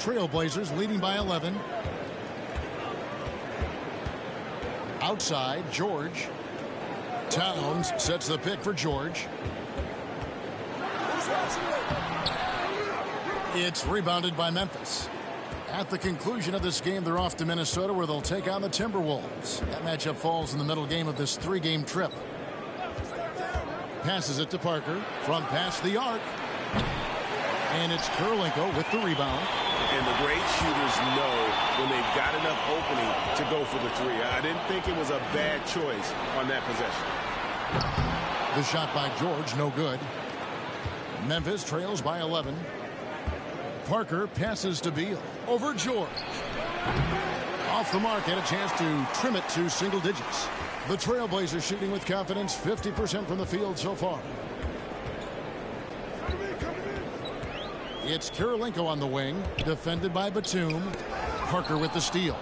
Trailblazers leading by 11. Outside, George. Towns sets the pick for George. It's rebounded by Memphis. At the conclusion of this game, they're off to Minnesota, where they'll take on the Timberwolves. That matchup falls in the middle game of this three-game trip. Passes it to Parker from past the arc. And it's Kurylenko with the rebound. And the great shooters know when they've got enough opening to go for the three. I didn't think it was a bad choice on that possession. The shot by George, no good. Memphis trails by 11. Parker passes to Beal. Over George. Off the mark, had a chance to trim it to single digits. The Trailblazers shooting with confidence, 50% from the field so far. It's Kurylenko on the wing, defended by Batum. Parker with the steal.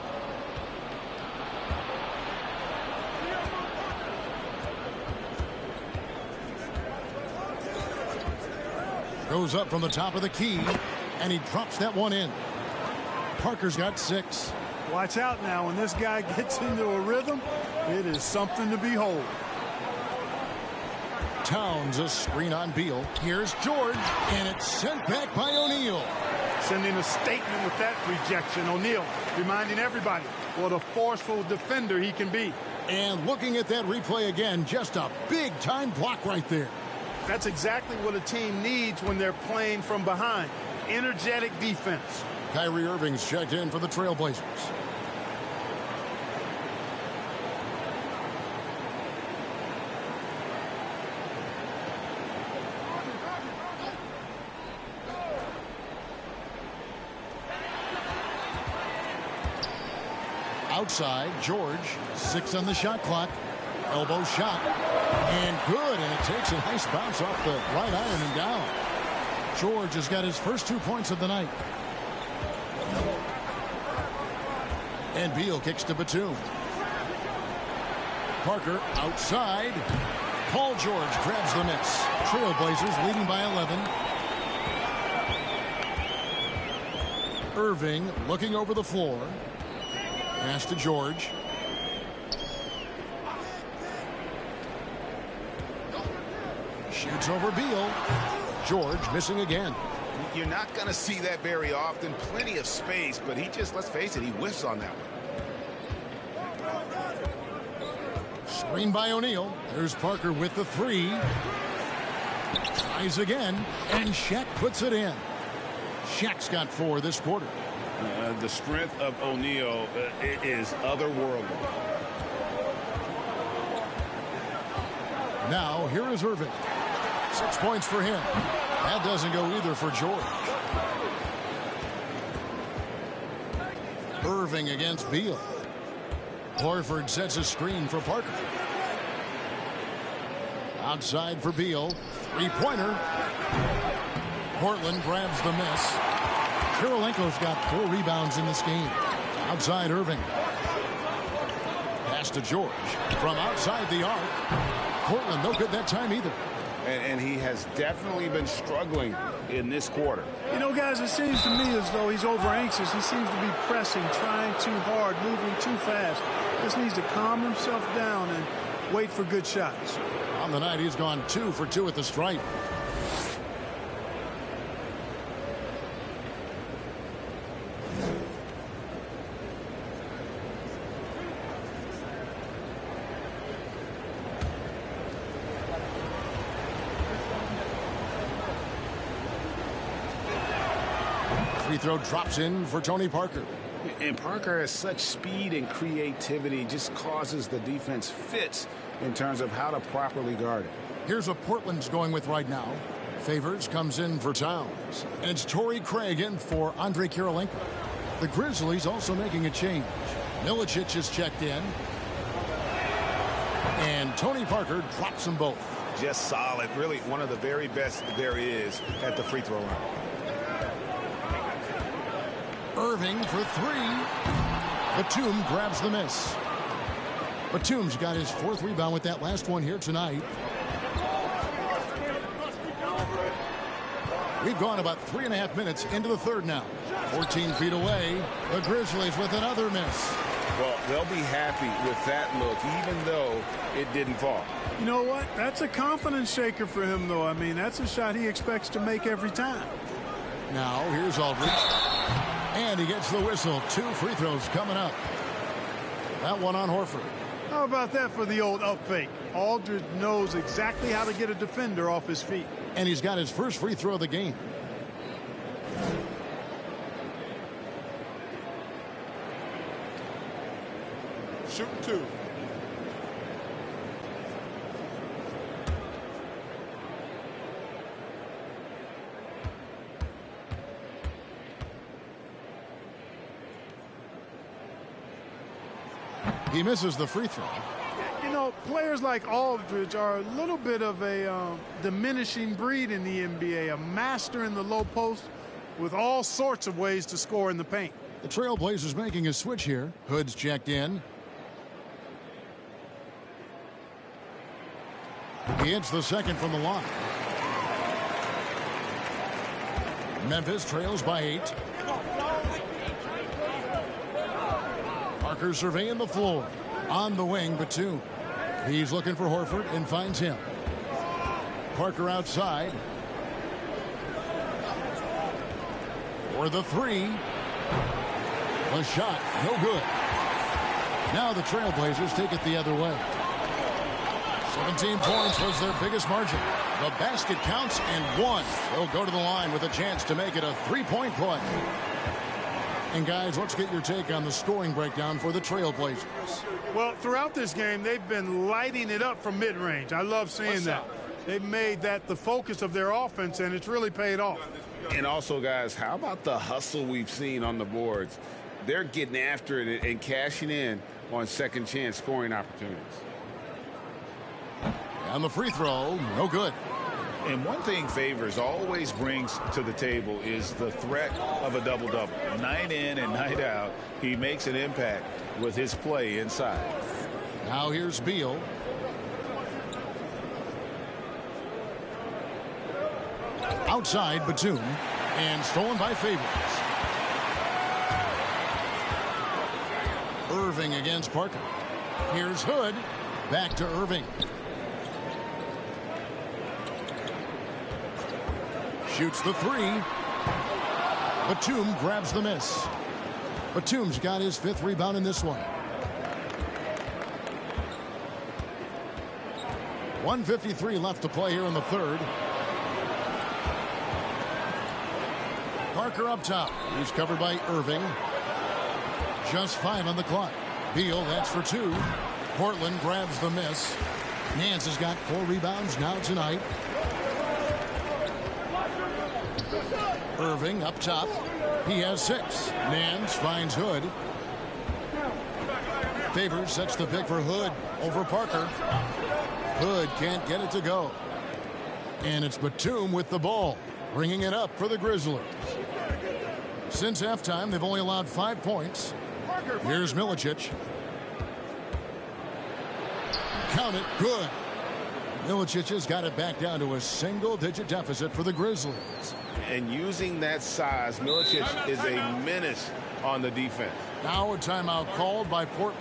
Goes up from the top of the key, and he drops that one in. Parker's got 6. Watch out now. When this guy gets into a rhythm, it is something to behold. Towns a screen on Beal. Here's George, and it's sent back by O'Neal. Sending a statement with that rejection. O'Neal reminding everybody what a forceful defender he can be. And looking at that replay again, just a big-time block right there. That's exactly what a team needs when they're playing from behind. Energetic defense. Kyrie Irving's checked in for the Trailblazers. Outside, George, 6 on the shot clock. Elbow shot, and good, and it takes a nice bounce off the right iron and down. George has got his first 2 points of the night. And Beal kicks to Batum. Parker outside. Paul George grabs the miss. Trailblazers leading by 11. Irving looking over the floor. Pass to George. Shoots over Beal. George missing again. You're not going to see that very often. Plenty of space, but he just, let's face it, he whiffs on that one. Screen by O'Neal. There's Parker with the 3. Tries again, and Shaq puts it in. Shaq's got 4 this quarter. The strength of O'Neal is otherworldly. Now, here is Irving. 6 points for him. That doesn't go either for George. Irving against Beal. Horford sets a screen for Parker. Outside for Beal. 3-pointer. Portland grabs the miss. Kurylenko's got 4 rebounds in this game. Outside Irving. Pass to George. From outside the arc. Portland no good that time either. And he has definitely been struggling in this quarter. You know, guys, it seems to me as though he's over anxious. He seems to be pressing, trying too hard, moving too fast. Just needs to calm himself down and wait for good shots. On the night, he's gone 2 for 2 at the stripe. Free throw drops in for Tony Parker. And Parker has such speed and creativity, just causes the defense fits in terms of how to properly guard it. Here's what Portland's going with right now. Favors comes in for Towns. And it's Torrey Craig in for Andre Kurylenko. The Grizzlies also making a change. Milicic is checked in. And Tony Parker drops them both. Just solid. Really one of the very best there is at the free throw line. Irving for 3. Batum grabs the miss. Batum's got his 4th rebound with that last one here tonight. We've gone about 3.5 minutes into the third now. 14 feet away, the Grizzlies with another miss. Well, they'll be happy with that look, even though it didn't fall. You know what? That's a confidence shaker for him, though. I mean, that's a shot he expects to make every time. Now, here's Aldridge. And he gets the whistle. 2 free throws coming up. That one on Horford. How about that for the old up fake? Aldridge knows exactly how to get a defender off his feet. And he's got his first free throw of the game. Shoot 2. He misses the free throw. You know, players like Aldridge are a little bit of a diminishing breed in the NBA, a master in the low post with all sorts of ways to score in the paint. The Trailblazers making a switch here. Hood's checked in. He hits the second from the line. Memphis trails by 8. Parker surveying the floor. On the wing, Batum. He's looking for Horford and finds him. Parker outside. For the 3. The shot, no good. Now the Trailblazers take it the other way. 17 points was their biggest margin. The basket counts and 1. They'll go to the line with a chance to make it a 3-point play. And guys, let's get your take on the scoring breakdown for the Trailblazers. Well, throughout this game, they've been lighting it up from mid-range. I love seeing that. They've made that the focus of their offense, and it's really paid off. And also, guys, how about the hustle we've seen on the boards? They're getting after it and cashing in on second chance scoring opportunities. And the free throw, no good. And one thing Favors always brings to the table is the threat of a double-double. Night in and night out, he makes an impact with his play inside. Now here's Beal. Outside, Batum. And stolen by Favors. Irving against Parker. Here's Hood. Back to Irving. Shoots the 3. Batum grabs the miss. Batum's got his 5th rebound in this one. 1:53 left to play here in the third. Parker up top. He's covered by Irving. Just 5 on the clock. Beal, that's for 2. Portland grabs the miss. Nance has got 4 rebounds now tonight. Irving up top. He has 6. Nance finds Hood. Favors sets the pick for Hood over Parker. Hood can't get it to go. And it's Batum with the ball, bringing it up for the Grizzlies. Since halftime, they've only allowed 5 points. Here's Milicic. Count it, good. Milicic has got it back down to a single-digit deficit for the Grizzlies. And using that size, Milicic is a menace on the defense. Now a timeout called by Portland.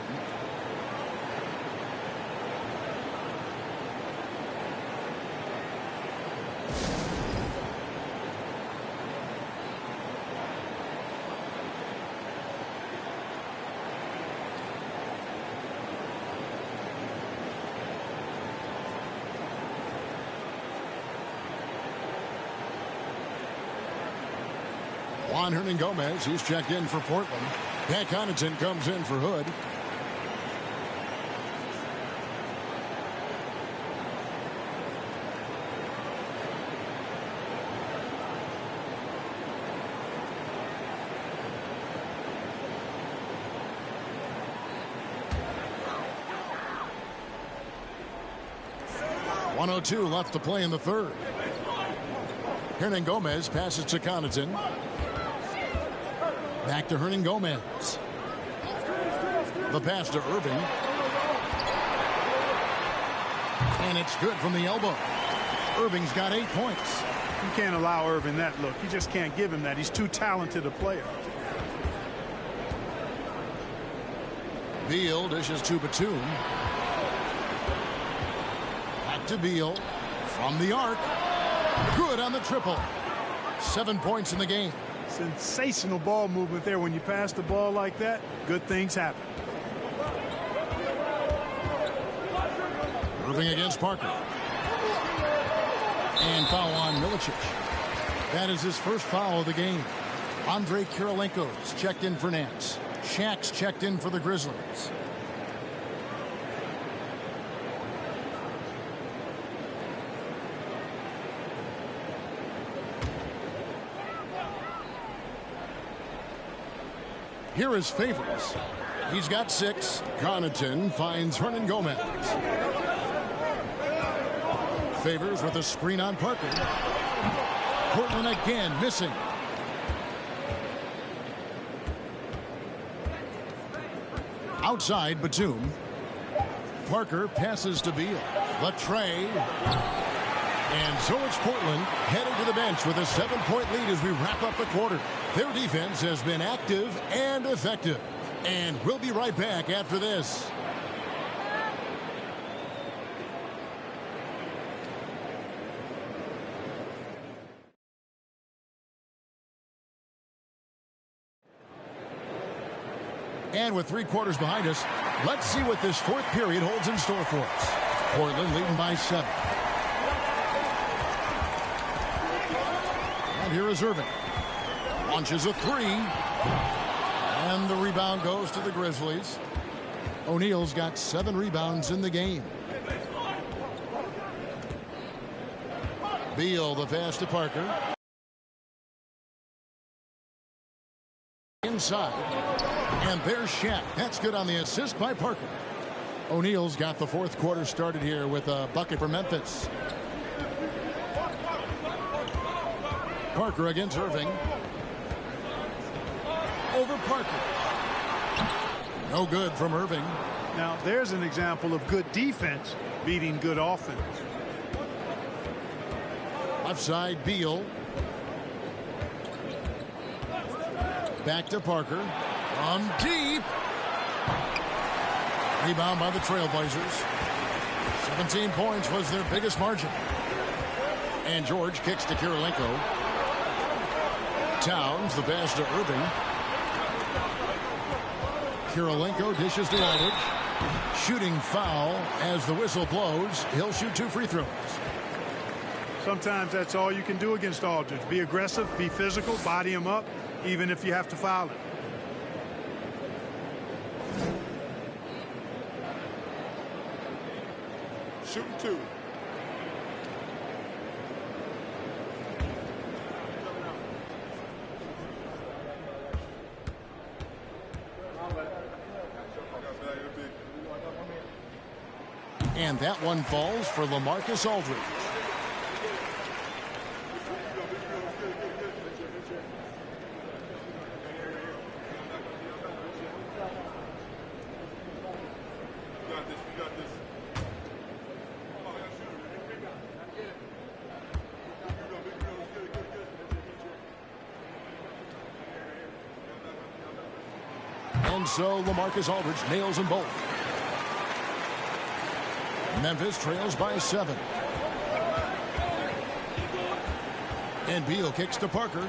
Juan Hernangomez, he's checked in for Portland. Pat Connaughton comes in for Hood. .102 left to play in the third. Hernangomez passes to Connaughton. Back to Hernangomez. The pass to Irving. And it's good from the elbow. Irving's got 8 points. You can't allow Irving that look. You just can't give him that. He's too talented a player. Beal dishes to Batum. Back to Beal. From the arc. Good on the triple. 7 points in the game. Sensational ball movement there. When you pass the ball like that, good things happen. Irving against Parker. And foul on Milicic. That is his first foul of the game. Andre Kirilenko's checked in for Nance. Shaq's checked in for the Grizzlies. Here is Favors. He's got 6. Connaughton finds Hernan Gomez. Favors with a screen on Parker. Portland again missing. Outside Batum. Parker passes to Beal. Latrey. And so it's Portland headed to the bench with a 7-point lead as we wrap up the quarter. Their defense has been active and effective. And we'll be right back after this. And with 3 quarters behind us, let's see what this fourth period holds in store for us. Portland leading by 7. And here is Irving. Launches a 3. And the rebound goes to the Grizzlies. O'Neal's got 7 rebounds in the game. Beal, the pass to Parker. Inside. And there's Shaq. That's good on the assist by Parker. O'Neal's got the fourth quarter started here with a bucket for Memphis. Parker against Irving. Over Parker. No good from Irving. Now, there's an example of good defense beating good offense. Left side, Beal. Back to Parker. From deep. Rebound by the Trailblazers. 17 points was their biggest margin. And George kicks to Kirilenko. Towns, the pass to Irving. Kirilenko dishes to Aldridge. Shooting foul as the whistle blows. He'll shoot 2 free throws. Sometimes that's all you can do against Aldridge. Be aggressive, be physical, body him up, even if you have to foul him. Shooting 2. And that one falls for LaMarcus Aldridge. And so LaMarcus Aldridge nails them both. Memphis trails by 7. And Beal kicks to Parker.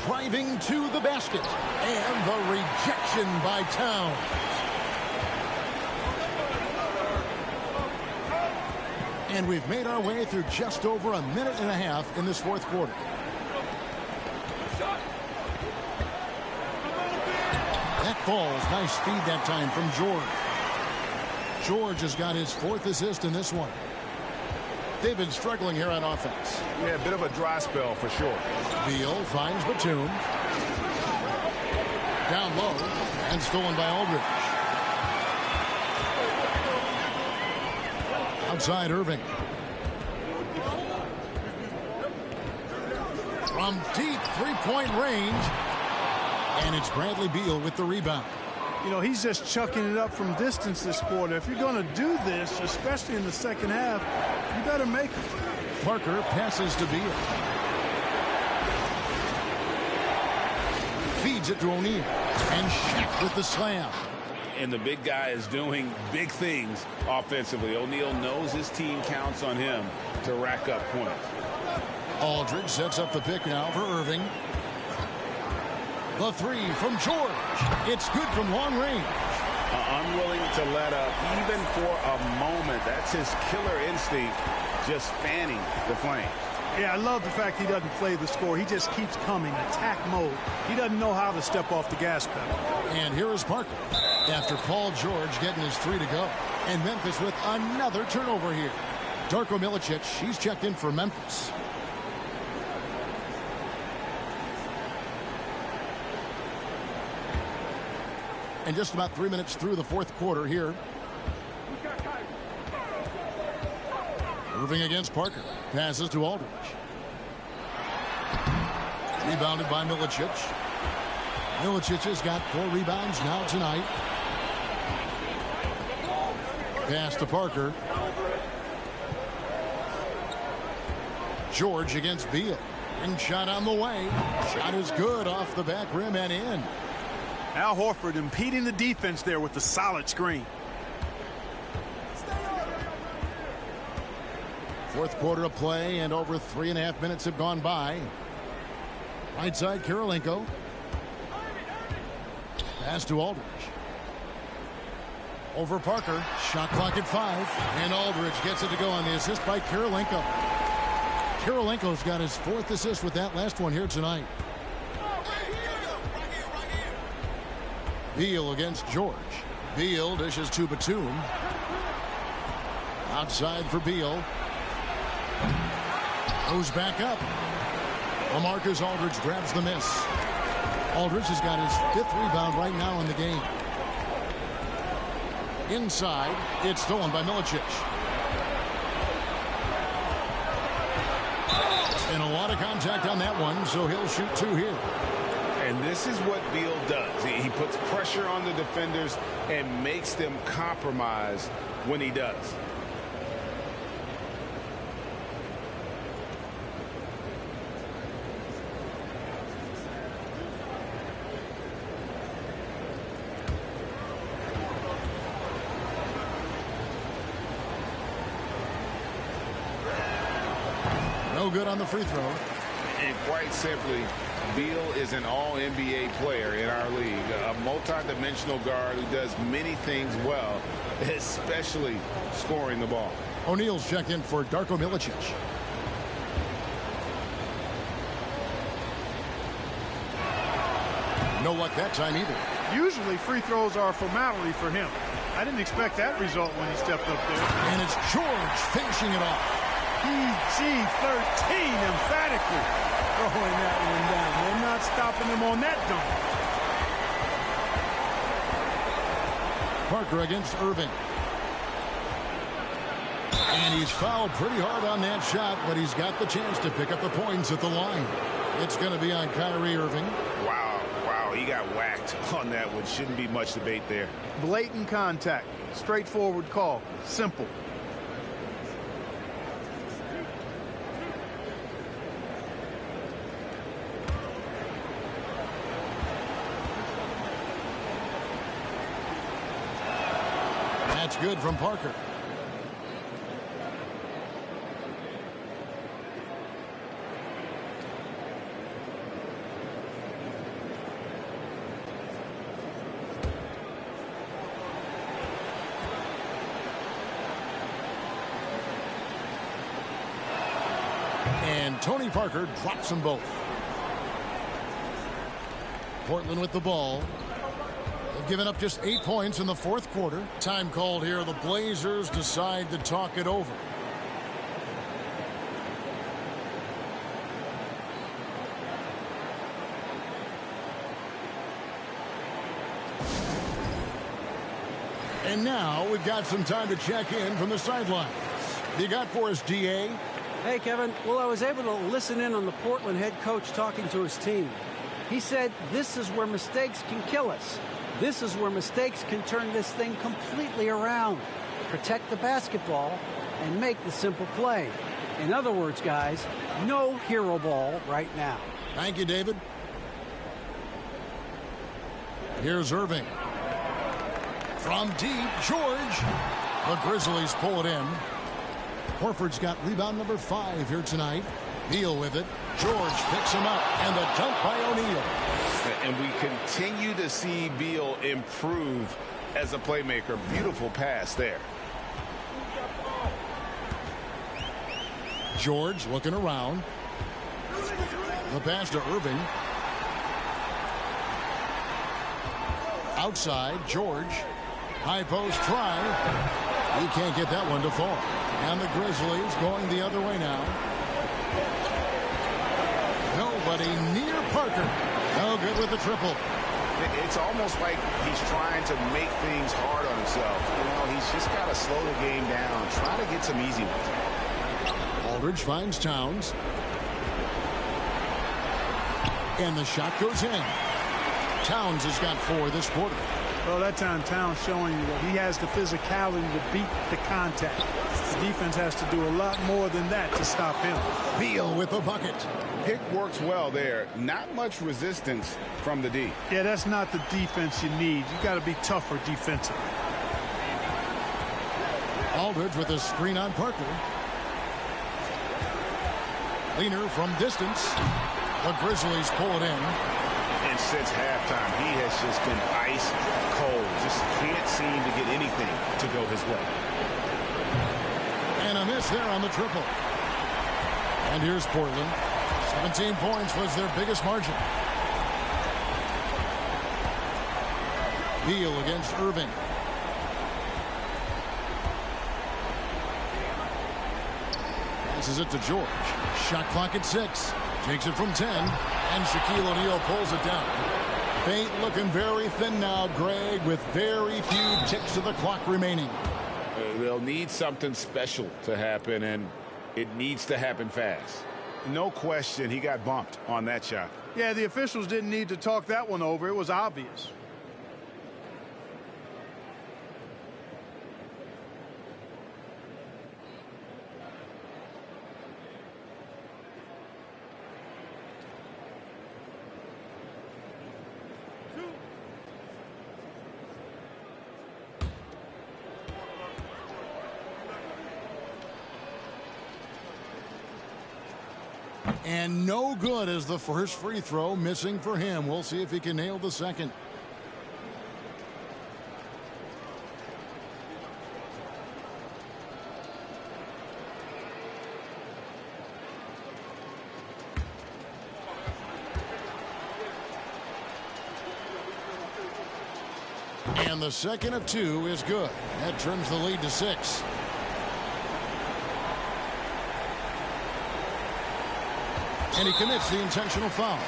Driving to the basket. And the rejection by Towns. And we've made our way through just over a minute and a half in this fourth quarter. That falls. Nice speed that time from George. George has got his 4th assist in this one. They've been struggling here on offense. Yeah, a bit of a dry spell for sure. Beal finds Batum. Down low and stolen by Aldridge. Outside Irving. From deep 3-point range. And it's Bradley Beal with the rebound. You know, he's just chucking it up from distance this quarter. If you're going to do this, especially in the second half, you better make it. Parker passes to Beal. Feeds it to O'Neal. And Shaq with the slam. And the big guy is doing big things offensively. O'Neal knows his team counts on him to rack up points. Aldridge sets up the pick now for Irving. The three from George. It's good from long range. Unwilling to let up even for a moment. That's his killer instinct, just fanning the flames. Yeah, I love the fact he doesn't play the score. He just keeps coming, attack mode. He doesn't know how to step off the gas pedal. And here is Parker after Paul George getting his three to go. And Memphis with another turnover here. Darko Milicic, he's checked in for Memphis. And just about 3 minutes through the fourth quarter here. Irving against Parker. Passes to Aldridge. Rebounded by Milicic. Milicic has got 4 rebounds now tonight. Pass to Parker. George against Beal. And shot on the way. Shot is good off the back rim and in. Al Horford impeding the defense there with the solid screen. Fourth quarter of play, and over 3.5 minutes have gone by. Right side, Kirilenko. Pass to Aldridge. Over Parker. Shot clock at 5. And Aldridge gets it to go on the assist by Kirilenko. Kirilenko's got his 4th assist with that last one here tonight. Beal against George. Beal dishes to Batum. Outside for Beal. Goes back up. LaMarcus Aldridge grabs the miss. Aldridge has got his 5th rebound right now in the game. Inside, it's stolen by Milicic. And a lot of contact on that one, so he'll shoot 2 here. And this is what Beal does. He puts pressure on the defenders and makes them compromise when he does. No good on the free throw. And quite simply, Beal is an all-NBA player in our league, a multi-dimensional guard who does many things well, especially scoring the ball. O'Neal's checked in for Darko Milicic. No luck that time either. Usually free throws are a formality for him. I didn't expect that result when he stepped up there. And it's George finishing it off. PG-13 emphatically throwing that one down. They're not stopping him on that dunk. Parker against Irving. And he's fouled pretty hard on that shot, but he's got the chance to pick up the points at the line. It's going to be on Kyrie Irving. Wow, he got whacked on that one. Shouldn't be much debate there. Blatant contact. Straightforward call. Simple. That's good from Parker. And Tony Parker drops them both. Portland with the ball. They've given up just 8 points in the fourth quarter. Time called here. The Blazers decide to talk it over. And now we've got some time to check in from the sidelines. You got for us, DA? Hey, Kevin. Well, I was able to listen in on the Portland head coach talking to his team. He said this is where mistakes can kill us. This is where mistakes can turn this thing completely around. Protect the basketball and make the simple play. In other words, guys, no hero ball right now. Thank you, David. Here's Irving. From deep, George. The Grizzlies pull it in. Horford's got rebound number 5 here tonight. Beal with it. George picks him up. And the dunk by O'Neal. And we continue to see Beal improve as a playmaker. Beautiful pass there. George looking around. The pass to Irving. Outside, George. High post try. He can't get that one to fall. And the Grizzlies going the other way now. Nobody near Parker. No good with the triple. It's almost like he's trying to make things hard on himself. You know, he's just got to slow the game down. Try to get some easy ones. Aldridge finds Towns. And the shot goes in. Towns has got 4 this quarter. Well, that time Towns showing you that he has the physicality to beat the contact. The defense has to do a lot more than that to stop him. Beal with a bucket. Pick works well there. Not much resistance from the D. Yeah, that's not the defense you need. You got to be tougher defensively. Aldridge with a screen on Parker. Leaner from distance. The Grizzlies pull it in. And since halftime, he has just been ice cold. Just can't seem to get anything to go his way. And a miss there on the triple. And here's Portland. 17 points was their biggest margin. Beal against Irving. Passes it to George. Shot clock at 6. Takes it from 10. And Shaquille O'Neal pulls it down. Paint looking very thin now, Greg, with very few ticks of the clock remaining. They'll need something special to happen, and it needs to happen fast. No question, he got bumped on that shot. Yeah, the officials didn't need to talk that one over. It was obvious. And no good as the first free throw, missing for him. We'll see if he can nail the second. And the second of 2 is good. That turns the lead to 6. And he commits the intentional foul.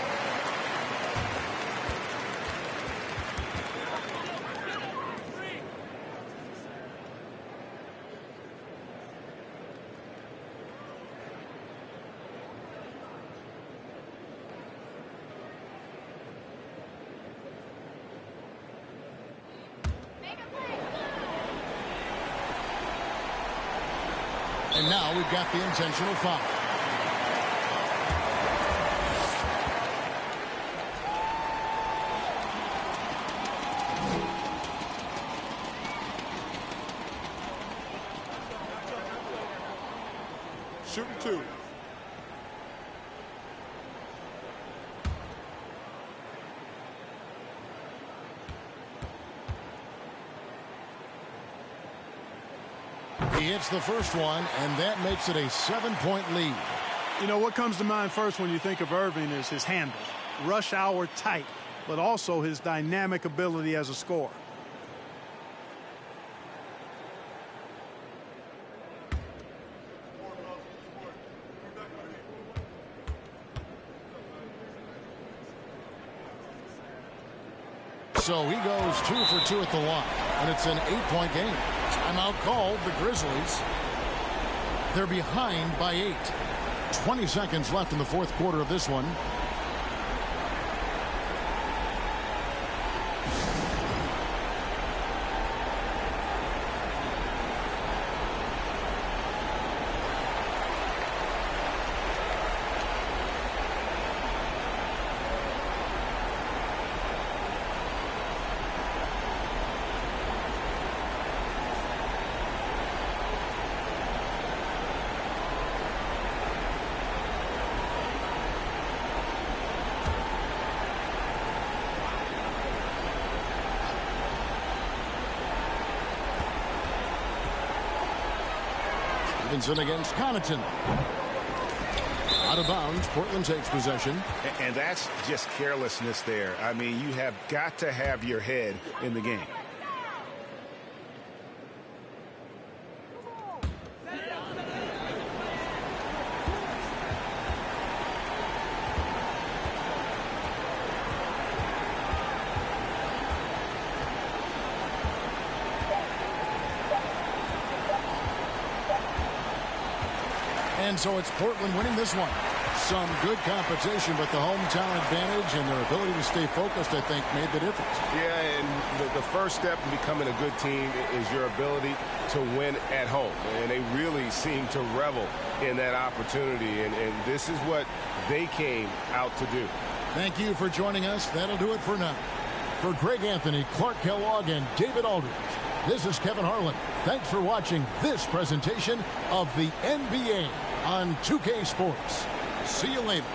And now we've got the intentional foul. Shooting 2. He hits the first one, and that makes it a 7-point lead. You know, what comes to mind first when you think of Irving is his handle. Rush hour tight, but also his dynamic ability as a scorer. So he goes 2 for 2 at the line, and it's an 8-point game. Timeout called, the Grizzlies. They're behind by 8. 20 seconds left in the fourth quarter of this one. Stevenson against Connaughton. Out of bounds. Portland takes possession. And that's just carelessness there. I mean, you have got to have your head in the game. And so it's Portland winning this one. Some good competition, but the hometown advantage and their ability to stay focused, I think, made the difference. Yeah, and the first step in becoming a good team is your ability to win at home. And they really seem to revel in that opportunity. And this is what they came out to do. Thank you for joining us. That'll do it for now. For Greg Anthony, Clark Kellogg, and David Aldridge, this is Kevin Harlan. Thanks for watching this presentation of the NBA on 2K Sports. See you later.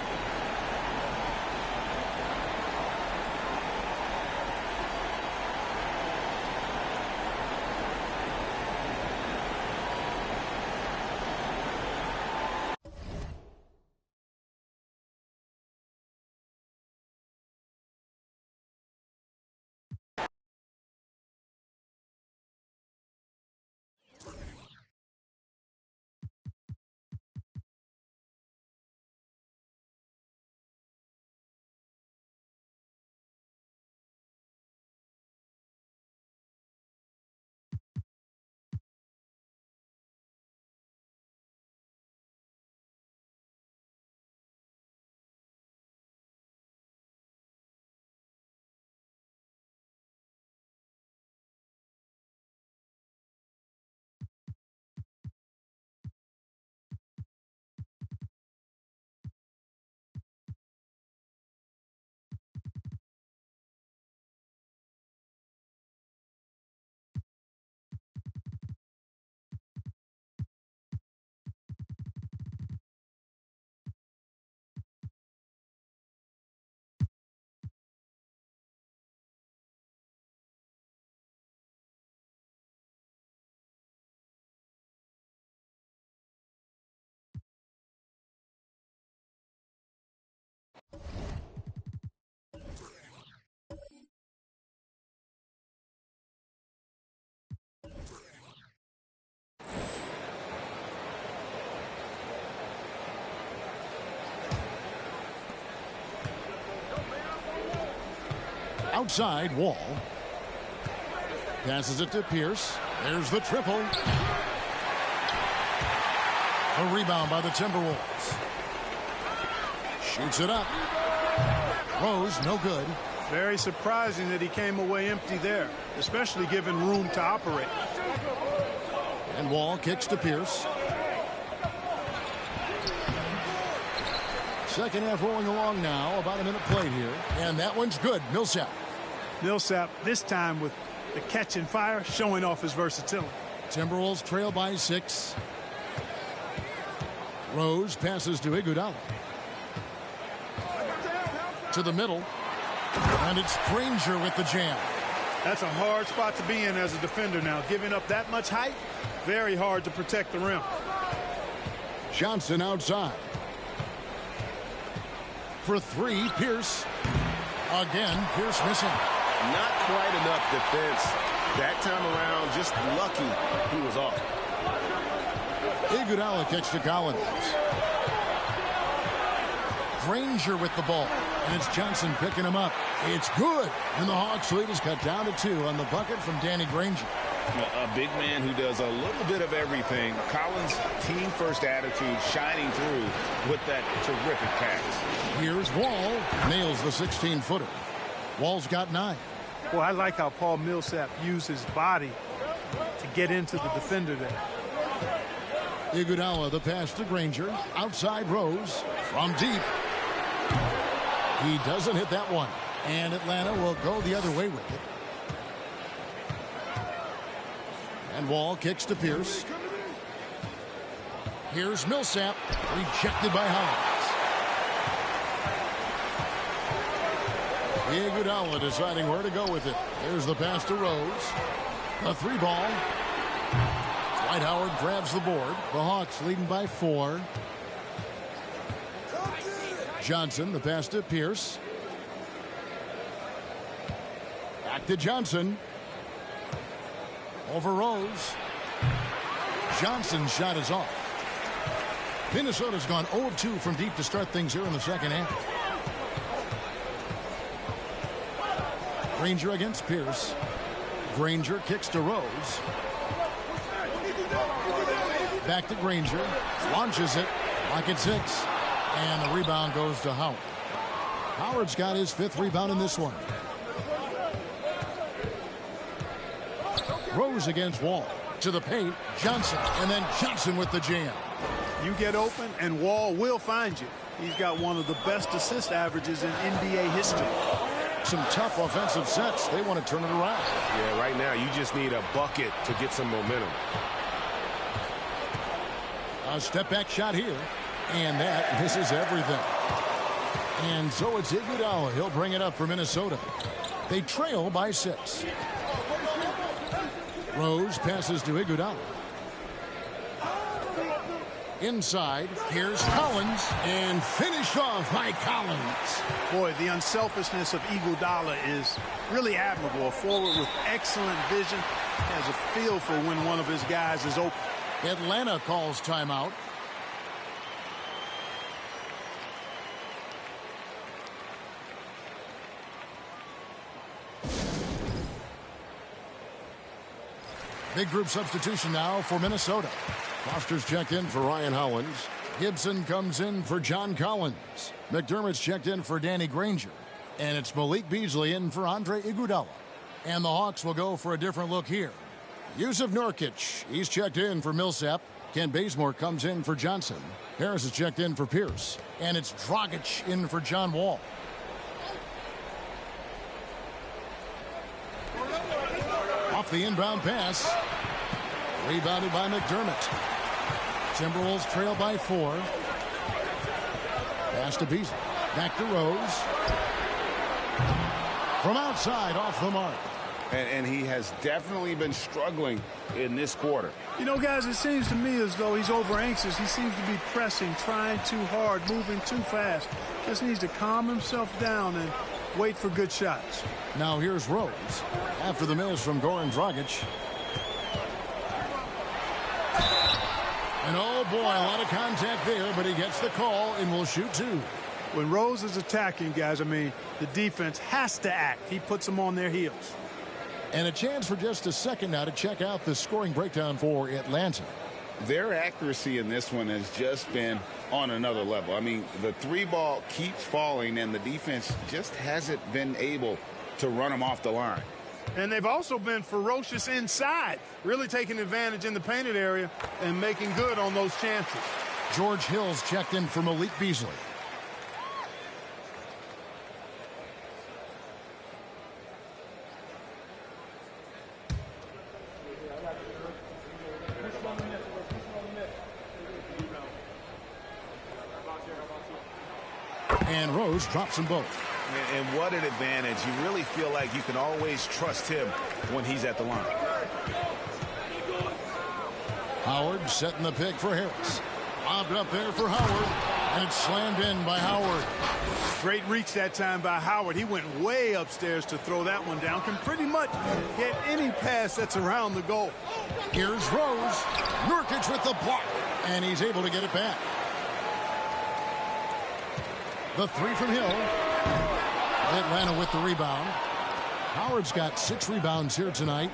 Outside, Wall. Passes it to Pierce. There's the triple. A rebound by the Timberwolves. Shoots it up. Rose, no good. Very surprising that he came away empty there, especially given room to operate. And Wall kicks to Pierce. Second half rolling along now. About a minute played here. And that one's good. Millsap. Millsap, this time with the catch and fire, showing off his versatility. Timberwolves trail by 6. Rose passes to Iguodala. To the middle. And it's Granger with the jam. That's a hard spot to be in as a defender now. Giving up that much height, very hard to protect the rim. Johnson outside. For 3, Pierce. Again, Pierce missing. Not quite enough defense. That time around, just lucky he was off. Iguodala kicks to Collins. Granger with the ball. And it's Johnson picking him up. It's good. And the Hawks lead is cut down to 2 on the bucket from Danny Granger. A big man who does a little bit of everything. Collins' team-first attitude shining through with that terrific pass. Here's Wall. Nails the 16-footer. Wall's got 9. Well, I like how Paul Millsap used his body to get into the defender there. Iguodala, the pass to Granger. Outside Rose. From deep. He doesn't hit that one. And Atlanta will go the other way with it. And Wall kicks to Pierce. Here's Millsap. Rejected by Hollins. Iguodala deciding where to go with it. There's the pass to Rose. A 3 ball. Dwight Howard grabs the board. The Hawks leading by 4. Johnson, the pass to Pierce. Back to Johnson. Over Rose. Johnson's shot is off. Minnesota's gone 0 of 2 from deep to start things here in the second half. Granger against Pierce. Granger kicks to Rose. Back to Granger. Launches it. Lock at 6. And the rebound goes to Howard. Howard's got his 5th rebound in this one. Rose against Wall. To the paint. Johnson. And then Johnson with the jam. You get open, and Wall will find you. He's got one of the best assist averages in NBA history. Some tough offensive sets. They want to turn it around. Yeah, right now you just need a bucket to get some momentum. A step-back shot here. And that misses everything. And so it's Iguodala. He'll bring it up for Minnesota. They trail by 6. Rose passes to Iguodala. Inside, here's Collins, and finished off by Collins. Boy, the unselfishness of Iguodala is really admirable. A forward with excellent vision, has a feel for when one of his guys is open. Atlanta calls timeout. Big group substitution now for Minnesota. Foster's checked in for Ryan Hollins. Gibson comes in for John Collins. McDermott's checked in for Danny Granger. And it's Malik Beasley in for Andre Iguodala. And the Hawks will go for a different look here. Yusuf Nurkic, he's checked in for Millsap. Ken Bazemore comes in for Johnson. Harris is checked in for Pierce. And it's Dragic in for John Wall. Off the inbound pass. Rebounded by McDermott. Timberwolves trail by 4. Pass to Beasley. Back to Rose. From outside, off the mark. And he has definitely been struggling in this quarter. You know, guys, it seems to me as though he's over anxious. He seems to be pressing, trying too hard, moving too fast. Just needs to calm himself down and wait for good shots. Now here's Rose. After the miss from Goran Dragic. And oh boy, a lot of contact there, but he gets the call and will shoot 2. When Rose is attacking, guys, I mean, the defense has to act. He puts them on their heels. And a chance for just a second now to check out the scoring breakdown for Atlanta. Their accuracy in this one has just been on another level. I mean, the 3-ball keeps falling, and the defense just hasn't been able to run them off the line. And they've also been ferocious inside, really taking advantage in the painted area and making good on those chances. George Hill's checked in for Malik Beasley. And Rose drops them both. And what an advantage. You really feel like you can always trust him when he's at the line. Howard setting the pick for Harris. Lobbed up there for Howard. And it's slammed in by Howard. Great reach that time by Howard. He went way upstairs to throw that one down. Can pretty much get any pass that's around the goal. Here's Rose. Nurkic with the block. And he's able to get it back. The 3 from Hill. Atlanta with the rebound. Howard's got 6 rebounds here tonight.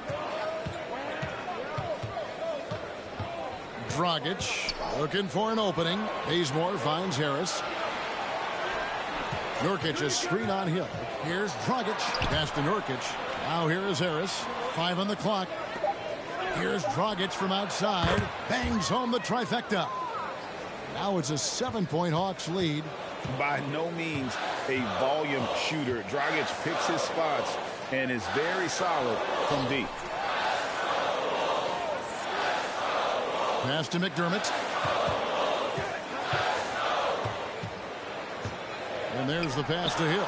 Dragic looking for an opening. Bazemore finds Harris. Nurkic a screen on Hill. Here's Dragic. Pass to Nurkic. Now here is Harris. 5 on the clock. Here's Dragic from outside. Bangs home the trifecta. Now it's a 7-point Hawks lead. By no means a volume shooter. Dragic picks his spots and is very solid from deep. Pass to McDermott. And there's the pass to Hill.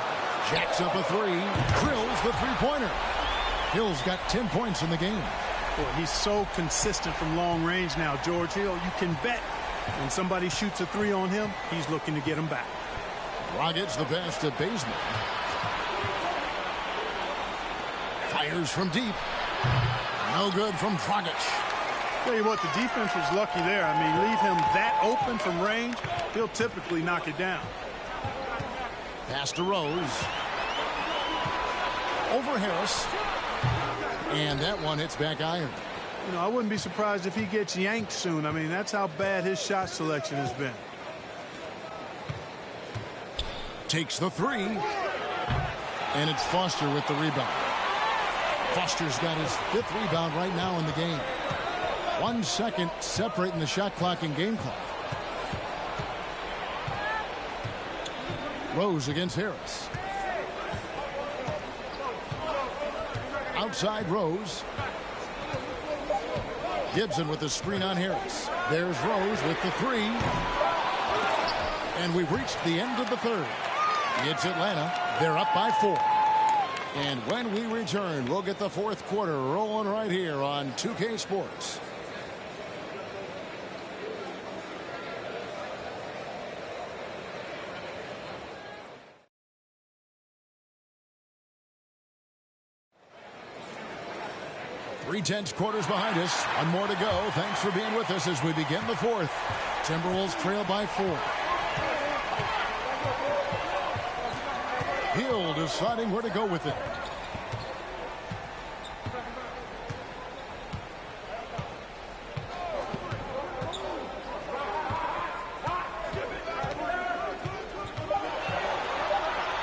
Jacks up a 3. Drills the 3-pointer. Hill's got 10 points in the game. Boy, he's so consistent from long range now, George Hill. You can bet when somebody shoots a three on him, he's looking to get him back. Rockets the pass to Baseman. Fires from deep. No good from Dragic. Tell you what, the defense was lucky there. I mean, leave him that open from range, he'll typically knock it down. Pass to Rose. Over Harris. And that one hits back iron. You know, I wouldn't be surprised if he gets yanked soon. I mean, that's how bad his shot selection has been. Takes the three. And it's Foster with the rebound. Foster's got his 5th rebound right now in the game. 1 second separating the shot clock and game clock. Rose against Harris. Outside Rose. Gibson with the screen on Harris. There's Rose with the three. And we've reached the end of the third. It's Atlanta. They're up by 4. And when we return, we'll get the 4th quarter rolling right here on 2K Sports. Three-tenths quarters behind us. One more to go. Thanks for being with us as we begin the 4th. Timberwolves trail by 4. Hill deciding where to go with it.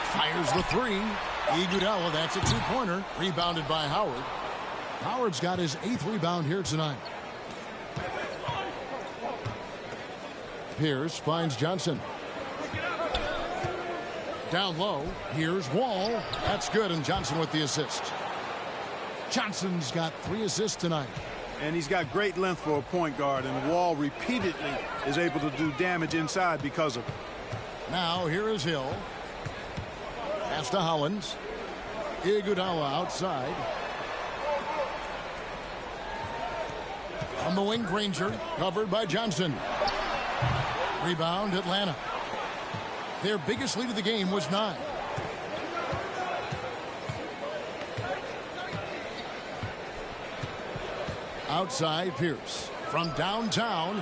Fires the three. Iguodala, that's a 2-pointer. Rebounded by Howard. Howard's got his 8th rebound here tonight. Pierce finds Johnson. Down low. Here's Wall. That's good, and Johnson with the assist. Johnson's got 3 assists tonight. And he's got great length for a point guard, and Wall repeatedly is able to do damage inside because of it. Now here is Hill. Pass to Hollins. Iguodala outside. On the wing, Granger, covered by Johnson. Rebound, Atlanta. Their biggest lead of the game was 9. Outside, Pierce. From downtown.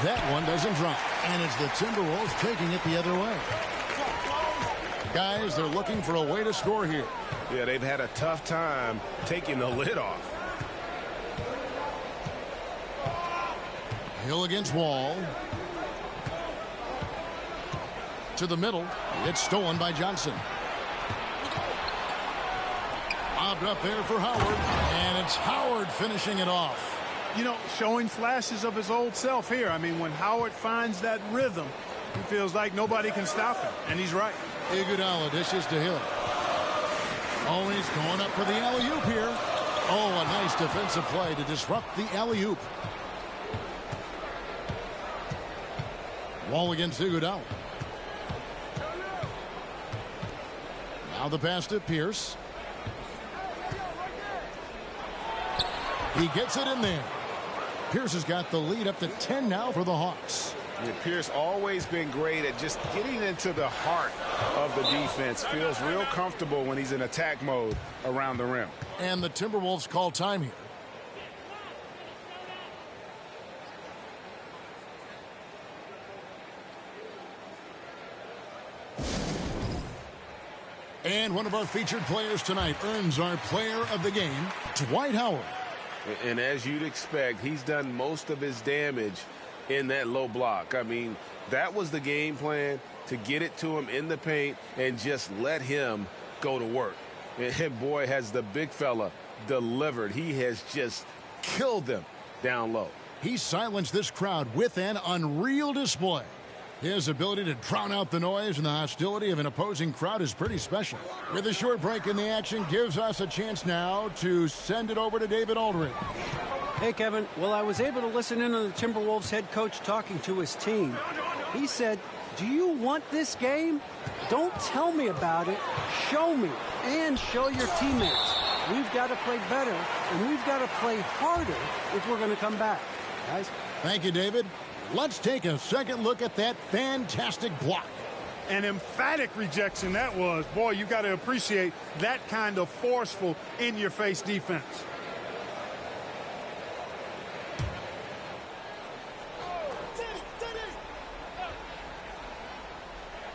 That one doesn't drop. And it's the Timberwolves taking it the other way. Guys, they're looking for a way to score here. Yeah, they've had a tough time taking the lid off. Hill against Wall. To the middle. It's stolen by Johnson. Lobbed up there for Howard. And it's Howard finishing it off. You know, showing flashes of his old self here. I mean, when Howard finds that rhythm, he feels like nobody can stop him. And he's right. Iguodala dishes to Hill. Oh, he's going up for the alley-oop here. Oh, a nice defensive play to disrupt the alley-oop. Wall against Iguodala. Now the pass to Pierce. He gets it in there. Pierce has got the lead up to 10 now for the Hawks. Yeah, Pierce always been great at just getting into the heart of the defense. Feels real comfortable when he's in attack mode around the rim. And the Timberwolves call time here. And one of our featured players tonight earns our player of the game, Dwight Howard. And as you'd expect, he's done most of his damage in that low block. I mean, that was the game plan, to get it to him in the paint and just let him go to work. And boy, has the big fella delivered. He has just killed them down low. He silenced this crowd with an unreal display. His ability to drown out the noise and the hostility of an opposing crowd is pretty special. With a short break in the action, gives us a chance now to send it over to David Aldridge. Hey, Kevin. Well, I was able to listen in on the Timberwolves head coach talking to his team. He said, do you want this game? Don't tell me about it. Show me and show your teammates. We've got to play better, and we've got to play harder if we're going to come back. Guys? Thank you, David. Let's take a second look at that fantastic block. An emphatic rejection that was. Boy, you got to appreciate that kind of forceful, in-your-face defense.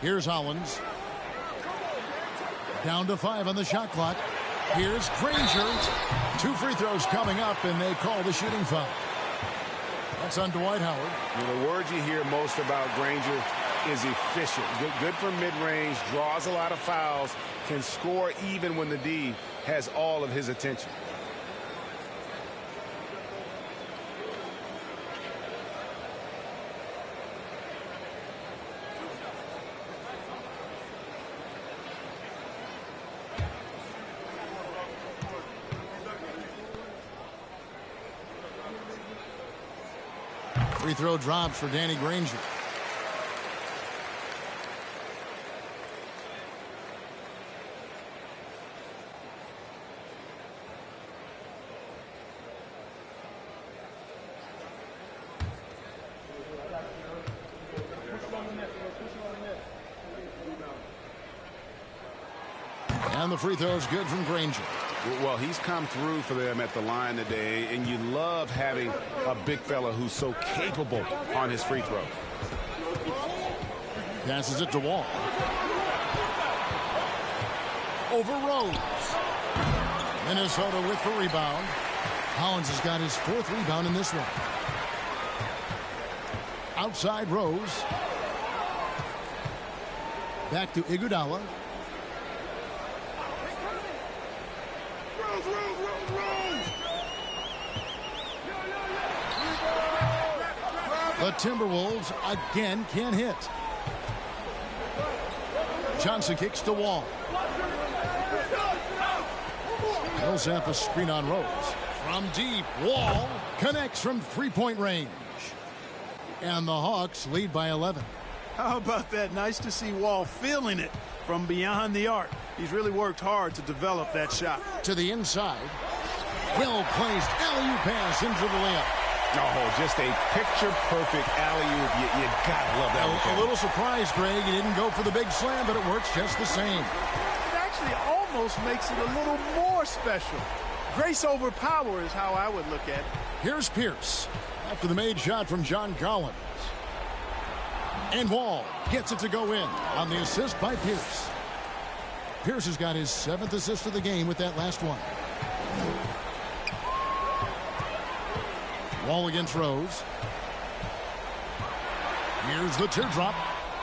Here's Hollins. Down to 5 on the shot clock. Here's Granger. 2 free throws coming up, and they call the shooting foul. That's on Dwight Howard. The word you hear most about Granger is efficient. Good from mid-range, draws a lot of fouls, can score even when the D has all of his attention. Free throw drops for Danny Granger. And the free throw is good from Granger. Well, he's come through for them at the line today, and you love having a big fella who's so capable on his free throw. Passes it to Wall. Over Rose. Minnesota with the rebound. Hollins has got his 4th rebound in this one. Outside Rose. Back to Iguodala. The Timberwolves again can't hit. Johnson kicks to Wall. Millsap a screen on Rose. From deep, Wall connects from 3-point range. And the Hawks lead by 11. How about that? Nice to see Wall feeling it from beyond the arc. He's really worked hard to develop that shot. To the inside. Well-placed alley-oop pass into the layup. Oh, just a picture-perfect alley-oop. You gotta love that. A little surprised, Greg. He didn't go for the big slam, but it works just the same. It actually almost makes it a little more special. Grace over power is how I would look at it. Here's Pierce after the made shot from John Collins. And Wall gets it to go in on the assist by Pierce. Pierce has got his 7th assist of the game with that last one. Wall against Rose. Here's the teardrop.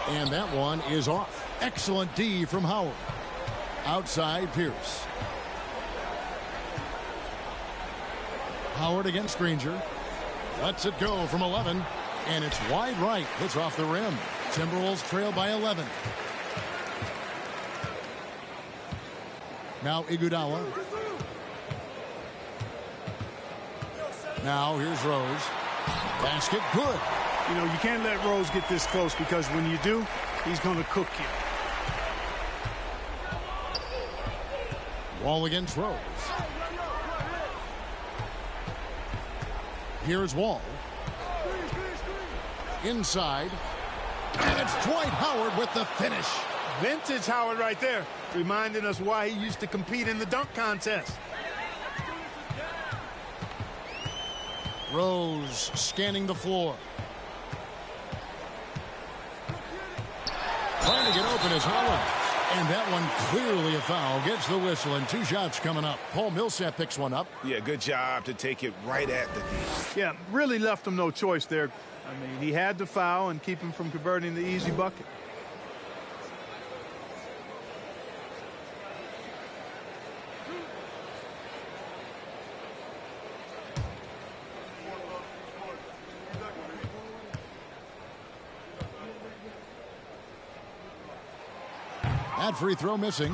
And that one is off. Excellent D from Howard. Outside Pierce. Howard against Granger. Lets it go from 11. And it's wide right. Hits off the rim. Timberwolves trail by 11. Now Iguodala. Now here's Rose. Basket good. You know, you can't let Rose get this close because when you do, he's going to cook you. Wall against Rose. Here's Wall. Inside. And it's Dwight Howard with the finish. Vintage Howard right there, reminding us why he used to compete in the dunk contest. Rose scanning the floor. Trying to get open is Howard. And that one clearly a foul. Gets the whistle and 2 shots coming up. Paul Millsap picks one up. Yeah, good job to take it right at the D. Yeah, really left him no choice there. I mean, he had to foul and keep him from converting the easy bucket. That free throw missing.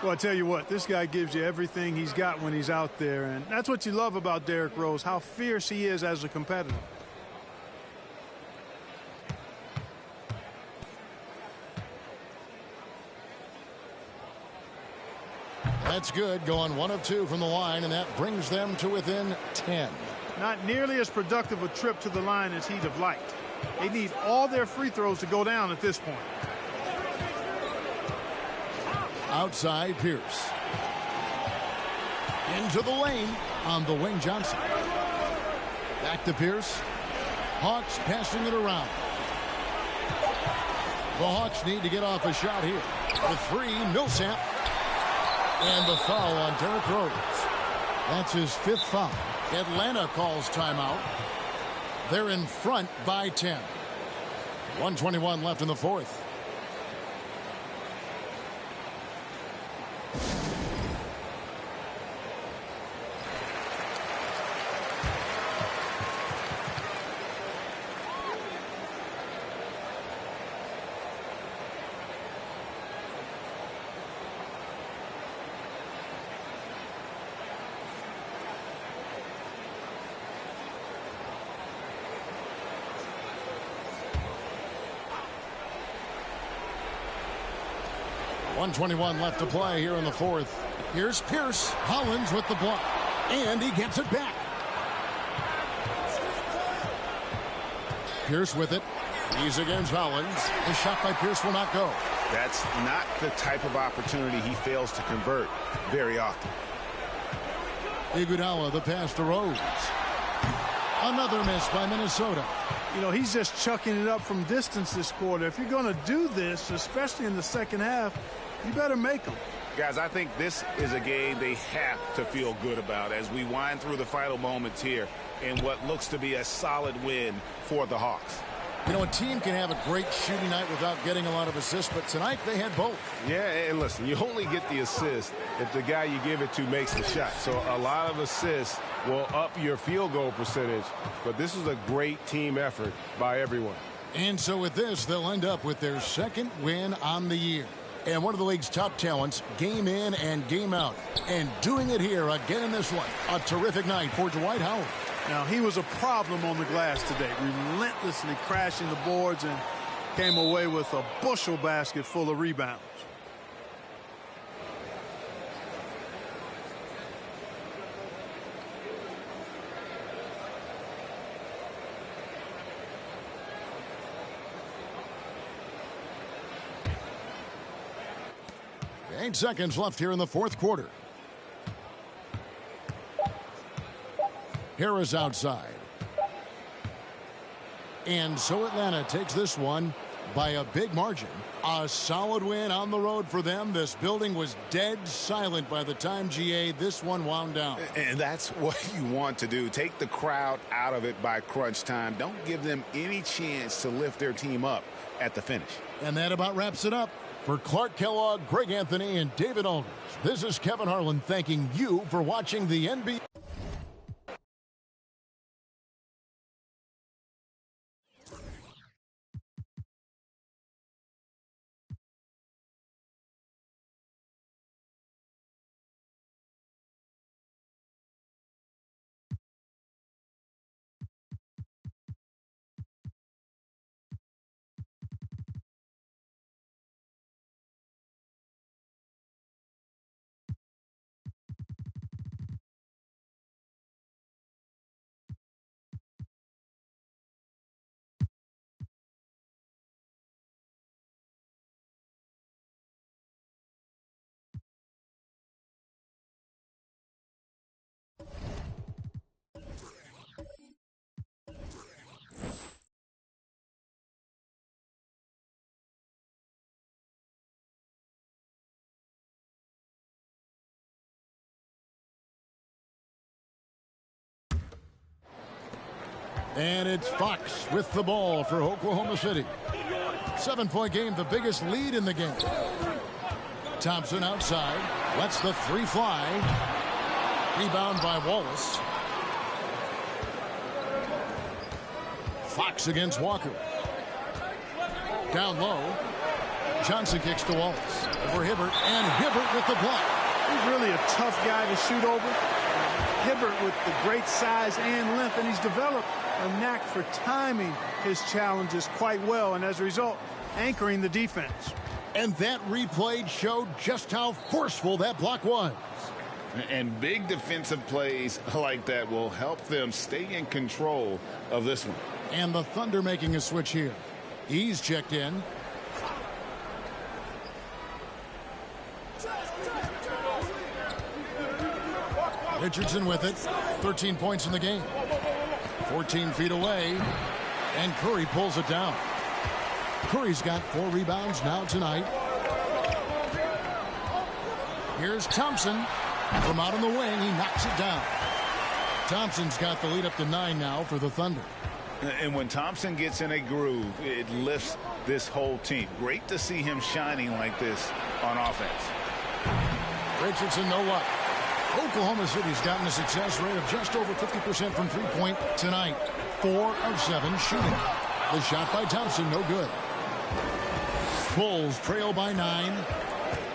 Well, I tell you what, this guy gives you everything he's got when he's out there. And that's what you love about Derrick Rose, how fierce he is as a competitor. That's good, going 1 of 2 from the line, and that brings them to within 10. Not nearly as productive a trip to the line as he'd have liked. They need all their free throws to go down at this point. Outside Pierce. Into the lane on the wing Johnson. Back to Pierce. Hawks passing it around. The Hawks need to get off a shot here. The 3, Millsap. And the foul on Derrick Rose. That's his 5th foul. Atlanta calls timeout. They're in front by 10. 1:21 left in the 4th. .121 left to play here in the 4th. Here's Pierce. Hollins with the block. And he gets it back. Pierce with it. He's against Hollins. The shot by Pierce will not go. That's not the type of opportunity he fails to convert very often. Iguodala, the pass to Rose. Another miss by Minnesota. You know, he's just chucking it up from distance this quarter. If you're going to do this, especially in the second half, you better make them. Guys, I think this is a game they have to feel good about as we wind through the final moments here in what looks to be a solid win for the Hawks. You know, a team can have a great shooting night without getting a lot of assists, but tonight they had both. Yeah, and listen, you only get the assist if the guy you give it to makes the shot. So a lot of assists will up your field goal percentage, but this is a great team effort by everyone. And so with this, they'll end up with their 2nd win on the year. And one of the league's top talents, game in and game out. And doing it here again in this one. A terrific night for Dwight Howard. Now, he was a problem on the glass today, relentlessly crashing the boards and came away with a bushel basket full of rebounds. Eight seconds left here in the 4th quarter. Harris outside. And so Atlanta takes this one by a big margin. A solid win on the road for them. This building was dead silent by the time, GA, this one wound down. And that's what you want to do. Take the crowd out of it by crunch time. Don't give them any chance to lift their team up at the finish. And that about wraps it up. For Clark Kellogg, Greg Anthony, and David Alders, this is Kevin Harlan thanking you for watching the NBA. And it's Fox with the ball for Oklahoma City. 7-point game, the biggest lead in the game. Thompson outside, lets the 3 fly. Rebound by Wallace. Fox against Walker. Down low. Johnson kicks to Wallace. Over Hibbert, and Hibbert with the block. He's really a tough guy to shoot over. Hibbert with the great size and length, and he's developed a knack for timing his challenges quite well, and as a result, anchoring the defense. And that replay showed just how forceful that block was. And big defensive plays like that will help them stay in control of this one. And the Thunder making a switch here. He's checked in. Richardson with it. 13 points in the game. 14 feet away. And Curry pulls it down. Curry's got 4 rebounds now tonight. Here's Thompson. From out on the wing, he knocks it down. Thompson's got the lead up to 9 now for the Thunder. And when Thompson gets in a groove, it lifts this whole team. Great to see him shining like this on offense. Richardson, no luck. Oklahoma City's gotten a success rate of just over 50% from three-point tonight. 4 of 7 shooting. The shot by Thompson, no good. Bulls trail by 9.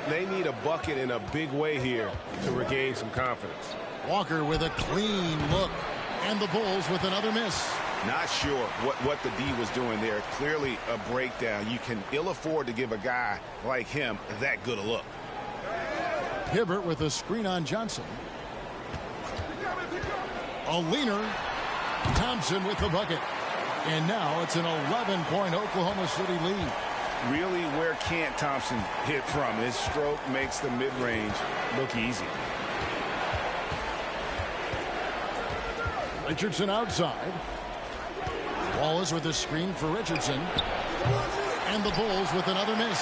They need a bucket in a big way here to regain some confidence. Walker with a clean look. And the Bulls with another miss. Not sure what the D was doing there. Clearly a breakdown. You can ill afford to give a guy like him that good a look. Hibbert with a screen on Johnson. A leaner. Thompson with the bucket. And now it's an 11-point Oklahoma City lead. Really, where can't Thompson hit from? His stroke makes the mid-range look easy. Richardson outside. Wallace with a screen for Richardson. And the Bulls with another miss.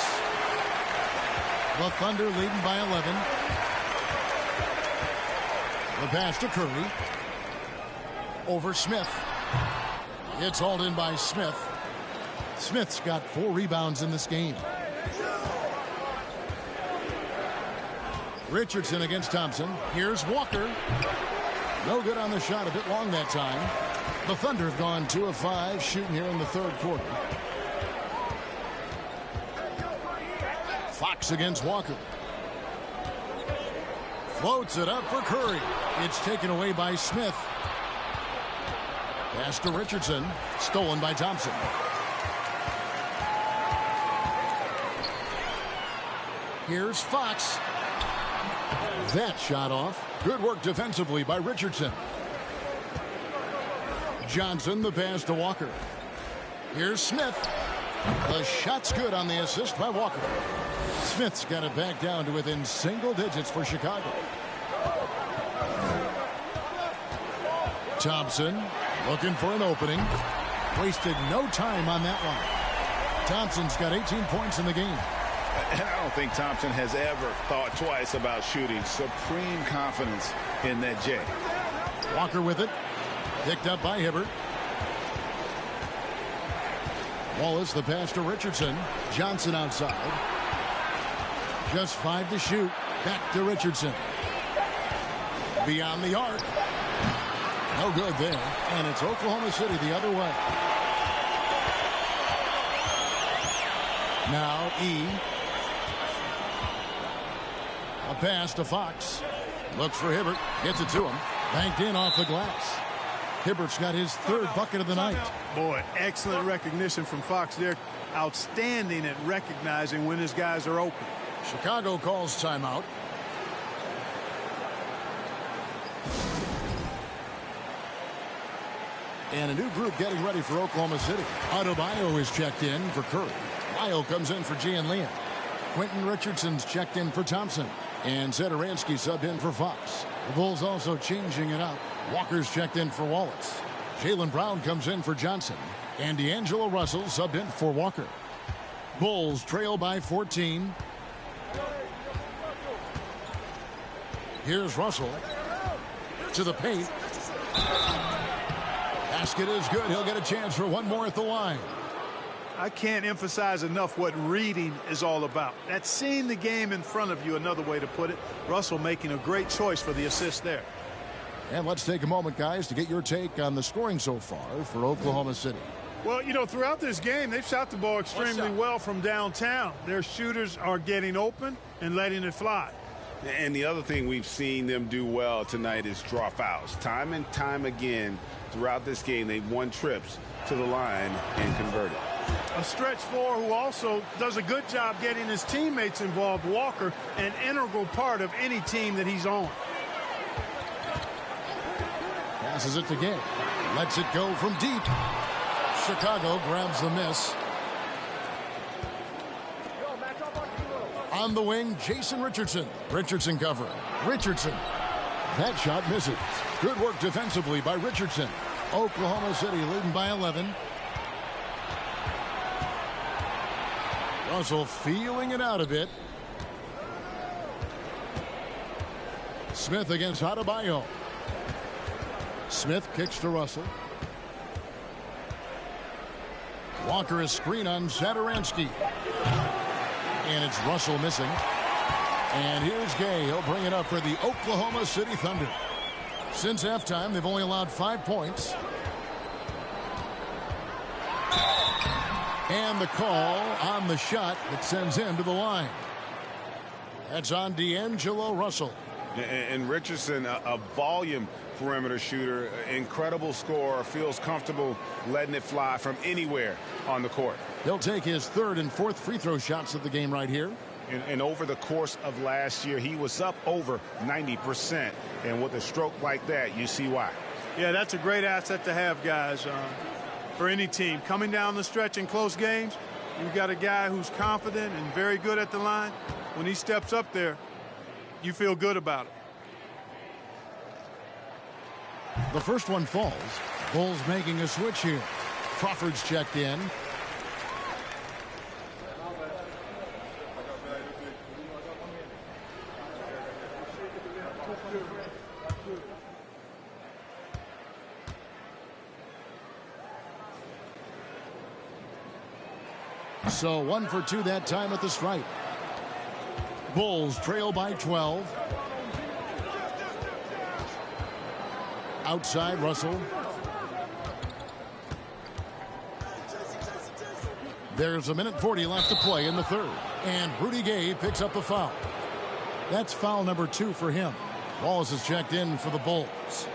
The Thunder leading by 11. The pass to Curry. Over Smith. It's hauled in by Smith. Smith's got 4 rebounds in this game. Richardson against Thompson. Here's Walker. No good on the shot, a bit long that time. The Thunder have gone 2 of 5 shooting here in the third quarter. Fox against Walker. Floats it up for Curry. It's taken away by Smith. Pass to Richardson. Stolen by Thompson. Here's Fox. That shot off. Good work defensively by Richardson. Johnson, the pass to Walker. Here's Smith. The shot's good on the assist by Walker. Smith's got it back down to within single digits for Chicago. Thompson looking for an opening. Wasted no time on that one. Thompson's got 18 points in the game. And I don't think Thompson has ever thought twice about shooting. Supreme confidence in that J. Walker with it. Picked up by Hibbert. Wallace, the pass to Richardson. Johnson outside. Just 5 to shoot. Back to Richardson. Beyond the arc. No good there. And it's Oklahoma City the other way. Now E. A pass to Fox. Looks for Hibbert. Gets it to him. Banked in off the glass. Hibbert's got his 3rd bucket of the night. Boy, excellent recognition from Fox there. Outstanding at recognizing when his guys are open. Chicago calls timeout. And a new group getting ready for Oklahoma City. Adebayo is checked in for Curry. Lyle comes in for Gian Lian. Quentin Richardson's checked in for Thompson. And Zedaransky subbed in for Fox. The Bulls also changing it up. Walker's checked in for Wallace. Jaylen Brown comes in for Johnson. And D'Angelo Russell subbed in for Walker. Bulls trail by 14. Here's Russell. To the paint. Basket is good. He'll get a chance for one more at the line. I can't emphasize enough what reading is all about. That's seeing the game in front of you, another way to put it. Russell making a great choice for the assist there. And let's take a moment, guys, to get your take on the scoring so far for Oklahoma City. Well, you know, throughout this game, they've shot the ball extremely well from downtown. Their shooters are getting open and letting it fly. And the other thing we've seen them do well tonight is draw fouls. Time and time again throughout this game, they've won trips to the line and converted. A stretch four who also does a good job getting his teammates involved. Walker, an integral part of any team that he's on. Passes it to Gay. Lets it go from deep. Chicago grabs the miss. On the wing, Jason Richardson. Richardson covering. Richardson. That shot misses. Good work defensively by Richardson. Oklahoma City leading by 11. Russell feeling it out a bit. Smith against Adebayo. Smith kicks to Russell. Walker is screen on Satoransky. And it's Russell missing. And here's Gay. He'll bring it up for the Oklahoma City Thunder. Since halftime, they've only allowed 5 points. And the call on the shot that sends him to the line. That's on D'Angelo Russell. And Richardson, a volume perimeter shooter, incredible scorer, feels comfortable letting it fly from anywhere on the court. He'll take his 3rd and 4th free throw shots of the game right here. And over the course of last year, he was up over 90%. And with a stroke like that, you see why. Yeah, that's a great asset to have, guys, for any team. Coming down the stretch in close games, you've got a guy who's confident and very good at the line. When he steps up there, you feel good about it. The first one falls. Bulls making a switch here. Crawford's checked in. So 1 for 2 that time at the stripe. Bulls trail by 12. Outside Russell. There's a minute 40 left to play in the 3rd. And Rudy Gay picks up the foul. That's foul number 2 for him. Wallace is checked in for the Bulls.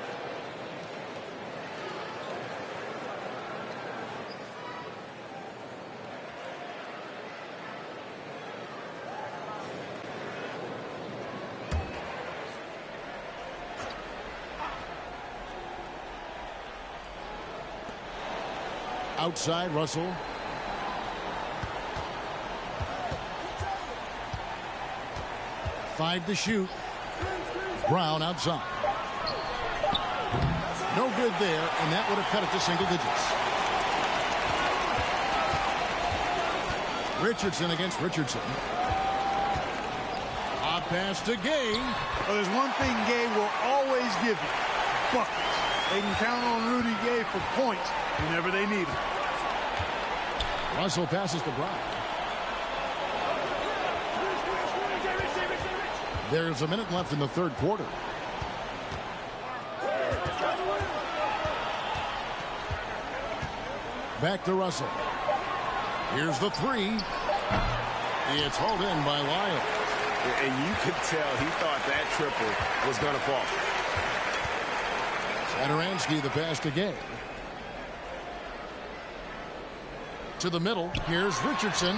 Outside Russell. Five to shoot. Brown outside. No good there, and that would have cut it to single digits. Richardson against Richardson. A pass to Gay. Well, there's one thing Gay will always give you. Buckets. They can count on Rudy Gay for points whenever they need them. Russell passes to Brown. There's a minute left in the 3rd quarter. Back to Russell. Here's the 3. It's hauled in by Lyle. And you could tell he thought that triple was going to fall. Satoransky the pass to Gay. To the middle. Here's Richardson.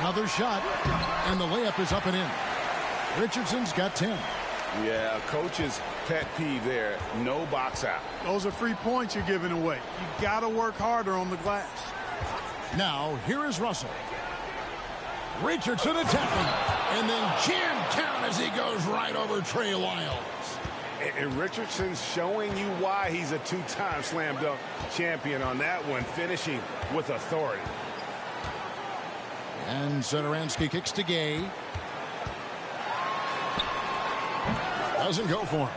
Another shot. And the layup is up and in. Richardson's got 10. Yeah, coach's pet peeve there. No box out. Those are free points you're giving away. You got to work harder on the glass. Now, here is Russell. Richardson attacking. And then jammed down as he goes right over Trey Lyles. And Richardson's showing you why he's a 2-time slam dunk champion on that one, finishing with authority. And Satoransky kicks to Gay. Doesn't go for him.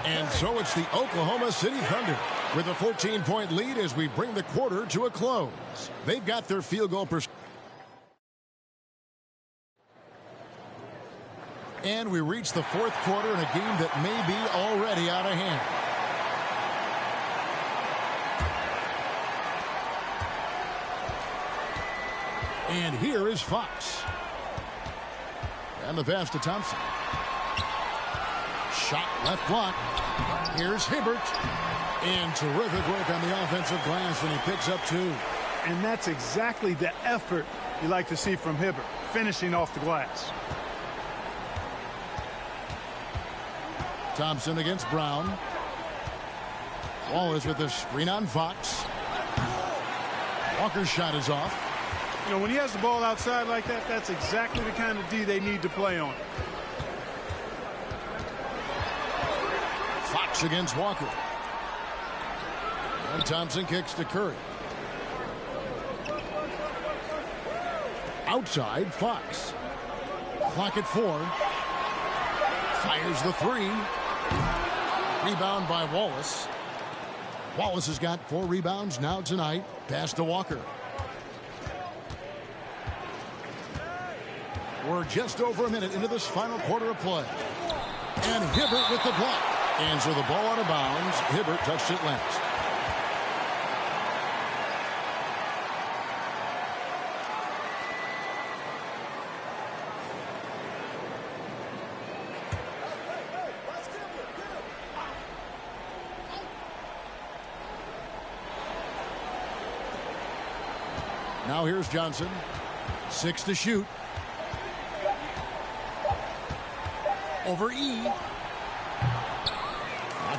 And so it's the Oklahoma City Thunder with a 14-point lead as we bring the quarter to a close. They've got their field goal percentage. And we reach the 4th quarter in a game that may be already out of hand. And here is Fox. And the pass to Thompson. Shot left block. Here's Hibbert. And terrific work on the offensive glass, and he picks up 2. And that's exactly the effort you like to see from Hibbert, finishing off the glass. Thompson against Brown. Wallace with the screen on Fox. Walker's shot is off. You know, when he has the ball outside like that, that's exactly the kind of D they need to play on. Fox against Walker. And Thompson kicks to Curry. Outside, Fox. Clock at 4. Fires the 3. Rebound by Wallace. Wallace has got 4 rebounds now tonight. Pass to Walker. We're just over a minute into this final quarter of play. And Hibbert with the block. And so the ball out of bounds. Hibbert touched it last. Now here's Johnson. 6 to shoot. Over E. Not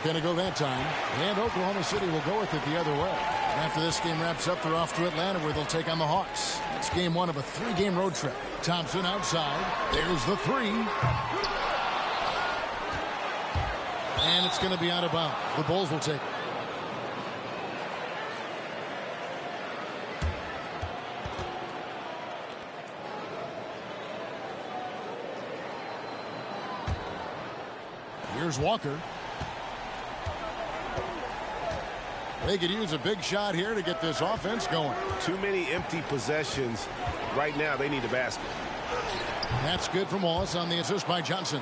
going to go that time. And Oklahoma City will go with it the other way. And after this game wraps up, they're off to Atlanta where they'll take on the Hawks. That's game 1 of a 3-game road trip. Thompson outside. There's the 3. And it's going to be out of bounds. The Bulls will take it. Here's Walker. They could use a big shot here to get this offense going. Too many empty possessions. Right now, they need a basket. That's good from Wallace on the assist by Johnson.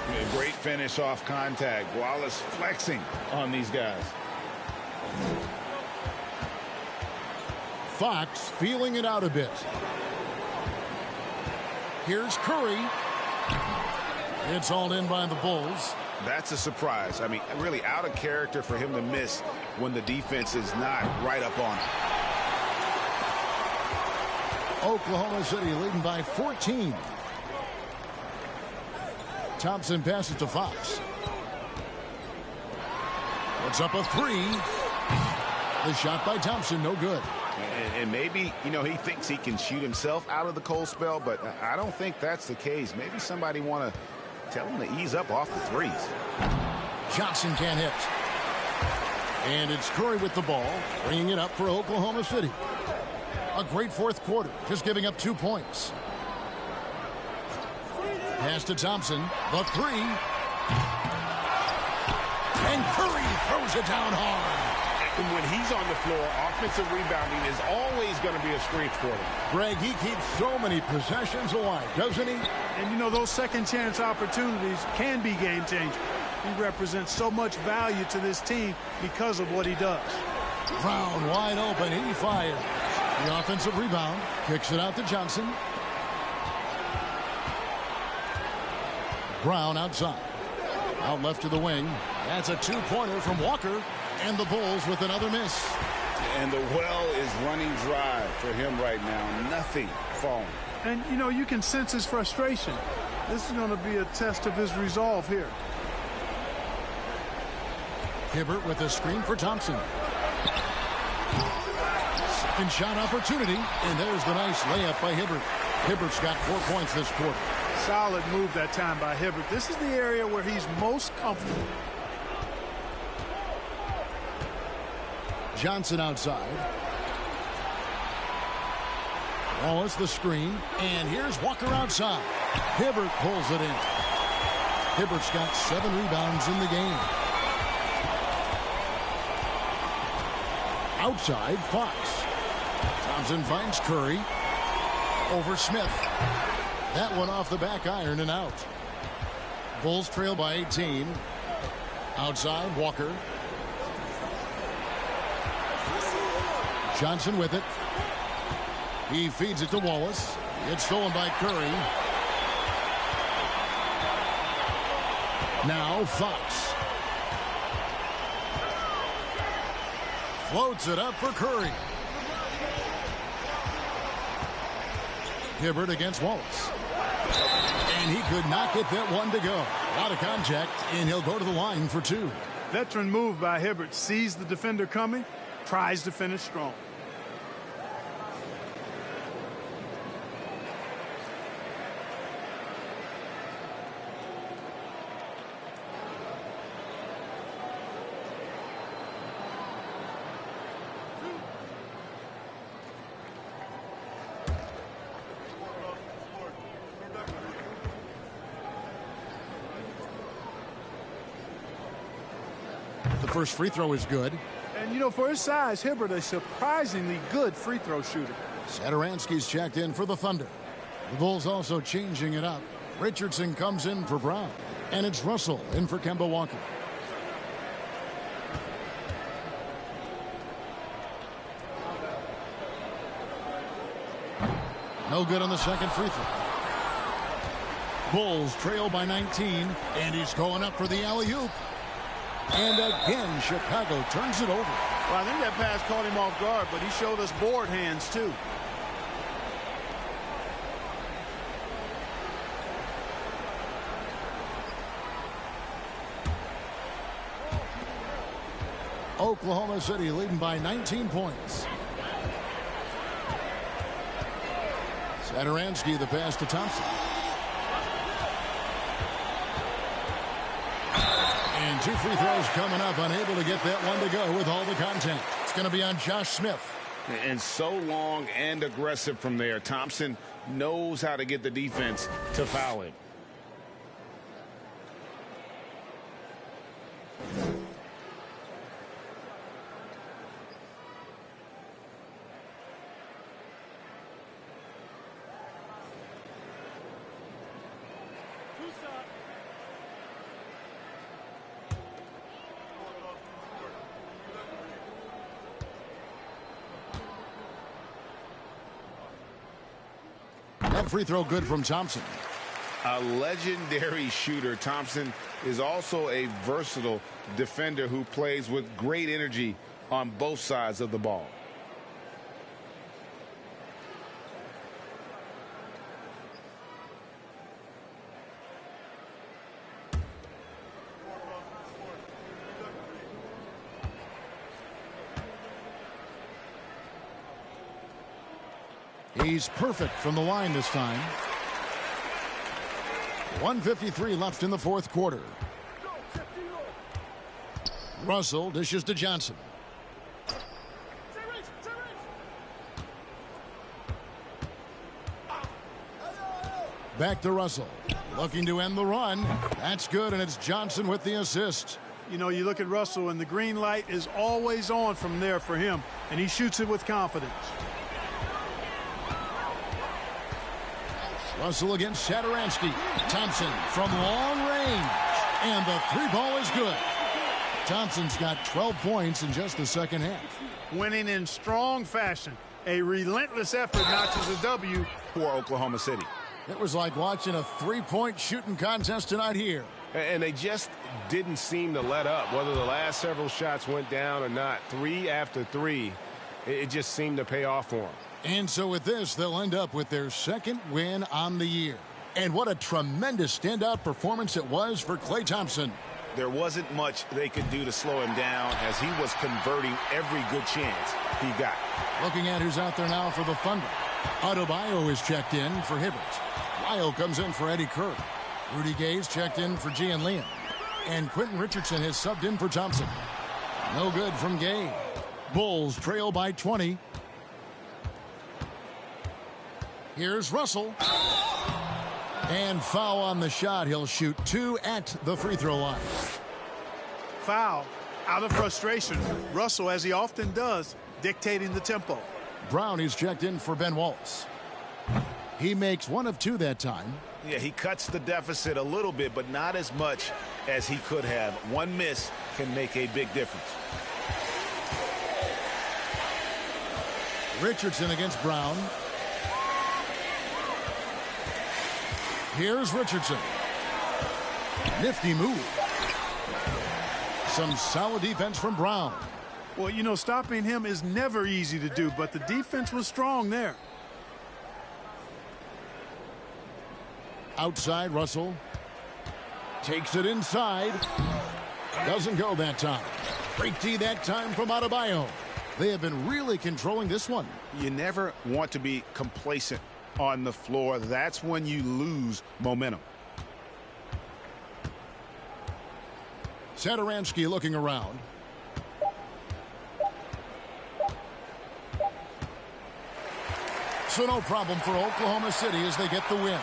A great finish off contact. Wallace flexing on these guys. Fox feeling it out a bit. Here's Curry. It's hauled in by the Bulls. That's a surprise. I mean, really out of character for him to miss when the defense is not right up on him. Oklahoma City leading by 14. Thompson passes to Fox. Puts up a 3. The shot by Thompson, no good. And maybe, you know, he thinks he can shoot himself out of the cold spell, but I don't think that's the case. Maybe somebody want to tell him to ease up off the threes. Johnson can't hit. And it's Curry with the ball, bringing it up for Oklahoma City. A great fourth quarter, just giving up 2 points. Pass to Thompson, the 3. And Curry throws it down hard. And when he's on the floor, offensive rebounding is always going to be a strength for him. Greg, he keeps so many possessions alive, doesn't he? And, you know, those second chance opportunities can be game changers. He represents so much value to this team because of what he does. Brown wide open. He fires. The offensive rebound. Kicks it out to Johnson. Brown outside. Out left to the wing. That's a 2-pointer from Walker. And the Bulls with another miss. And the well is running dry for him right now. Nothing falling. And, you know, you can sense his frustration. This is going to be a test of his resolve here. Hibbert with a screen for Thompson. Second shot opportunity. And there's the nice layup by Hibbert. Hibbert's got 4 points this quarter. Solid move that time by Hibbert. This is the area where he's most comfortable. Johnson outside. Wallace the screen. And here's Walker outside. Hibbert pulls it in. Hibbert's got 7 rebounds in the game. Outside, Fox. Thompson finds Curry. Over Smith. That one off the back iron and out. Bulls trail by 18. Outside, Walker. Johnson with it. He feeds it to Wallace. It's stolen by Curry. Now Fox. Floats it up for Curry. Hibbert against Wallace. And he could not get that one to go. Out of contact, and he'll go to the line for two. Veteran move by Hibbert. Sees the defender coming, tries to finish strong. The first free throw is good. And, you know, for his size, Hibbert, a surprisingly good free throw shooter. Satoransky's checked in for the Thunder. The Bulls also changing it up. Richardson comes in for Brown. And it's Russell in for Kemba Walker. No good on the second free throw. Bulls trail by 19, and he's going up for the alley-oop. And again, Chicago turns it over. Well, I think that pass caught him off guard, but he showed us board hands, too. Oklahoma City leading by 19 points. Satoransky, the pass to Thompson. And two free throws coming up, unable to get that one to go with all the contact. It's going to be on Josh Smith. And so long and aggressive from there. Thompson knows how to get the defense to foul him. That free throw good from Thompson. A legendary shooter. Thompson is also a versatile defender who plays with great energy on both sides of the ball. He's perfect from the line this time. 1:53 left in the fourth quarter. Russell dishes to Johnson. Back to Russell. Looking to end the run. That's good, and it's Johnson with the assist. You know, you look at Russell, and the green light is always on from there for him, and he shoots it with confidence. Russell against Satoransky. Thompson from long range. And the three ball is good. Thompson's got 12 points in just the second half. Winning in strong fashion. A relentless effort notches a W for Oklahoma City. It was like watching a three-point shooting contest tonight here. And they just didn't seem to let up. Whether the last several shots went down or not, three after three, it just seemed to pay off for them. And so with this, they'll end up with their second win on the year. And what a tremendous standout performance it was for Klay Thompson. There wasn't much they could do to slow him down as he was converting every good chance he got. Looking at who's out there now for the Thunder. Adebayo is checked in for Hibbert. Lyle comes in for Eddie Kerr. Rudy Gay's checked in for Gian Liam. And Quentin Richardson has subbed in for Thompson. No good from Gay. Bulls trail by 20. Here's Russell. And foul on the shot. He'll shoot two at the free throw line. Foul. Out of frustration. Russell, as he often does, dictating the tempo. Brown is checked in for Ben Wallace. He makes one of two that time. Yeah, he cuts the deficit a little bit, but not as much as he could have. One miss can make a big difference. Richardson against Brown. Here's Richardson. Nifty move. Some solid defense from Brown. Well, you know, stopping him is never easy to do, but the defense was strong there. Outside, Russell. Takes it inside. Doesn't go that time. Break D that time from Adebayo. They have been really controlling this one. You never want to be complacent on the floor. That's when you lose momentum. Satoransky looking around. So no problem for Oklahoma City as they get the win.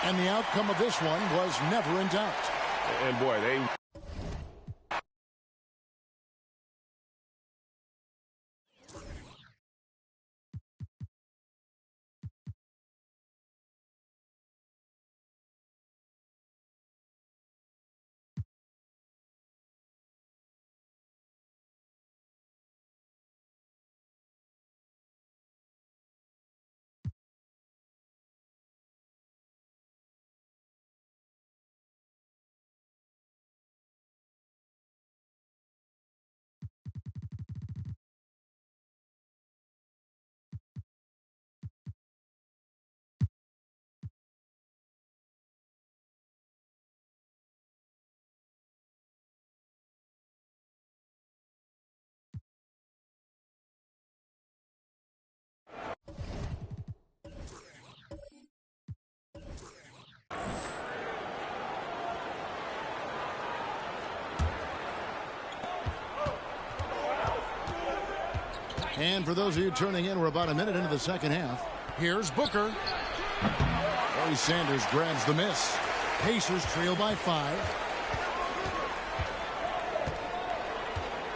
And the outcome of this one was never in doubt. And boy, they... And for those of you tuning in, we're about a minute into the second half. Here's Booker. Barry Sanders grabs the miss. Pacers trail by 5.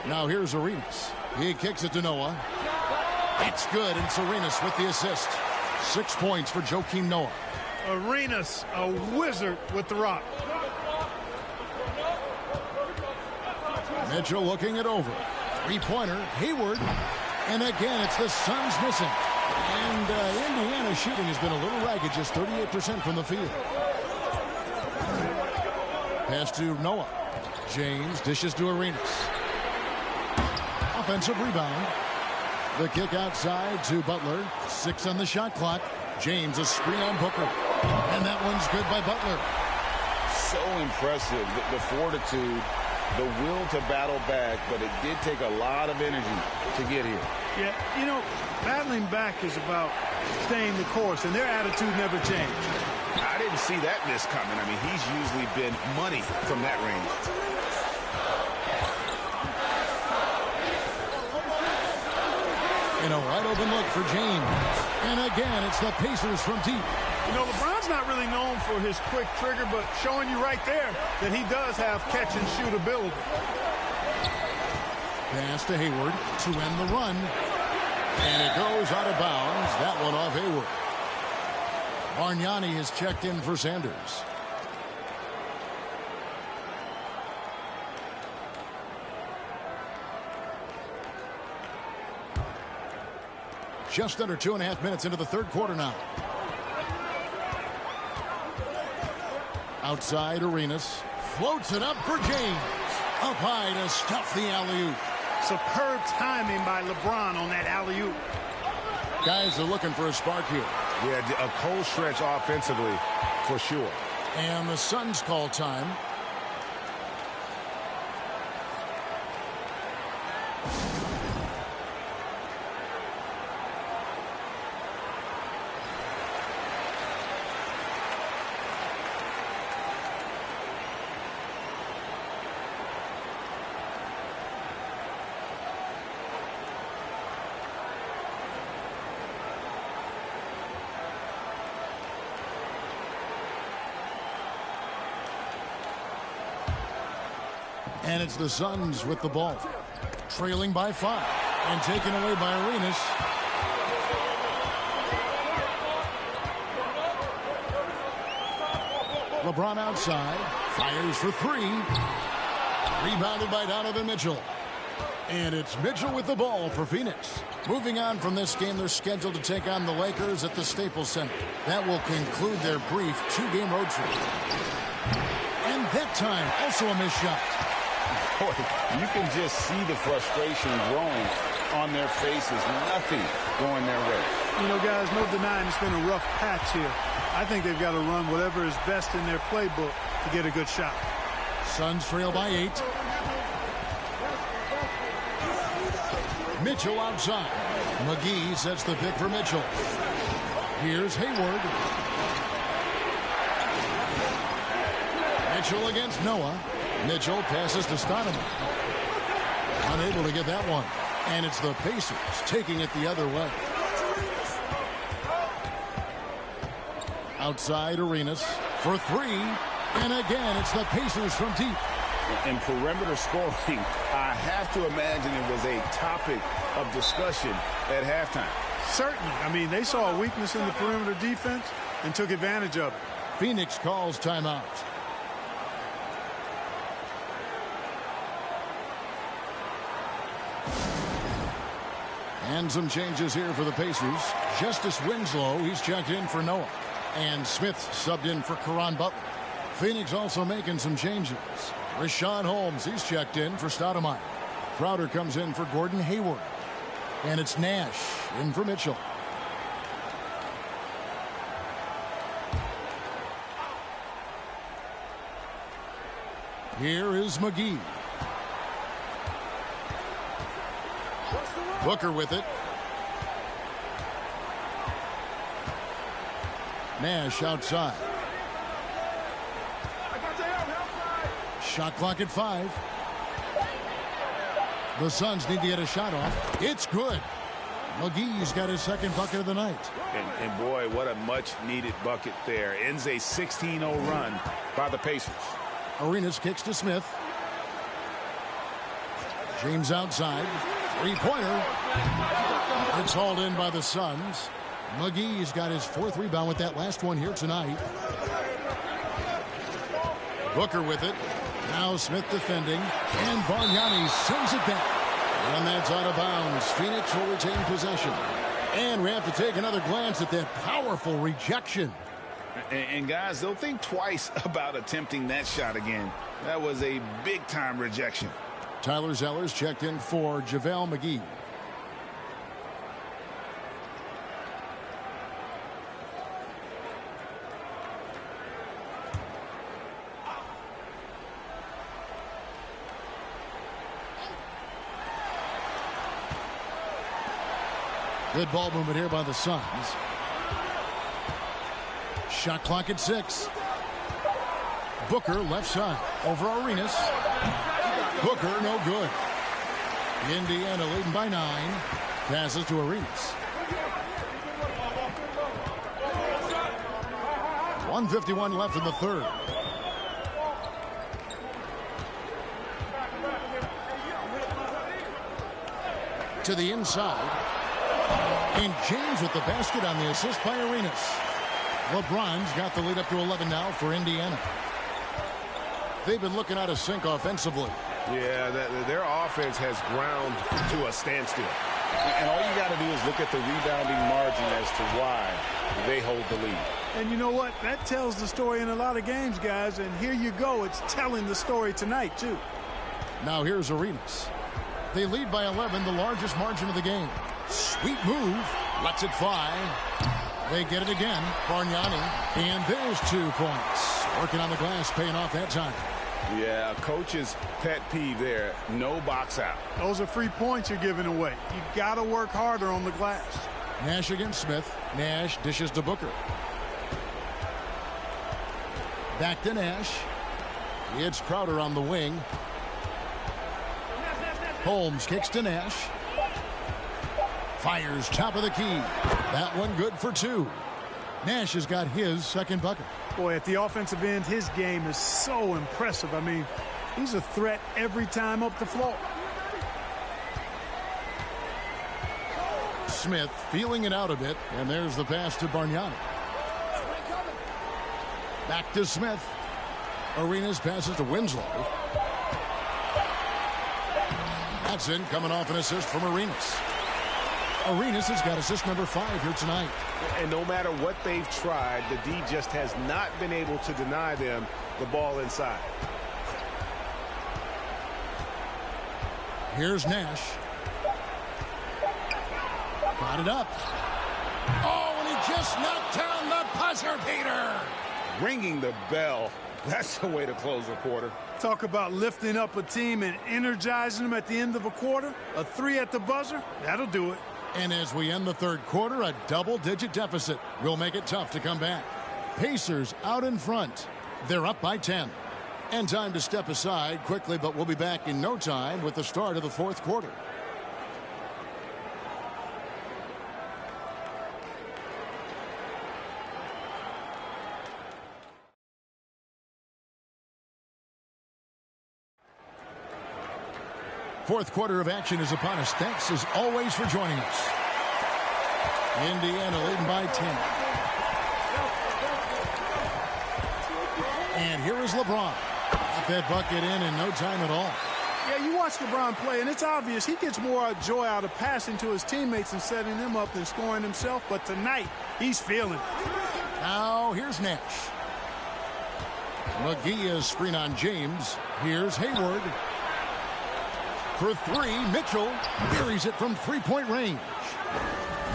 Now here's Arenas. He kicks it to Noah. That's good, and it's Arenas with the assist. 6 points for Joakim Noah. Arenas, a wizard with the rock. Mitchell looking it over. Three-pointer, Hayward. And again, it's the Suns missing. And Indiana's shooting has been a little ragged, just 38% from the field. Pass to Noah. James dishes to Arenas. Offensive rebound. The kick outside to Butler. 6 on the shot clock. James a screen on Booker. And that one's good by Butler. So impressive, the fortitude, the will to battle back, but it did take a lot of energy to get here. Yeah, you know, battling back is about staying the course, and their attitude never changed. I didn't see that miss coming. I mean, he's usually been money from that range. In a wide open look for James. And again, it's the Pacers from deep. You know, LeBron's not really known for his quick trigger, but showing you right there that he does have catch and shoot ability. Pass to Hayward to end the run. And it goes out of bounds. That one off Hayward. Bargnani is checked in for Sanders. Just under 2.5 minutes into the third quarter now. Outside, Arenas floats it up for James. Up high to stuff the alley-oop. Superb timing by LeBron on that alley-oop. Guys are looking for a spark here. Yeah, a cold stretch offensively for sure. And the Suns call time. And it's the Suns with the ball. Trailing by 5. And taken away by Arenas. LeBron outside. Fires for 3. Rebounded by Donovan Mitchell. And it's Mitchell with the ball for Phoenix. Moving on from this game, they're scheduled to take on the Lakers at the Staples Center. That will conclude their brief 2-game road trip. And That time, also a missed shot. Boy, you can just see the frustration growing on their faces. Nothing going their way. You know, guys, no denying it's been a rough patch here. I think they've got to run whatever is best in their playbook to get a good shot. Suns trail by 8. Mitchell outside. McGee sets the pick for Mitchell. Here's Hayward. Mitchell against Noah. Mitchell passes to Stoudemire. Unable to get that one. And it's the Pacers taking it the other way. Outside Arenas for 3. And again, it's the Pacers from deep. In perimeter scoring, I have to imagine it was a topic of discussion at halftime. Certainly. I mean, they saw a weakness in the perimeter defense and took advantage of it. Phoenix calls timeout. And some changes here for the Pacers. Justice Winslow, he's checked in for Noah. And Smith subbed in for Caron Butler. Phoenix also making some changes. Richaun Holmes, he's checked in for Stoudemire. Crowder comes in for Gordon Hayward. And it's Nash in for Mitchell. Here is McGee. Booker with it. Nash outside. Shot clock at 5. The Suns need to get a shot off. It's good. McGee's got his second bucket of the night. And boy, what a much-needed bucket there. Ends a 16-0 run by the Pacers. Arenas kicks to Smith. James outside. Three-pointer. It's hauled in by the Suns. McGee's got his 4th rebound with that last one here tonight. Booker with it. Now Smith defending. And Bargnani sends it back. And that's out of bounds. Phoenix will retain possession. And we have to take another glance at that powerful rejection. And guys, they'll think twice about attempting that shot again. That was a big-time rejection. Tyler Zeller's checked in for JaVale McGee. Good ball movement here by the Suns. Shot clock at 6. Booker left side over Arenas. Booker no good. Indiana leading by 9. Passes to Arenas. 1:51 left in the third. To the inside. And James with the basket on the assist by Arenas. LeBron's got the lead up to 11 now for Indiana. They've been looking out of sync offensively. Yeah, their offense has ground to a standstill. And all you got to do is look at the rebounding margin as to why they hold the lead. And you know what? That tells the story in a lot of games, guys. And here you go. It's telling the story tonight, too. Now here's Arenas. They lead by 11, the largest margin of the game. Sweet move. Lets it fly. They get it again. Bargnani. And there's 2 points. Working on the glass, paying off that time. Yeah, coach's pet peeve there. No box out. Those are free points you're giving away. You got to work harder on the glass. Nash against Smith. Nash dishes to Booker. Back to Nash. It's Crowder on the wing. Holmes kicks to Nash. Fires top of the key. That one good for 2. Nash has got his second bucket. Boy, at the offensive end, his game is so impressive. I mean, he's a threat every time up the floor. Smith feeling it out a bit, and there's the pass to Bargnani. Back to Smith. Arenas passes to Winslow. That's in, coming off an assist from Arenas. Arenas has got assist number 5 here tonight. And no matter what they've tried, the D just has not been able to deny them the ball inside. Here's Nash. Got it up. Oh, and he just knocked down the buzzer beater. Ringing the bell. That's the way to close a quarter. Talk about lifting up a team and energizing them at the end of a quarter. A 3 at the buzzer, that'll do it. And as we end the third quarter, a double-digit deficit will make it tough to come back. Pacers out in front. They're up by 10. And time to step aside quickly, but we'll be back in no time with the start of the fourth quarter. Fourth quarter of action is upon us. Thanks as always for joining us. Indiana leading by 10. And here is LeBron. Got that bucket in no time at all. Yeah, you watch LeBron play, and it's obvious he gets more joy out of passing to his teammates and setting them up than scoring himself. But tonight, he's feeling it. Now, here's Nash. McGee is screen on James. Here's Hayward. For 3, Mitchell buries it from three-point range.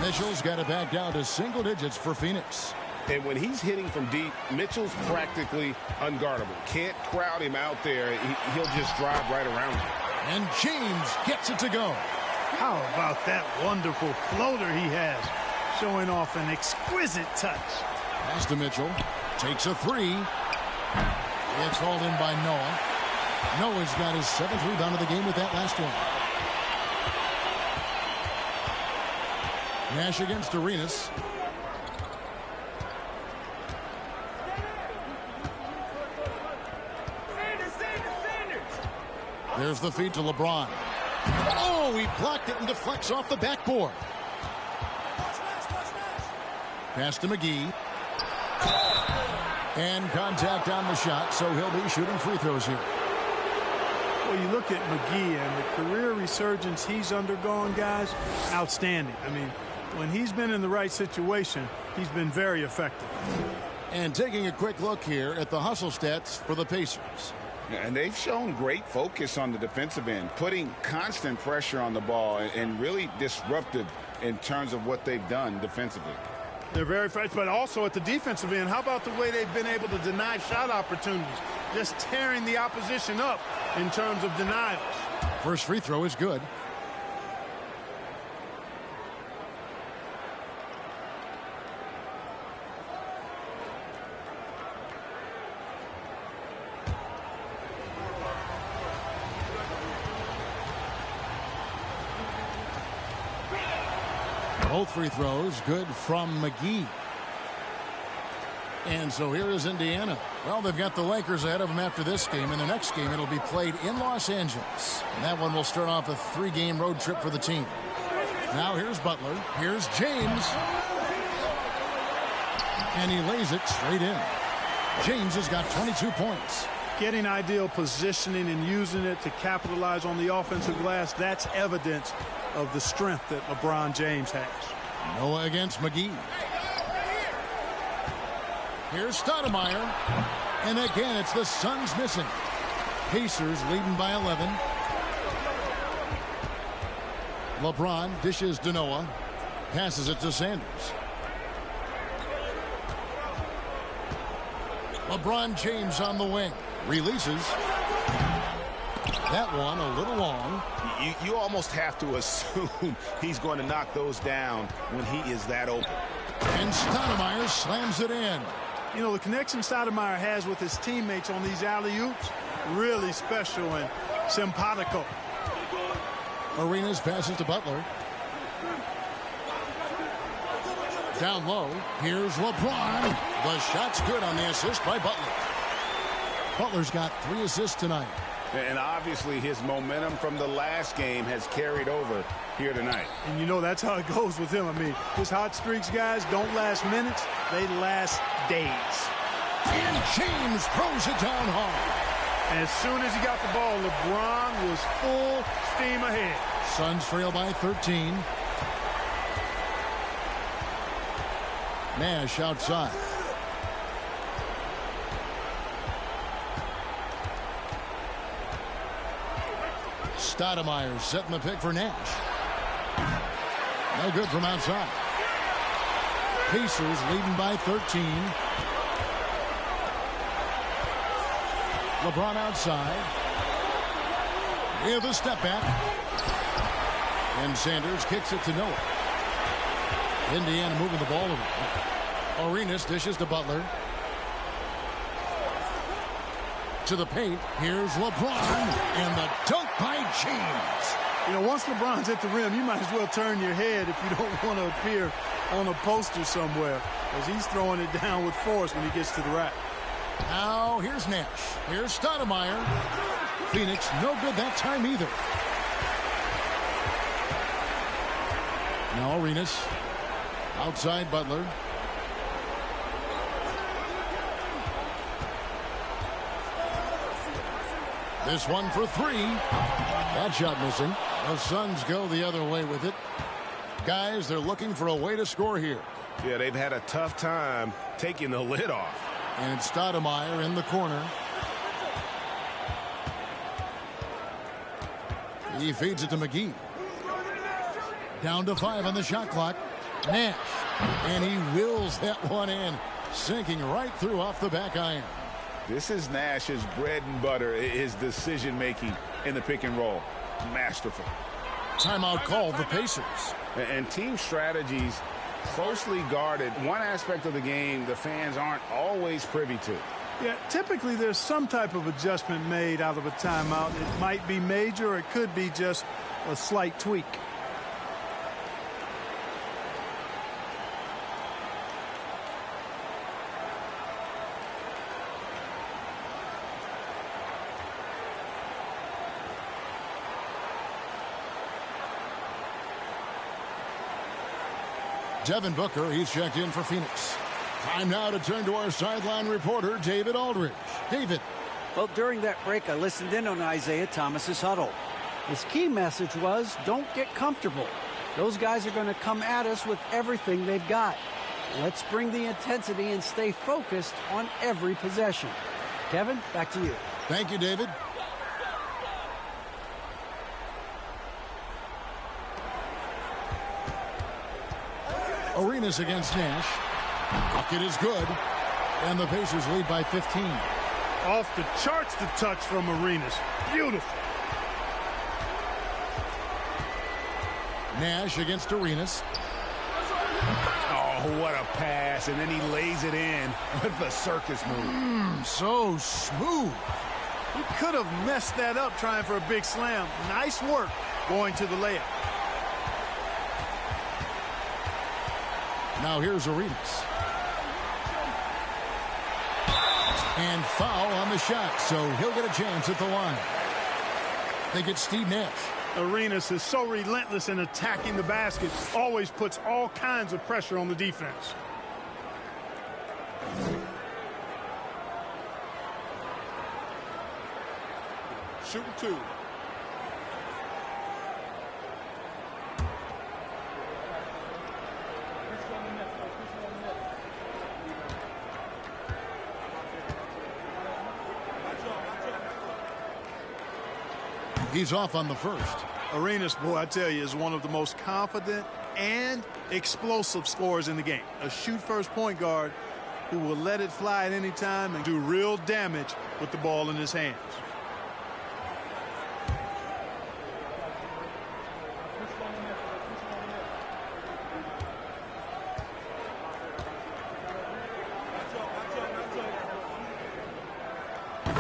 Mitchell's got it back down to single digits for Phoenix. And when he's hitting from deep, Mitchell's practically unguardable. Can't crowd him out there. He'll just drive right around him. And James gets it to go. How about that wonderful floater he has, showing off an exquisite touch. Pass to Mitchell. Takes a 3. It's hauled in by Noah. Noah's got his 7th rebound of the game with that last one. Nash against Arenas. There's the feed to LeBron. Oh, he blocked it and deflects off the backboard. Pass to McGee. And contact on the shot, so he'll be shooting free throws here. Well, you look at McGee and the career resurgence he's undergone, guys, outstanding. I mean, when he's been in the right situation, he's been very effective. And taking a quick look here at the hustle stats for the Pacers. And they've shown great focus on the defensive end, putting constant pressure on the ball and really disruptive in terms of what they've done defensively. They're very fresh, but also at the defensive end, how about the way they've been able to deny shot opportunities, just tearing the opposition up in terms of denials. First free throw is good. Both free throws good from McGee. And so here is Indiana. Well, they've got the Lakers ahead of them after this game. In the next game, it'll be played in Los Angeles. And that one will start off a 3-game road trip for the team. Now here's Butler. Here's James. And he lays it straight in. James has got 22 points. Getting ideal positioning and using it to capitalize on the offensive glass, that's evidence of the strength that LeBron James has. Noah against McGee. Here's Stoudemire. And again, it's the Suns missing. Pacers leading by 11. LeBron dishes to Noah. Passes it to Sanders. LeBron James on the wing. Releases. That one a little long. You almost have to assume he's going to knock those down when he is that open. And Stoudemire slams it in. You know, the connection Stoudemire has with his teammates on these alley-oops, really special and simpatico. Arenas passes to Butler. Down low, here's LeBron. The shot's good on the assist by Butler. Butler's got 3 assists tonight. And obviously his momentum from the last game has carried over here tonight. And you know that's how it goes with him. I mean, his hot streaks, guys, don't last minutes. They last days. And James throws it down hard. As soon as he got the ball, LeBron was full steam ahead. Suns trail by 13. Nash outside. Stoudemire setting the pick for Nash. No good from outside. Pacers leading by 13. LeBron outside. With a step back. And Sanders kicks it to Noah. Indiana moving the ball around. Arenas dishes to Butler. To the paint. Here's LeBron. And the dunk by James. You know, once LeBron's at the rim, you might as well turn your head if you don't want to appear on a poster somewhere, because he's throwing it down with force when he gets to the rack. Now, here's Nash. Here's Stoudemire. Phoenix, no good that time either. Now, Arenas. Outside Butler. This one for three. That shot missing. The Suns go the other way with it. Guys, they're looking for a way to score here. Yeah, they've had a tough time taking the lid off. And Stoudemire in the corner. He feeds it to McGee. Down to 5 on the shot clock. Nash. And he wills that one in. Sinking right through off the back iron. This is Nash's bread and butter, his decision-making in the pick and roll. Masterful. Timeout called the Pacers. And team strategies closely guarded. One aspect of the game the fans aren't always privy to. Yeah, typically there's some type of adjustment made out of a timeout. It might be major, or it could be just a slight tweak. Devin Booker, he's checked in for Phoenix. Time now to turn to our sideline reporter, David Aldridge. David. Well, during that break, I listened in on Isaiah Thomas's huddle. His key message was, don't get comfortable. Those guys are going to come at us with everything they've got. Let's bring the intensity and stay focused on every possession. Kevin, back to you. Thank you, David. Arenas against Nash. Bucket is good. And the Pacers lead by 15. Off the charts, the touch from Arenas. Beautiful. Nash against Arenas. Oh, what a pass. And then he lays it in with the circus move. So smooth. He could have messed that up trying for a big slam. Nice work going to the layup. Now here's Arenas. And foul on the shot, so he'll get a chance at the line. They get Steve Nash. Arenas is so relentless in attacking the basket, always puts all kinds of pressure on the defense. Shooting two. He's off on the first. Arenas, boy, I tell you, is one of the most confident and explosive scorers in the game. A shoot-first point guard who will let it fly at any time and do real damage with the ball in his hands.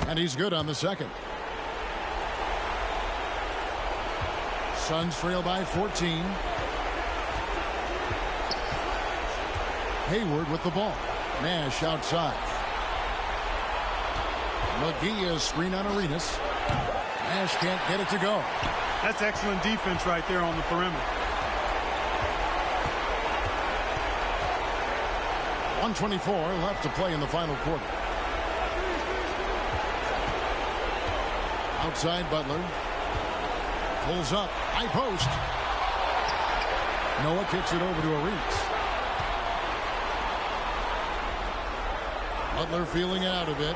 And he's good on the second. Suns trail by 14. Hayward with the ball. Nash outside. McGee is screen on Arenas. Nash can't get it to go. That's excellent defense right there on the perimeter. 1:24 left to play in the final quarter. Outside Butler. Pulls up. High post. Noah kicks it over to Arenas. Butler feeling it out a bit.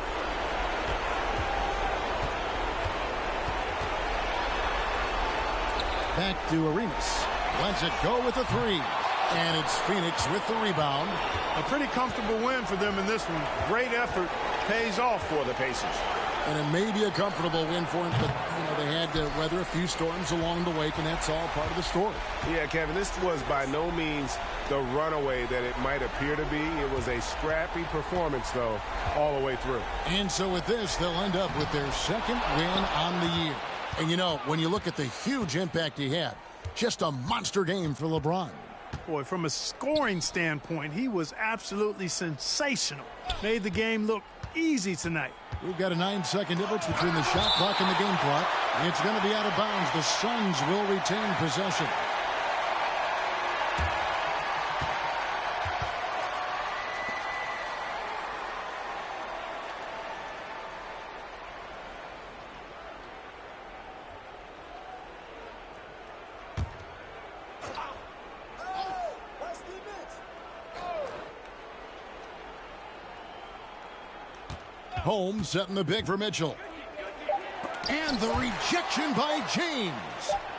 Back to Arenas. Lets it go with a three. And it's Phoenix with the rebound. A pretty comfortable win for them in this one. Great effort. Pays off for the Pacers. And it may be a comfortable win for them, but they had to weather a few storms along the way, and that's all part of the story. Yeah, Kevin, this was by no means the runaway that it might appear to be. It was a scrappy performance, though, all the way through. And so with this, they'll end up with their second win on the year. And, when you look at the huge impact he had, just a monster game for LeBron. Boy, from a scoring standpoint, he was absolutely sensational. Made the game look easy tonight. We've got a 9-second difference between the shot clock and the game clock. It's going to be out of bounds. The Suns will retain possession. Holmes setting the big for Mitchell. And the rejection by James.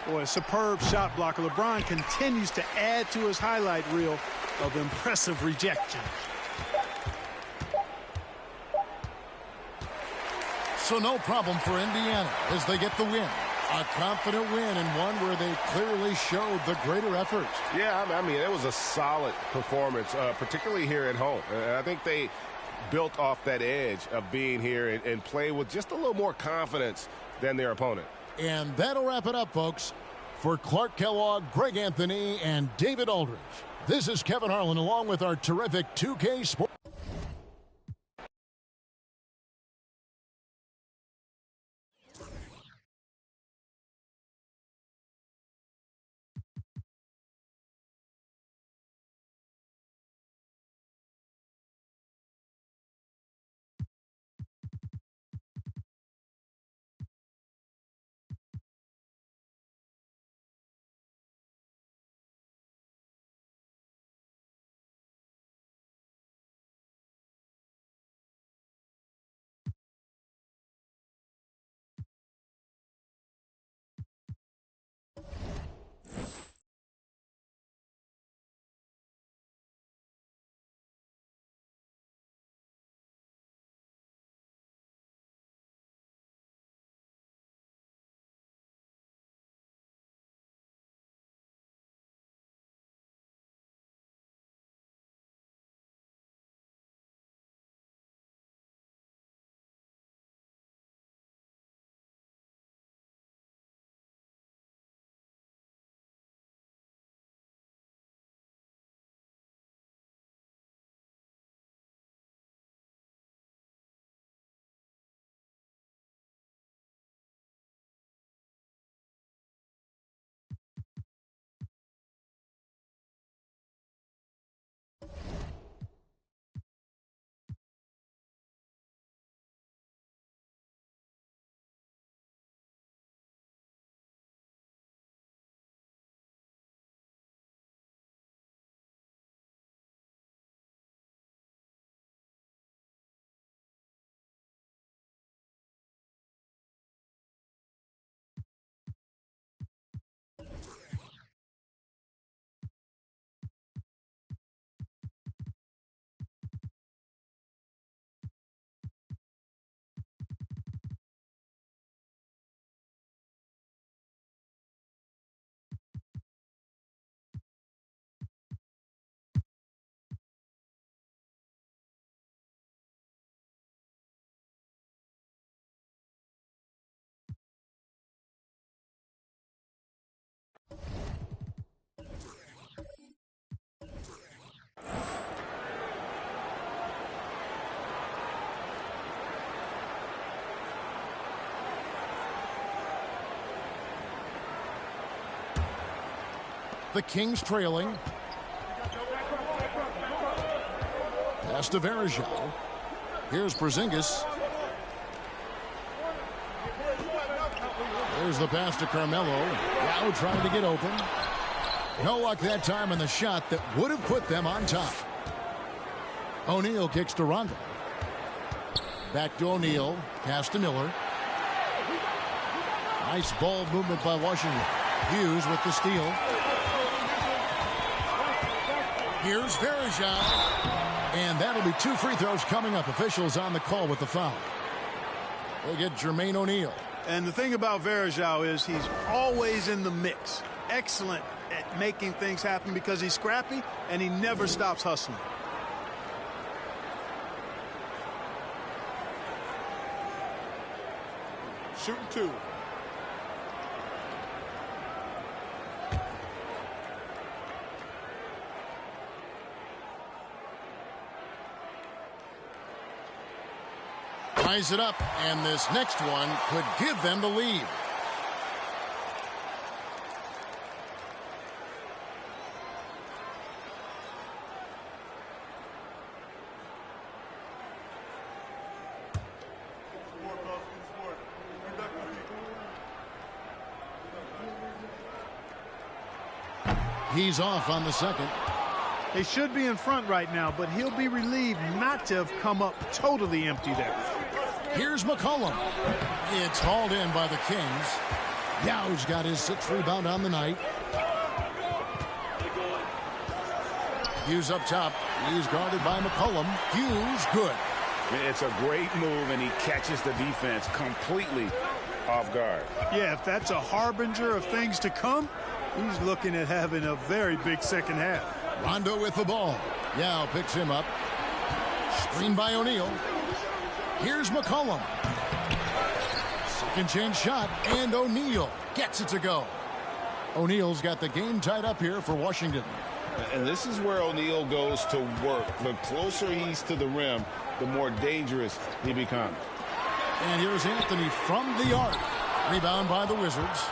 Boy, a superb shot blocker. LeBron continues to add to his highlight reel of impressive rejection. So no problem for Indiana as they get the win. A confident win and one where they clearly showed the greater effort. Yeah, I mean, it was a solid performance, particularly here at home. I think they built off that edge of being here and play with just a little more confidence than their opponent. And that'll wrap it up, folks. For Clark Kellogg, Greg Anthony, and David Aldridge, this is Kevin Harlan along with our terrific 2K Sports. The Kings trailing. Pass to Varejao. Here's Porzingis. There's the pass to Carmelo. Now trying to get open. No luck that time on the shot that would have put them on top. O'Neal kicks to Rondo. Back to O'Neal. Pass to Miller. Nice ball movement by Washington. Hughes with the steal. Here's Verjao. And that'll be 2 free throws coming up. Officials on the call with the foul. They get Jermaine O'Neal. And the thing about Verjao is he's always in the mix. Excellent at making things happen because he's scrappy and he never stops hustling. Shooting 2. Ties it up, and this next one could give them the lead. He's off on the second. They should be in front right now, but he'll be relieved not to have come up totally empty there. Here's McCollum. It's hauled in by the Kings. Yow's got his 6th rebound on the night. Hughes up top. He's guarded by McCollum. Hughes good. It's a great move, and he catches the defense completely off guard. Yeah, if that's a harbinger of things to come, he's looking at having a very big second half. Rondo with the ball. Yao picks him up. Screen by O'Neal. Here's McCollum. Second chance shot, and O'Neal gets it to go. O'Neal's got the game tied up here for Washington. And this is where O'Neal goes to work. The closer he's to the rim, the more dangerous he becomes. And here's Anthony from the arc. Rebound by the Wizards.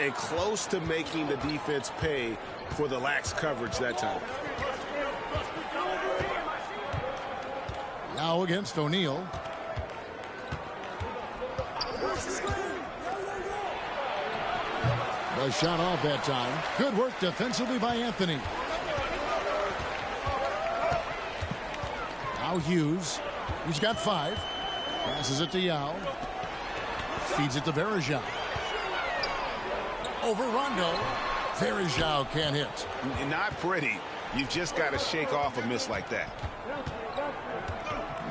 And close to making the defense pay for the lax coverage that time. Now against O'Neal. The shot off that time. Good work defensively by Anthony. Now Hughes. He's got 5. Passes it to Yao. Feeds it to Verjao. Over Rondo. Verjao can't hit. Not pretty. You've just got to shake off a miss like that.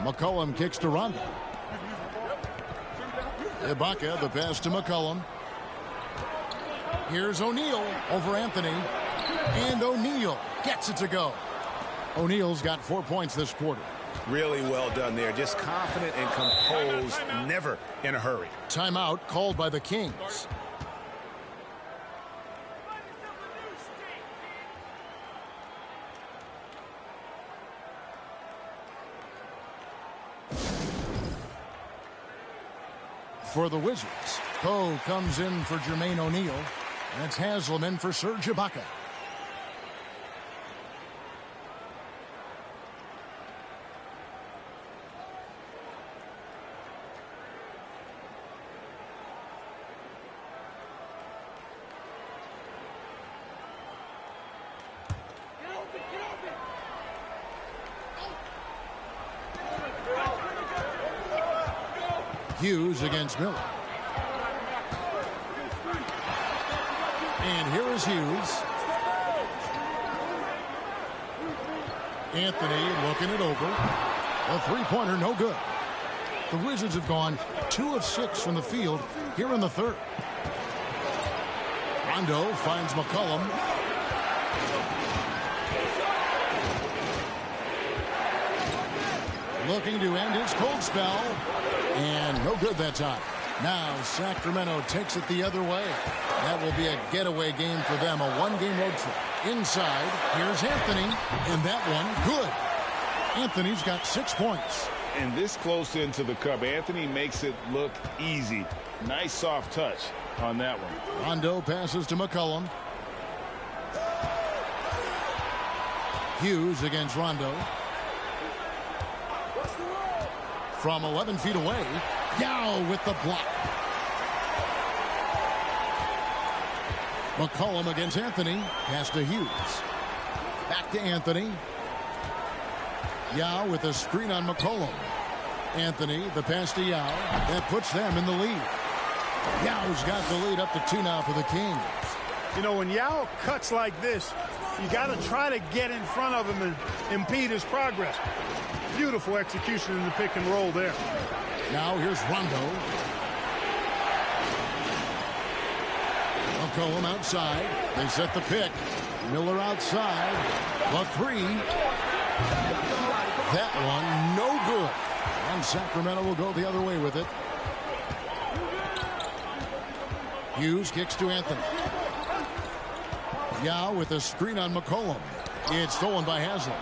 McCollum kicks to Rondo. Ibaka, the pass to McCollum. Here's O'Neal over Anthony. And O'Neal gets it to go. O'Neal's got 4 points this quarter. Really well done there. Just confident and composed. Never in a hurry. Timeout called by the Kings. For the Wizards, Poe comes in for Jermaine O'Neal. And it's Haslam in for Serge Ibaka. Hughes against Miller. And here is Hughes. Anthony looking it over. A three-pointer, no good. The Wizards have gone 2 of 6 from the field here in the third. Rondo finds McCollum. Looking to end his cold spell. And no good that time. Now Sacramento takes it the other way. That will be a getaway game for them, a one-game road trip. Inside, here's Anthony, and that one, good. Anthony's got 6 points. And this close into the cup, Anthony makes it look easy. Nice soft touch on that one. Rondo passes to McCollum. Hughes against Rondo. From 11 feet away, Yao with the block. McCollum against Anthony. Pass to Hughes. Back to Anthony. Yao with a screen on McCollum. Anthony, the pass to Yao. That puts them in the lead. Yao's got the lead up to 2 now for the Kings. You know, when Yao cuts like this, you got to try to get in front of him and impede his progress. Beautiful execution in the pick and roll there. Now here's Rondo. McCollum outside. They set the pick. Miller outside. The 3. That one, no good. And Sacramento will go the other way with it. Hughes kicks to Anthony. Yao with a screen on McCollum. It's stolen by Haslam.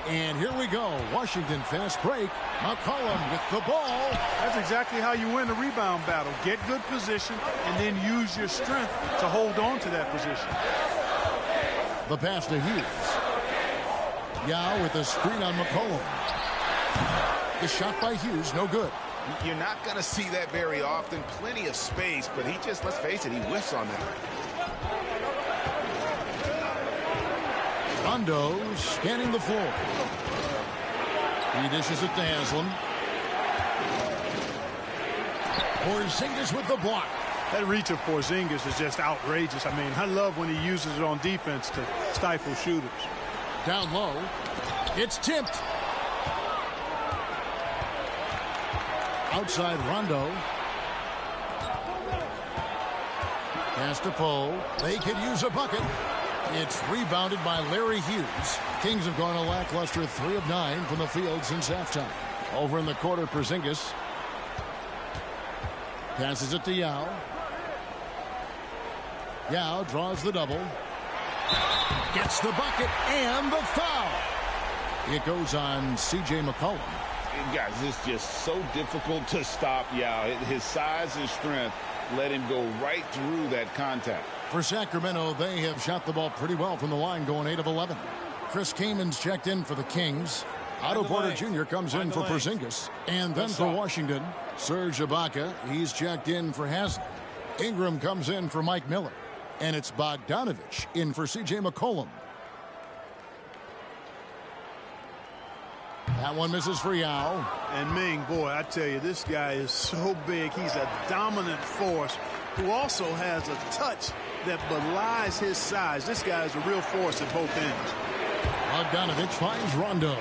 And here we go. Washington fast break. McCollum with the ball. That's exactly how you win a rebound battle. Get good position and then use your strength to hold on to that position. The pass to Hughes. Yao with a screen on McCollum. The shot by Hughes, no good. You're not going to see that very often. Plenty of space, but he just, let's face it, he whiffs on that. Rondo scanning the floor. He dishes it to Haslam. Porzingis with the block. That reach of Porzingis is just outrageous. I mean, I love when he uses it on defense to stifle shooters. Down low. It's tipped. Outside Rondo. Pass to Poe. They could use a bucket. It's rebounded by Larry Hughes. Kings have gone a lackluster 3 of 9 from the field since halftime. Over in the quarter, Porzingis. Passes it to Yao. Yao draws the double. Gets the bucket and the foul. It goes on C.J. McCollum. Guys, it's just so difficult to stop Yao. His size and strength let him go right through that contact. For Sacramento, they have shot the ball pretty well from the line, going 8 of 11. Chris Kaman's checked in for the Kings. Otto Porter Jr. comes in for Porzingis. And then for Washington, Serge Ibaka. He's checked in for Haslam. Ingram comes in for Mike Miller. And it's Bogdanovich in for C.J. McCollum. That one misses for Yao. And Ming, boy, I tell you, this guy is so big. He's a dominant force who also has a touch that belies his size. This guy is a real force at both ends. Bogdanovich finds Rondo.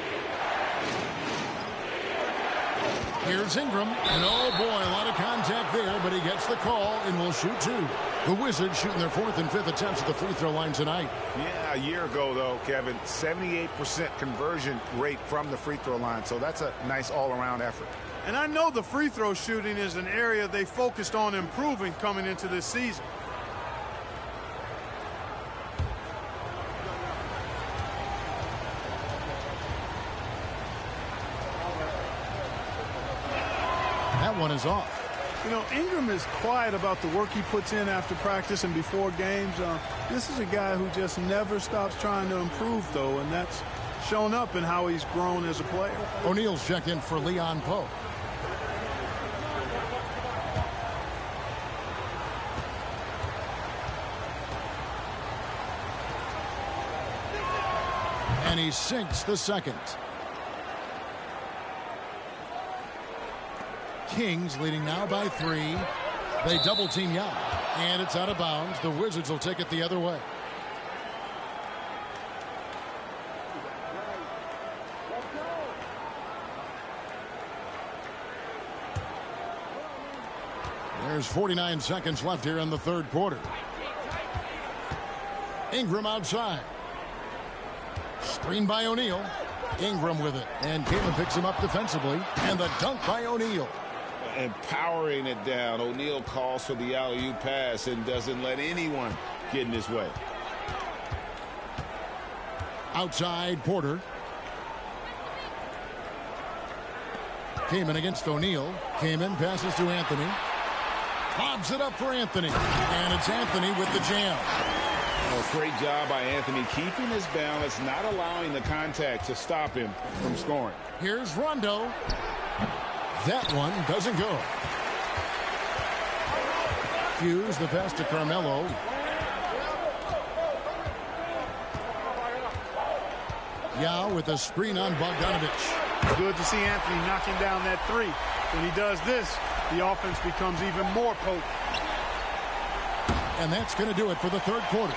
Here's Ingram. And oh boy, a lot of contact there, but he gets the call and will shoot 2. The Wizards shooting their 4th and 5th attempts at the free throw line tonight. Yeah, a year ago, though, Kevin, 78% conversion rate from the free throw line. So that's a nice all-around effort. And I know the free throw shooting is an area they focused on improving coming into this season. That one is off. You know, Ingram is quiet about the work he puts in after practice and before games. This is a guy who just never stops trying to improve, though, and that's shown up in how he's grown as a player. O'Neal's checked in for Leon Poe. And he sinks the second. Kings leading now by 3. They double team Yao. And it's out of bounds. The Wizards will take it the other way. There's 49 seconds left here in the third quarter. Ingram outside. Screen by O'Neal. Ingram with it. And Kaman picks him up defensively. And the dunk by O'Neal. And powering it down. O'Neal calls for the alley-oop pass and doesn't let anyone get in his way. Outside Porter. Kaman against O'Neal. Kaman passes to Anthony. Lobs it up for Anthony. And it's Anthony with the jam. Oh, great job by Anthony keeping his balance, not allowing the contact to stop him from scoring. Here's Rondo. That one doesn't go. Hughes, the pass to Carmelo. Yao with a screen on Bogdanovich. Good to see Anthony knocking down that three. When he does this, the offense becomes even more potent. And that's going to do it for the third quarter.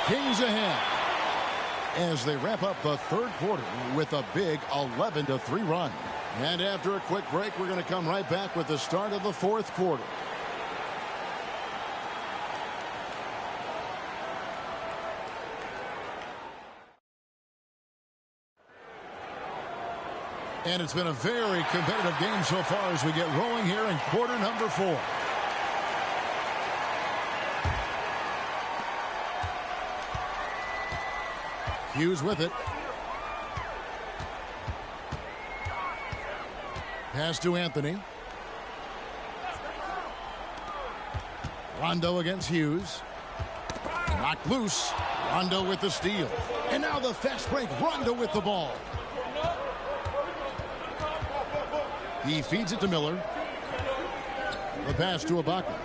Kings ahead as they wrap up the third quarter with a big 11-3 run. And after a quick break, we're going to come right back with the start of the fourth quarter. And it's been a very competitive game so far as we get rolling here in quarter number 4. Hughes with it. Pass to Anthony. Rondo against Hughes. Knocked loose. Rondo with the steal. And now the fast break. Rondo with the ball. He feeds it to Miller. The pass to Ibaka.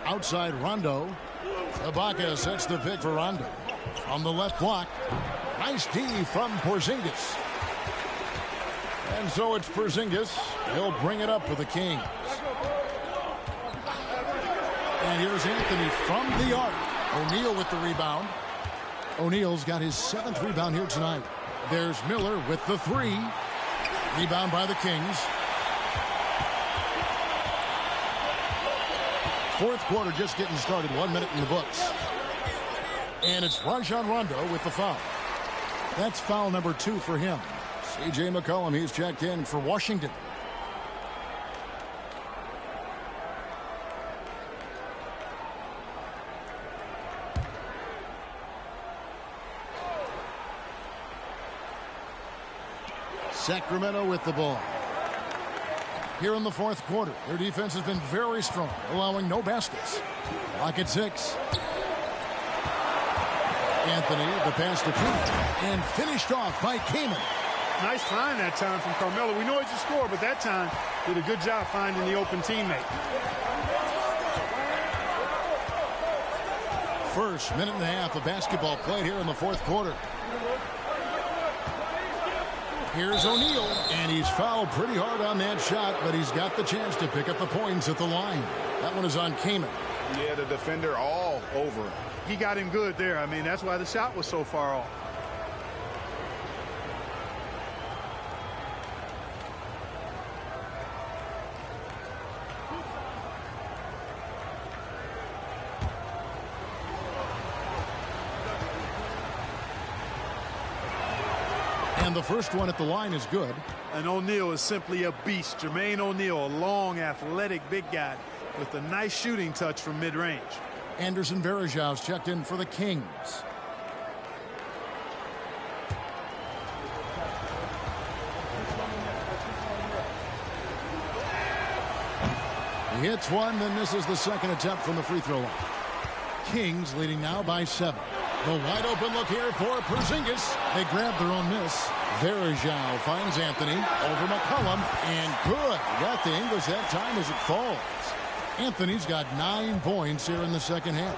Outside Rondo. Ibaka sets the pick for Rondo. On the left block. Nice D from Porzingis. And so it's Porzingis. He'll bring it up for the Kings. And here's Anthony from the arc. O'Neal with the rebound. O'Neal's got his 7th rebound here tonight. There's Miller with the 3. Rebound by the Kings. Fourth quarter just getting started. 1 minute in the books. And it's Rajon Rondo with the foul. That's foul number 2 for him. C.J. McCollum, he's checked in for Washington. Sacramento with the ball. Here in the fourth quarter, their defense has been very strong, allowing no baskets. Clock at 6. Anthony, the pass to Pete, and finished off by Kaman. Nice find that time from Carmelo. We know he's a scorer, but that time did a good job finding the open teammate. First minute and a half of basketball played here in the fourth quarter. Here's O'Neal, and he's fouled pretty hard on that shot, but he's got the chance to pick up the points at the line. That one is on Kaman. Yeah, the defender all over him. He got him good there. I mean, that's why the shot was so far off. And the first one at the line is good. And O'Neal is simply a beast. Jermaine O'Neal, a long, athletic, big guy with a nice shooting touch from mid-range. Anderson Varejão's checked in for the Kings. He hits one, then misses the second attempt from the free throw line. Kings leading now by 7. The wide open look here for Porzingis. They grab their own miss. Varejão finds Anthony over McCollum, and good. Got the English that time as it falls. Anthony's got 9 points here in the second half.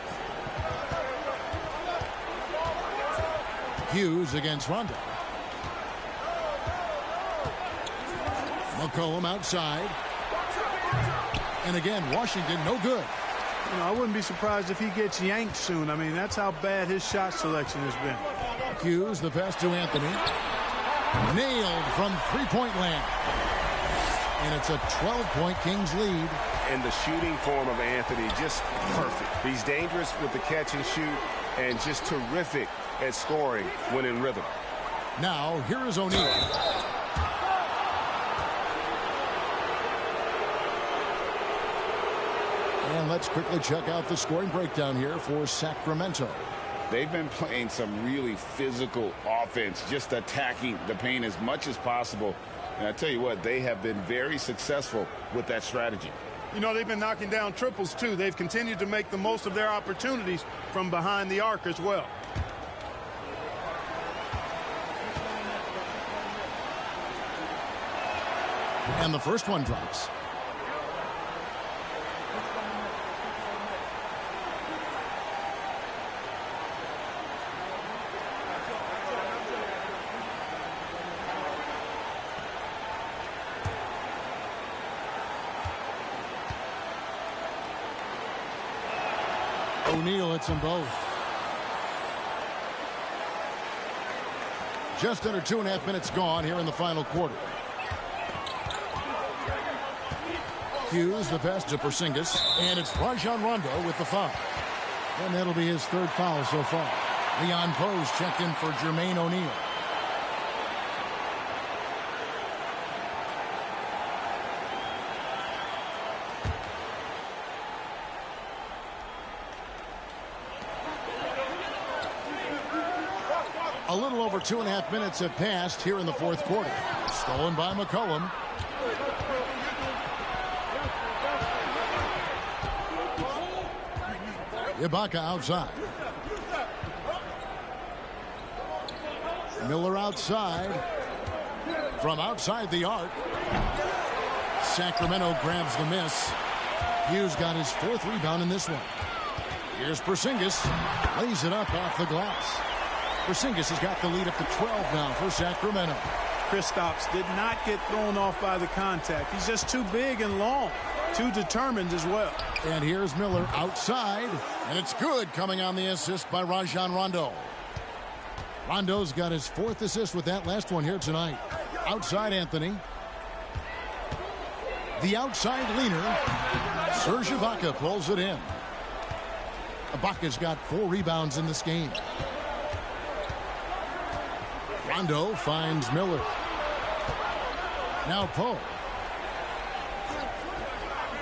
Hughes against Rondo. McCollum outside. And again, Washington no good. You know, I wouldn't be surprised if he gets yanked soon. I mean, that's how bad his shot selection has been. Hughes, the pass to Anthony. Nailed from three-point land. And it's a 12-point Kings lead. And the shooting form of Anthony, just perfect. He's dangerous with the catch and shoot and just terrific at scoring when in rhythm. Now, here is O'Neal. And let's quickly check out the scoring breakdown here for Sacramento. They've been playing some really physical offense, just attacking the paint as much as possible. And I tell you what, they have been very successful with that strategy. You know, they've been knocking down triples, too. They've continued to make the most of their opportunities from behind the arc as well. And the first one drops. O'Neal hits them both. Just under 2.5 minutes gone here in the final quarter. Hughes, the pass to Porzingis, and it's Rajon Rondo with the foul. And that'll be his third foul so far. Leon Pose checked in for Jermaine O'Neal. A little over 2.5 minutes have passed here in the fourth quarter. Stolen by McCollum. Ibaka outside. Miller outside. From outside the arc. Sacramento grabs the miss. Hughes got his fourth rebound in this one. Here's Porzingis. Lays it up off the glass. Porzingis has got the lead up to 12 now for Sacramento. Kristaps did not get thrown off by the contact. He's just too big and long. Too determined as well. And here's Miller outside. And it's good, coming on the assist by Rajon Rondo. Rondo's got his fourth assist with that last one here tonight. Outside Anthony. The outside leaner. Serge Ibaka pulls it in. Ibaka's got 4 rebounds in this game. Rondo finds Miller. Now Poe.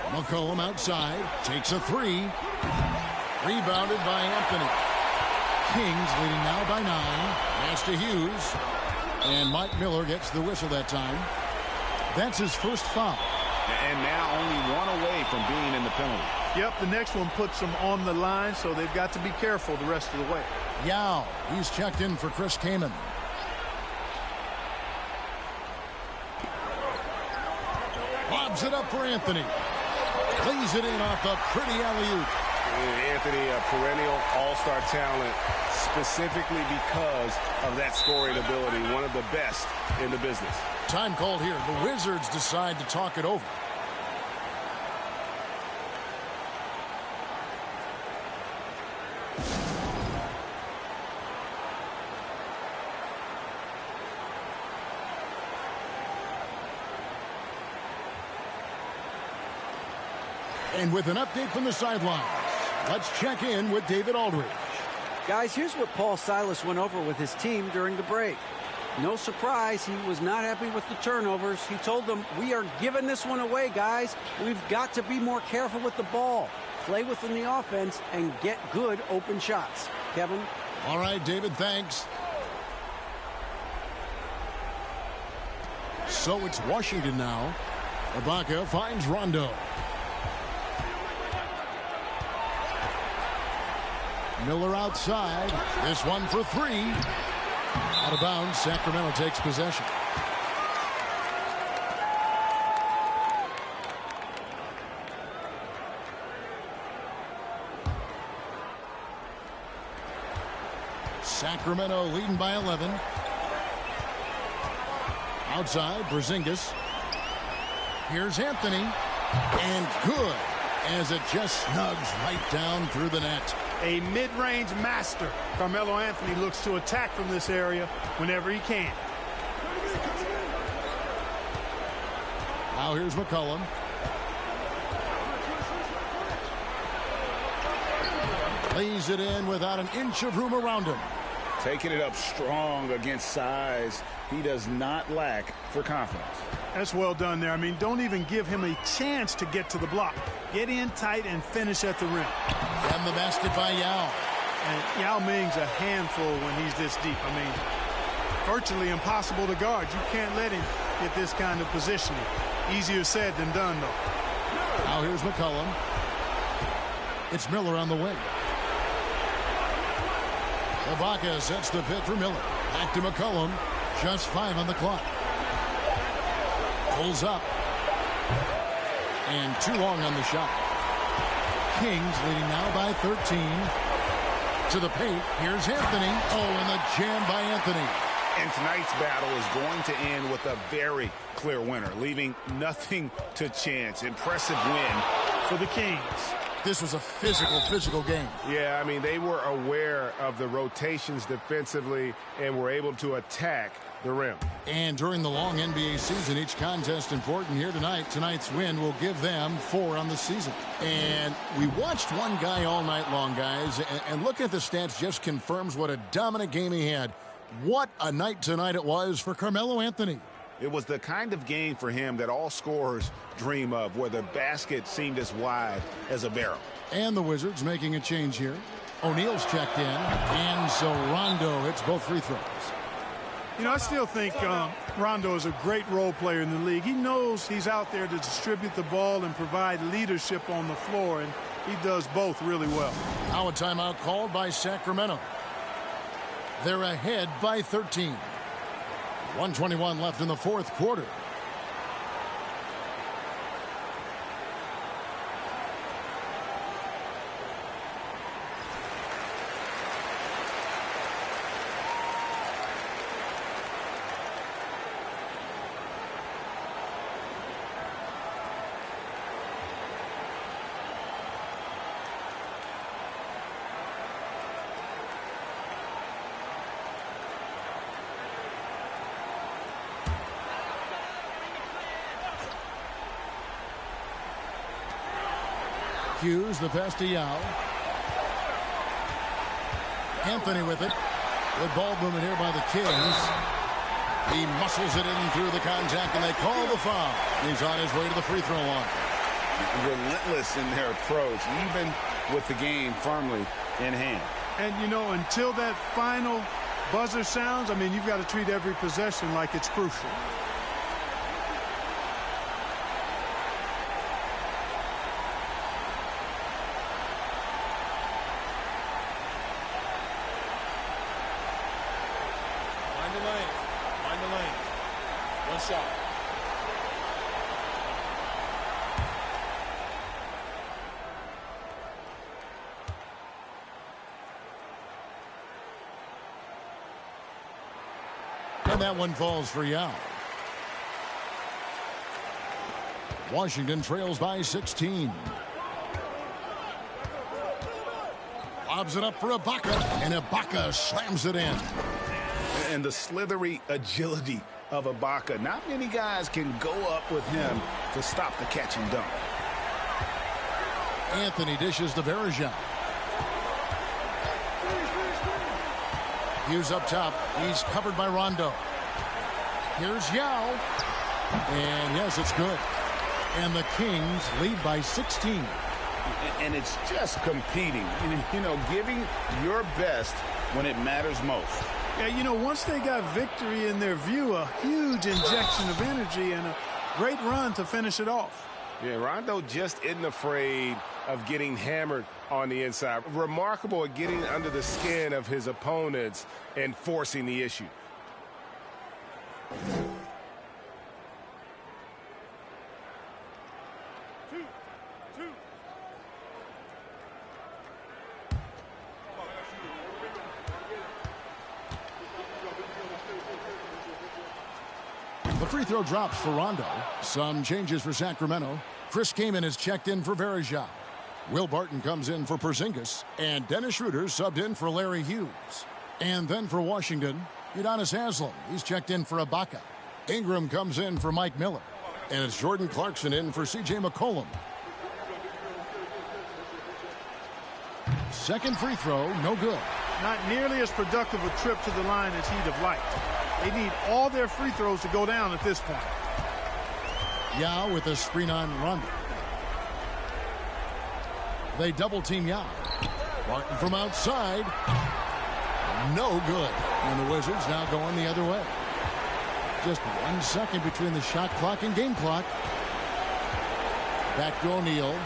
McCollum outside. Takes a 3. Rebounded by Anthony. Kings leading now by 9. Pass to Hughes. And Mike Miller gets the whistle that time. That's his first foul. And now only 1 away from being in the penalty. Yep, the next one puts them on the line, so they've got to be careful the rest of the way. Yao, he's checked in for Chris Kaman. Lobs it up for Anthony. Lays it in off a pretty alley-oop. Anthony, a perennial all-star talent, specifically because of that scoring ability, one of the best in the business. Time called here. The Wizards decide to talk it over. And with an update from the sidelines, let's check in with David Aldridge. Guys, here's what Paul Silas went over with his team during the break. No surprise, he was not happy with the turnovers. He told them, we are giving this one away, guys. We've got to be more careful with the ball, play within the offense, and get good open shots. Kevin? All right, David, thanks. So it's Washington now. Ibaka finds Rondo. Miller outside. This one for 3. Out of bounds. Sacramento takes possession. Sacramento leading by 11. Outside, Porzingis. Here's Anthony. And good, as it just snugs right down through the net. A mid-range master. Carmelo Anthony looks to attack from this area whenever he can. Now here's McCollum. Lays it in without an inch of room around him. Taking it up strong against size. He does not lack for confidence. That's well done there. I mean, don't even give him a chance to get to the block. Get in tight and finish at the rim. And the basket by Yao. And Yao Ming's a handful when he's this deep. I mean, virtually impossible to guard. You can't let him get this kind of positioning. Easier said than done, though. Now here's McCollum. It's Miller on the wing. Ibaka sets the pick for Miller. Back to McCollum. Just 5 on the clock. Pulls up. And too long on the shot. Kings leading now by 13. To the paint. Here's Anthony. Oh, and the jam by Anthony. And tonight's battle is going to end with a very clear winner, leaving nothing to chance. Impressive win for the Kings. this was a physical game. Yeah, I mean, they were aware of the rotations defensively and were able to attack the rim. And during the long NBA season, each contest important here tonight. Tonight's win will give them 4 on the season. And we watched one guy all night long, guys, and looking at the stats just confirms what a dominant game he had. What a night tonight it was for Carmelo Anthony. It was the kind of game for him that all scorers dream of, where the basket seemed as wide as a barrel. And the Wizards making a change here. O'Neal's checked in, and so Rondo hits both free throws. You know, I still think Rondo is a great role player in the league. He knows he's out there to distribute the ball and provide leadership on the floor, and he does both really well. Now a timeout called by Sacramento. They're ahead by 13. 1:21 left in the fourth quarter. Hughes, the pass to Yao. Anthony with it. Good ball movement here by the Kings. He muscles it in through the contact, and they call the foul. He's on his way to the free throw line. Relentless in their approach, even with the game firmly in hand. And, you know, until that final buzzer sounds, I mean, you've got to treat every possession like it's crucial. And that one falls for Yao. Washington trails by 16. Lobs it up for Ibaka, and Ibaka slams it in. And the slithery agility of Ibaka. Not many guys can go up with him to stop the catch and dunk. Anthony dishes to Verija. Hughes up top. He's covered by Rondo. Here's Yao. And yes, it's good. And the Kings lead by 16. And it's just competing. You know, giving your best when it matters most. Yeah, you know, once they got victory in their view, a huge injection of energy and a great run to finish it off. Yeah, Rondo just isn't afraid of getting hammered on the inside. Remarkable at getting under the skin of his opponents and forcing the issue. The free throw drops for Rondo. Some changes for Sacramento. Chris Kaman is checked in for Verija. Will Barton comes in for Porzingis. And Dennis Schroeder subbed in for Larry Hughes. And then for Washington, Udonis Haslem. He's checked in for Ibaka. Ingram comes in for Mike Miller. And it's Jordan Clarkson in for C.J. McCollum. Second free throw, no good. Not nearly as productive a trip to the line as he'd have liked. They need all their free throws to go down at this point. Yao with a screen on Rondo. They double team Yao. Barton from outside. No good. And the Wizards now going the other way. Just 1 second between the shot clock and game clock. Back to O'Neal.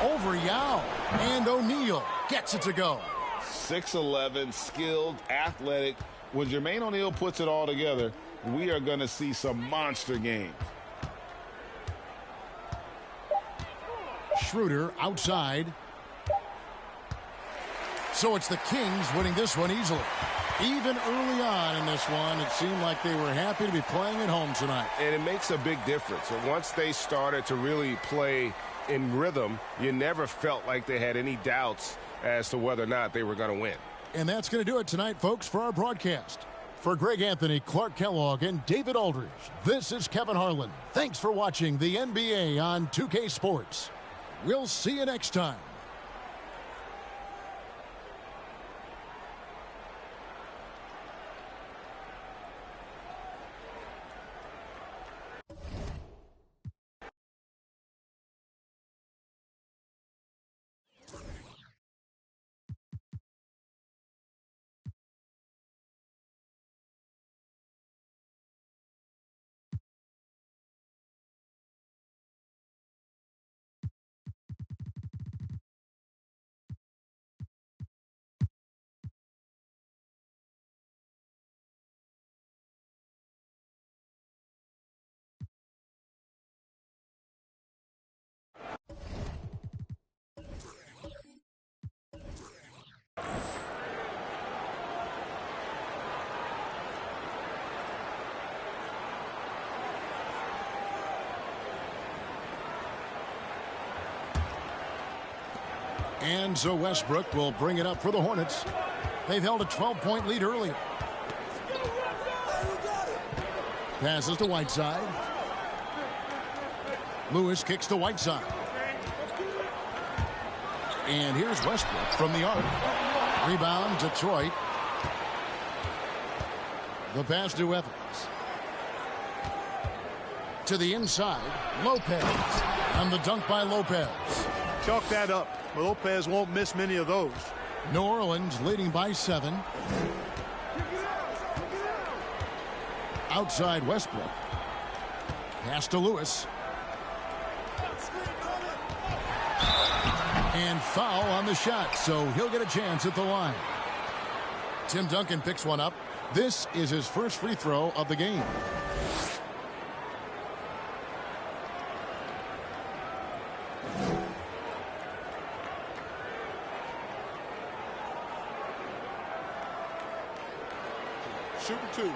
Over Yao. And O'Neal gets it to go. 6'11", skilled, athletic. When Jermaine O'Neal puts it all together, we are going to see some monster games. Schroeder outside. So it's the Kings winning this one easily. Even early on in this one, it seemed like they were happy to be playing at home tonight. And it makes a big difference. Once they started to really play in rhythm. You never felt like they had any doubts as to whether or not they were going to win. And that's going to do it tonight, folks, for our broadcast. For Greg Anthony, Clark Kellogg, and David Aldridge, this is Kevin Harlan. Thanks for watching the NBA on 2K Sports. We'll see you next time. And so Westbrook will bring it up for the Hornets. They've held a 12-point lead earlier. Passes to Whiteside. Lewis kicks to Whiteside. And here's Westbrook from the arc. Rebound, Detroit. The pass to Evans. To the inside, Lopez. And the dunk by Lopez. Chalk that up. Lopez won't miss many of those. New Orleans leading by 7. Outside Westbrook. Pass to Lewis. And foul on the shot, so he'll get a chance at the line. Tim Duncan picks one up. This is his first free throw of the game. Shooting 2.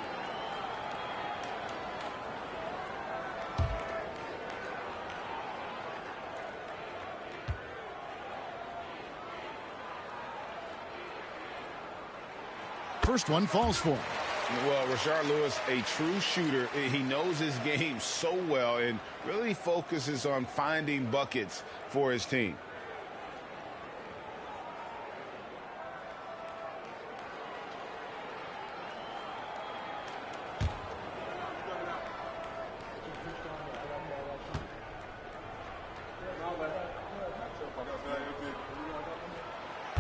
First one falls for him. Well, Rashard Lewis, a true shooter. He knows his game so well and really focuses on finding buckets for his team.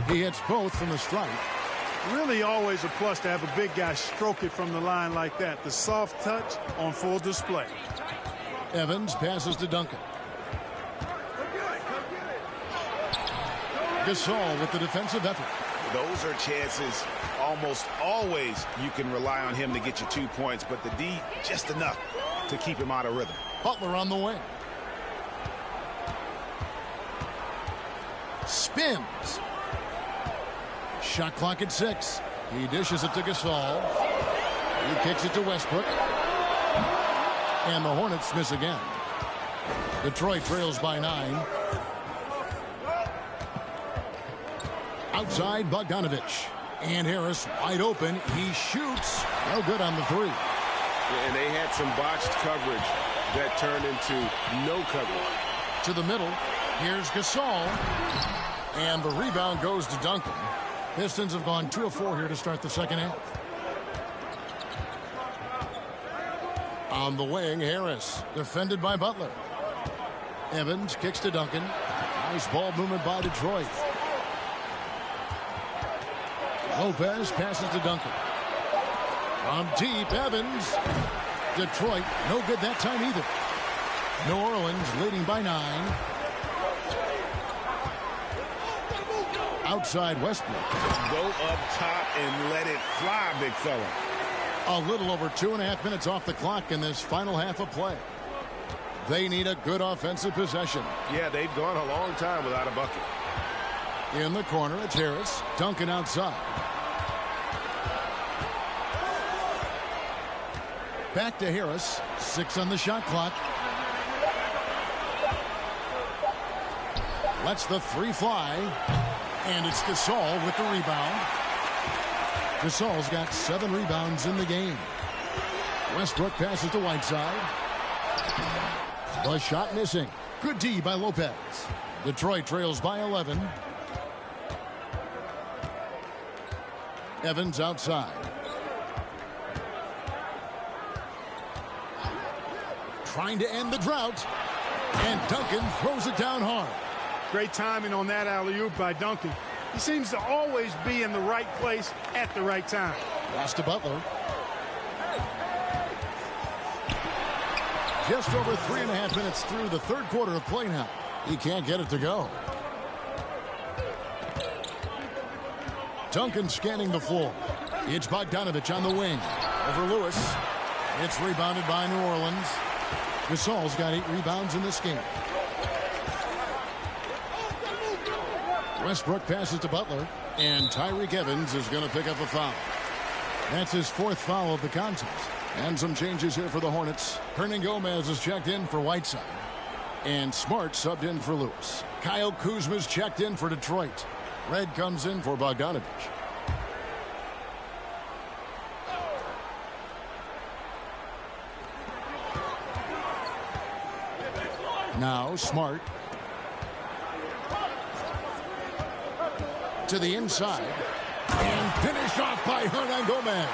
He hits both from the stripe. Really always a plus to have a big guy stroke it from the line like that. The soft touch on full display. Evans passes to Duncan. Gasol with the defensive effort. Those are chances almost always you can rely on him to get you 2 points, but the D just enough to keep him out of rhythm. Butler on the wing. Spins. Shot clock at 6. He dishes it to Gasol. He kicks it to Westbrook. And the Hornets miss again. Detroit trails by 9. Outside Bogdanovich. And Harris wide open. He shoots. No good on the 3. And they had some botched coverage that turned into no coverage. To the middle. Here's Gasol. And the rebound goes to Duncan. Pistons have gone 2 of 4 here to start the second half. On the wing, Harris, defended by Butler. Evans kicks to Duncan. Nice ball movement by Detroit. Lopez passes to Duncan. From deep, Evans. Detroit, no good that time either. New Orleans leading by 9. Outside Westbrook. Go up top and let it fly, big fella. A little over 2.5 minutes off the clock in this final half of play. They need a good offensive possession. Yeah, they've gone a long time without a bucket. In the corner, it's Harris. Duncan outside. Back to Harris. 6 on the shot clock. Lets the three fly. And it's Gasol with the rebound. Gasol's got 7 rebounds in the game. Westbrook passes to Whiteside. The shot missing. Good D by Lopez. Detroit trails by 11. Evans outside. Trying to end the drought. And Duncan throws it down hard. Great timing on that alley-oop by Duncan. He seems to always be in the right place at the right time. Pass to Butler. Just over 3.5 minutes through the third quarter of play now. He can't get it to go. Duncan scanning the floor. It's Bogdanovich on the wing. Over Lewis. It's rebounded by New Orleans. Gasol's got 8 rebounds in this game. Westbrook passes to Butler. And Tyreke Evans is going to pick up a foul. That's his 4th foul of the contest. And some changes here for the Hornets. Hernan Gomez is checked in for Whiteside. And Smart subbed in for Lewis. Kyle Kuzma's checked in for Detroit. Red comes in for Bogdanovich. Now Smart. To the inside. And finished off by Hernan Gomez.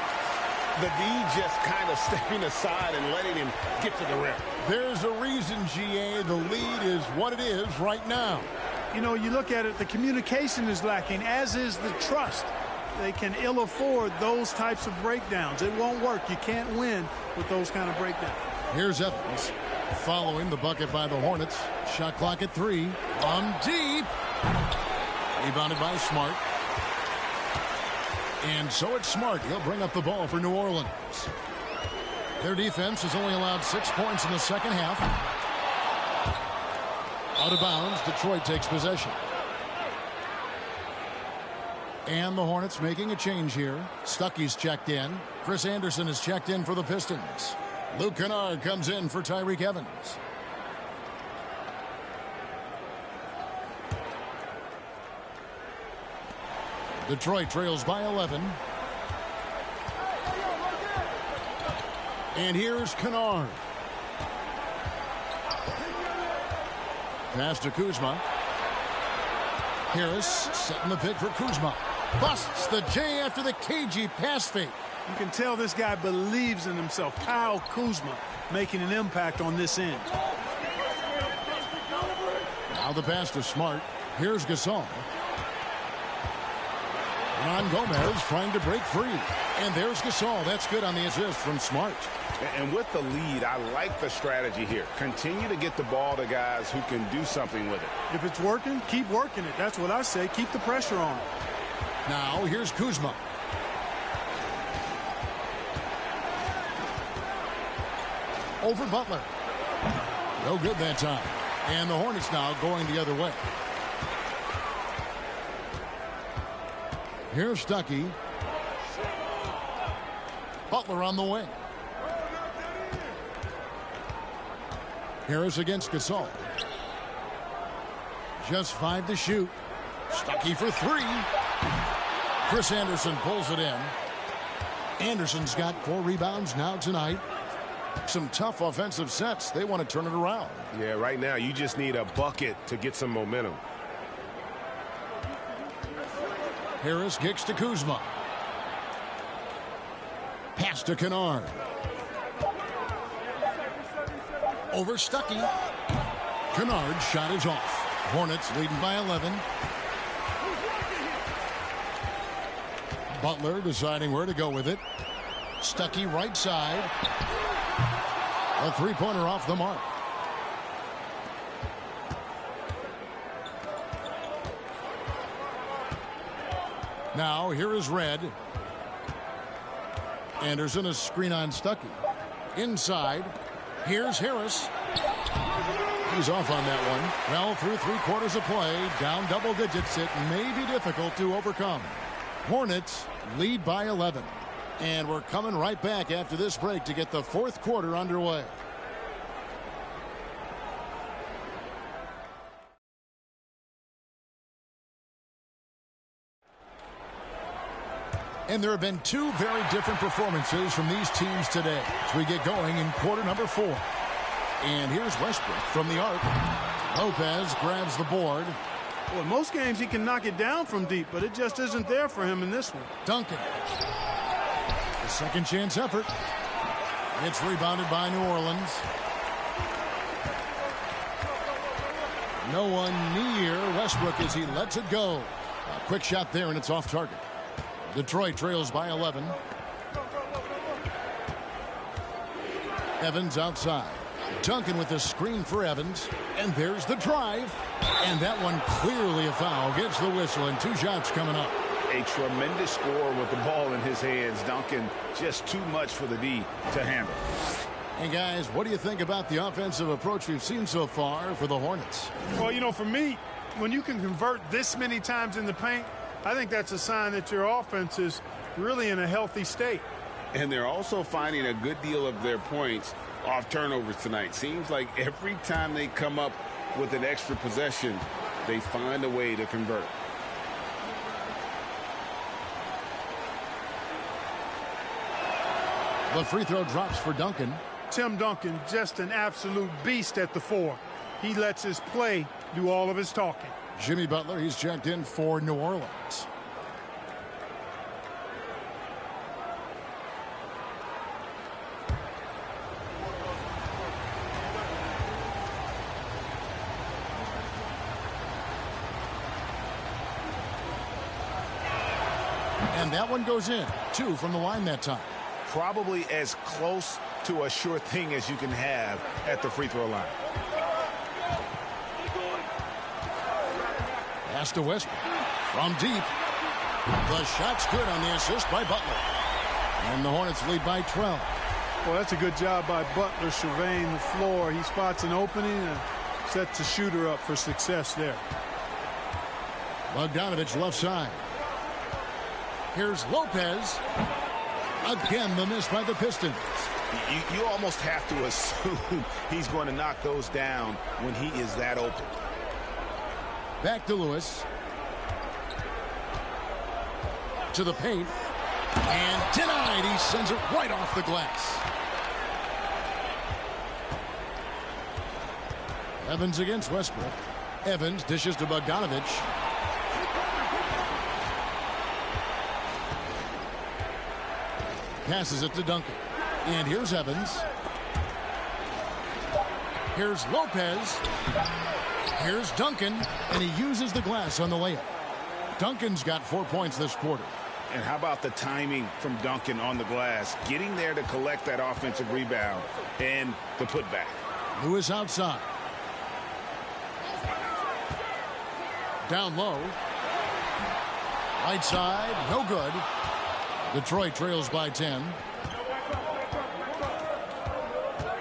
The D just kind of stepping aside and letting him get to the rim. There's a reason, GA, the lead is what it is right now. You know, you look at it, the communication is lacking, as is the trust. They can ill afford those types of breakdowns. It won't work. You can't win with those kind of breakdowns. Here's Evans following the bucket by the Hornets. Shot clock at 3. On deep. Rebounded by Smart. And so it's Smart. He'll bring up the ball for New Orleans. Their defense has only allowed 6 points in the second half. Out of bounds, Detroit takes possession. And the Hornets making a change here. Stuckey's checked in. Chris Anderson is checked in for the Pistons. Luke Kennard comes in for Tyreke Evans. Detroit trails by 11. And here's Kennard. Pass to Kuzma. Harris setting the pick for Kuzma. Busts the J after the cagey pass fake. You can tell this guy believes in himself. Kyle Kuzma making an impact on this end. Now the pass to Smart. Here's Gasol. Hernan Gomez trying to break free. And there's Gasol. That's good on the assist from Smart. And with the lead, I like the strategy here. Continue to get the ball to guys who can do something with it. If it's working, keep working it. That's what I say. Keep the pressure on. Now here's Kuzma. Over Butler. No good that time. And the Hornets now going the other way. Here's Stuckey. Butler on the wing. Harris against Gasol. Just 5 to shoot. Stuckey for 3. Chris Anderson pulls it in. Anderson's got 4 rebounds now tonight. Some tough offensive sets. They want to turn it around. Yeah, right now you just need a bucket to get some momentum. Harris kicks to Kuzma. Pass to Kennard. Over Stuckey. Kennard's shot is off. Hornets leading by 11. Butler deciding where to go with it. Stuckey right side. A three-pointer off the mark. Now here is Red. Anderson a screen on Stuckey. Inside. Here's Harris. He's off on that one. Well, through 3 quarters of play, down double digits, it may be difficult to overcome. Hornets lead by 11. And we're coming right back after this break to get the 4th quarter underway. And there have been two very different performances from these teams today as we get going in quarter number 4. And here's Westbrook from the arc. Lopez grabs the board. Well, in most games he can knock it down from deep, but it just isn't there for him in this one. Duncan. The second chance effort. It's rebounded by New Orleans. No one near Westbrook as he lets it go. A quick shot there, and it's off target. Detroit trails by 11. Evans outside. Duncan with the screen for Evans. And there's the drive. And that one clearly a foul. Gets the whistle, and 2 shots coming up. A tremendous score with the ball in his hands. Duncan just too much for the D to handle. And guys, what do you think about the offensive approach we've seen so far for the Hornets? Well, you know, for me, when you can convert this many times in the paint, I think that's a sign that your offense is really in a healthy state. And they're also finding a good deal of their points off turnovers tonight. Seems like every time they come up with an extra possession, they find a way to convert. The free throw drops for Duncan. Tim Duncan, just an absolute beast at the 4. He lets his play do all of his talking. Jimmy Butler, he's checked in for New Orleans. And that one goes in. 2 from the line that time. Probably as close to a sure thing as you can have at the free throw line. Pass to Westbrook from deep. The shot's good on the assist by Butler. And the Hornets lead by 12. Well, that's a good job by Butler surveying the floor. He spots an opening and sets the shooter up for success there. Bogdanovich left side. Here's Lopez. Again, the miss by the Pistons. You almost have to assume he's going to knock those down when he is that open. Back to Lewis. To the paint. And denied. He sends it right off the glass. Evans against Westbrook. Evans dishes to Bogdanovich. Passes it to Duncan. And here's Evans. Here's Lopez. Here's Duncan. And he uses the glass on the layup. Duncan's got 4 points this quarter. And how about the timing from Duncan on the glass? Getting there to collect that offensive rebound and the putback. Lewis outside. Down low. Right side. No good. Detroit trails by 10.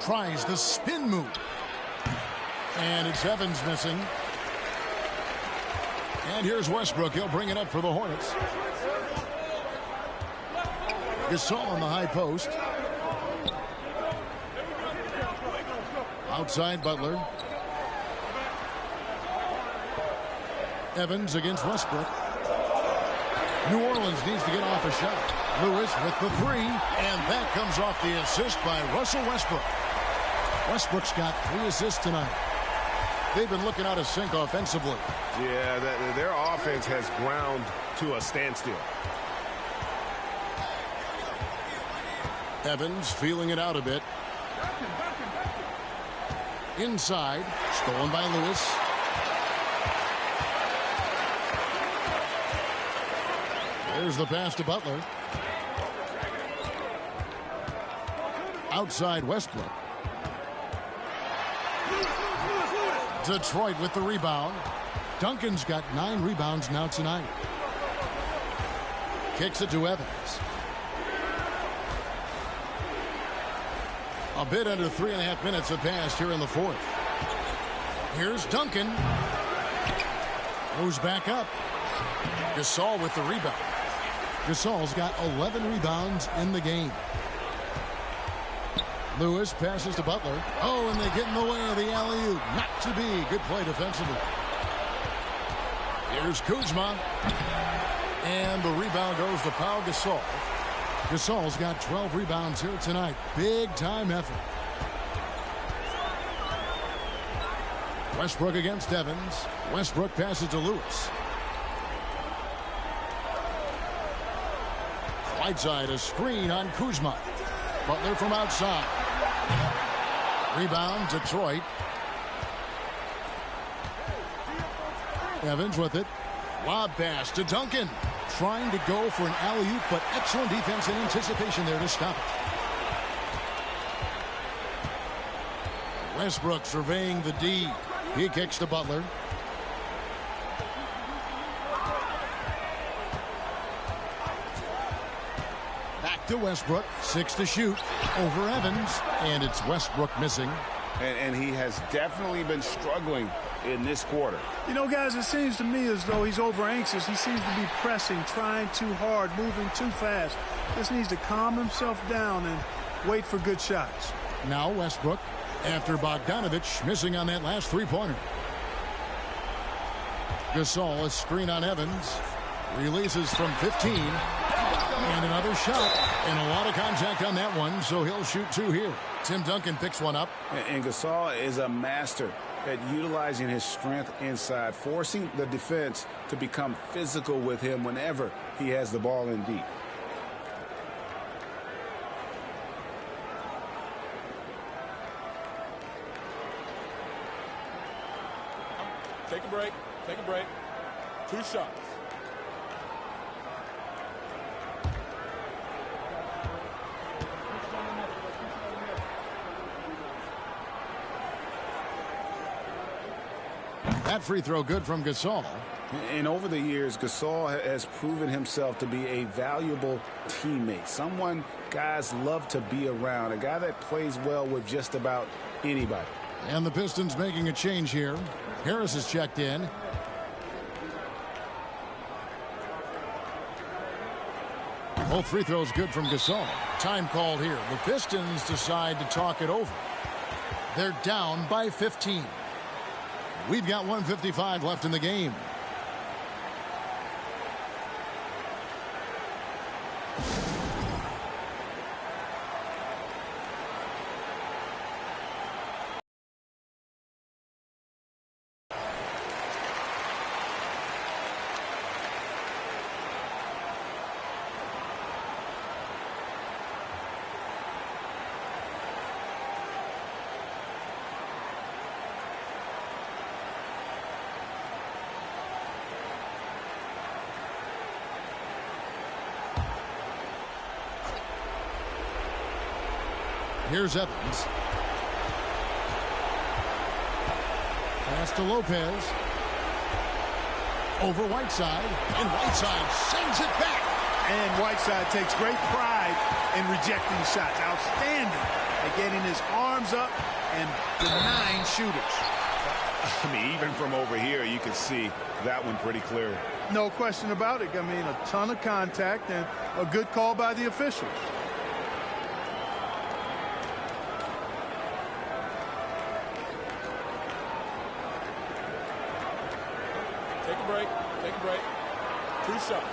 Tries the spin move. And it's Evans missing. And here's Westbrook. He'll bring it up for the Hornets. Gasol on the high post. Outside Butler. Evans against Westbrook. New Orleans needs to get off a shot. Lewis with the 3, and that comes off the assist by Russell Westbrook. Westbrook's got 3 assists tonight. They've been looking out of sync offensively. Yeah, their offense has ground to a standstill. Evans feeling it out a bit. Inside, stolen by Lewis. There's the pass to Butler. Outside Westbrook. Detroit with the rebound. Duncan's got 9 rebounds now tonight. Kicks it to Evans. A bit under 3.5 minutes have passed here in the 4th. Here's Duncan. Goes back up. Gasol with the rebound. Gasol's got 11 rebounds in the game. Lewis passes to Butler. Oh, and they get in the way of the alley-oop. Not to be. Good play defensively. Here's Kuzma. And the rebound goes to Pau Gasol. Gasol's got 12 rebounds here tonight. Big-time effort. Westbrook against Evans. Westbrook passes to Lewis. Whiteside, a screen on Kuzma. Butler from outside. Rebound, Detroit. Evans with it. Lob pass to Duncan. Trying to go for an alley-oop, but excellent defense and anticipation there to stop it. Westbrook surveying the D. He kicks to Butler. Back to Westbrook. 6 to shoot. Over Evans. And it's Westbrook missing. And he has definitely been struggling in this quarter. You know, guys, it seems to me as though he's over anxious. He seems to be pressing, trying too hard, moving too fast. Just needs to calm himself down and wait for good shots. Now Westbrook after Bogdanovich missing on that last three-pointer. Gasol, a screen on Evans. Releases from 15. And another shot. And a lot of contact on that one, so he'll shoot 2 here. Tim Duncan picks one up. And Gasol is a master at utilizing his strength inside, forcing the defense to become physical with him whenever he has the ball in deep. Take a break. Take a break. 2 shots. That free throw good from Gasol. And over the years, Gasol has proven himself to be a valuable teammate. Someone guys love to be around. A guy that plays well with just about anybody. And the Pistons making a change here. Harris is checked in. Both free throws good from Gasol. Time called here. The Pistons decide to talk it over. They're down by 15. We've got 1:55 left in the game. Here's Evans. Pass to Lopez. Over Whiteside. And Whiteside sends it back. And Whiteside takes great pride in rejecting shots. Outstanding at getting his arms up and denying shooters. I mean, even from over here, you can see that one pretty clearly. No question about it. I mean, a ton of contact and a good call by the officials. Take a break. Take a break. 2 shots.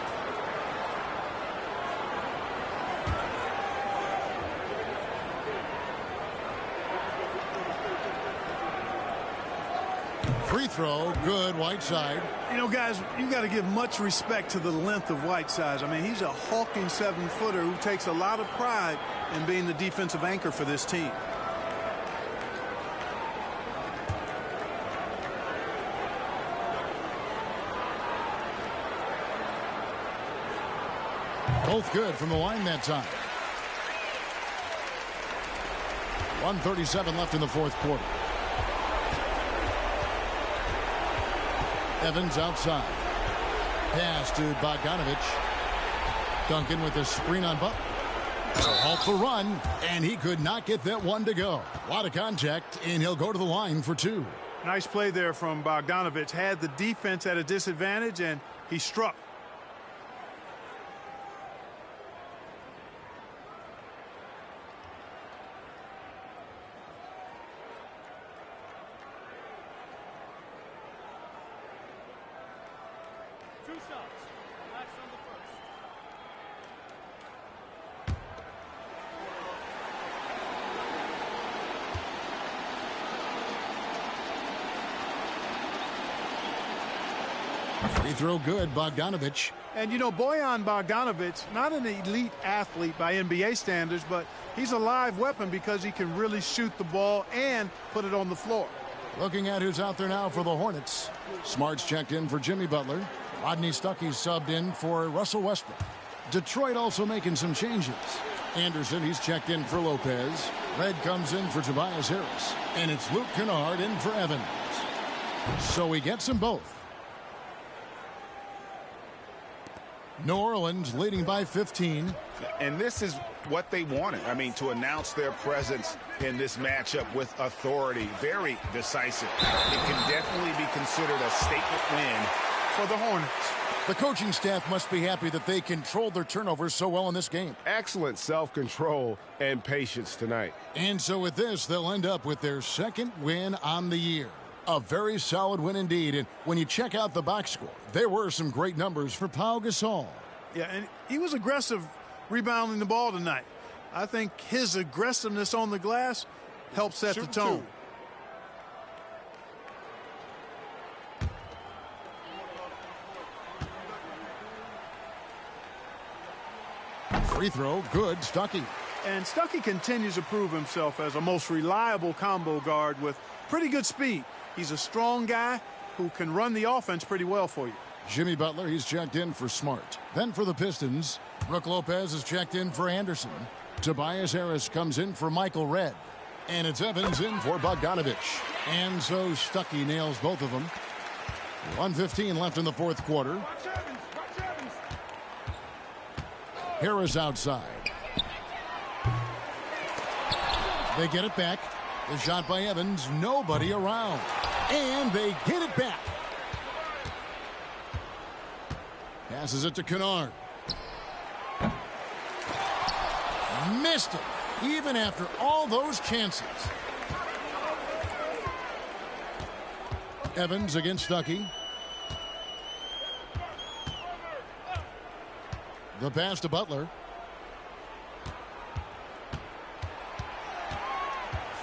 Free throw, good, Whiteside. You know, guys, you got to give much respect to the length of Whiteside. I mean, he's a hulking 7-footer who takes a lot of pride in being the defensive anchor for this team. Both good from the line that time. 1:37 left in the fourth quarter. Evans outside. Pass to Bogdanovich. Duncan with a screen on Butler. To halt the run, and he could not get that one to go. A lot of contact, and he'll go to the line for 2. Nice play there from Bogdanovich. Had the defense at a disadvantage, and he struck. Free throw good, Bogdanovich. And, you know, Bojan Bogdanovic, not an elite athlete by NBA standards, but he's a live weapon because he can really shoot the ball and put it on the floor. Looking at who's out there now for the Hornets. Smart's checked in for Jimmy Butler. Rodney Stuckey's subbed in for Russell Westbrook. Detroit also making some changes. Anderson, he's checked in for Lopez. Red comes in for Tobias Harris. And it's Luke Kennard in for Evans. So he gets them both. New Orleans leading by 15. And this is what they wanted. I mean, to announce their presence in this matchup with authority. Very decisive. It can definitely be considered a statement win for the Hornets. The coaching staff must be happy that they controlled their turnovers so well in this game. Excellent self-control and patience tonight. And so with this, they'll end up with their second win on the year. A very solid win indeed. And when you check out the box score, there were some great numbers for Pau Gasol. Yeah, and he was aggressive rebounding the ball tonight. I think his aggressiveness on the glass helped set the tone. Free throw, good, Stuckey. And Stuckey continues to prove himself as a most reliable combo guard with pretty good speed. He's a strong guy who can run the offense pretty well for you. Jimmy Butler, he's checked in for Smart. Then for the Pistons, Brook Lopez is checked in for Anderson. Tobias Harris comes in for Michael Redd. And it's Evans in for Bogdanovich. And so Stuckey nails both of them. 1:15 left in the fourth quarter. Harris outside. They get it back. The shot by Evans, nobody around. And they get it back. Passes it to Kennard. Missed it, even after all those chances. Evans against Stuckey. The pass to Butler.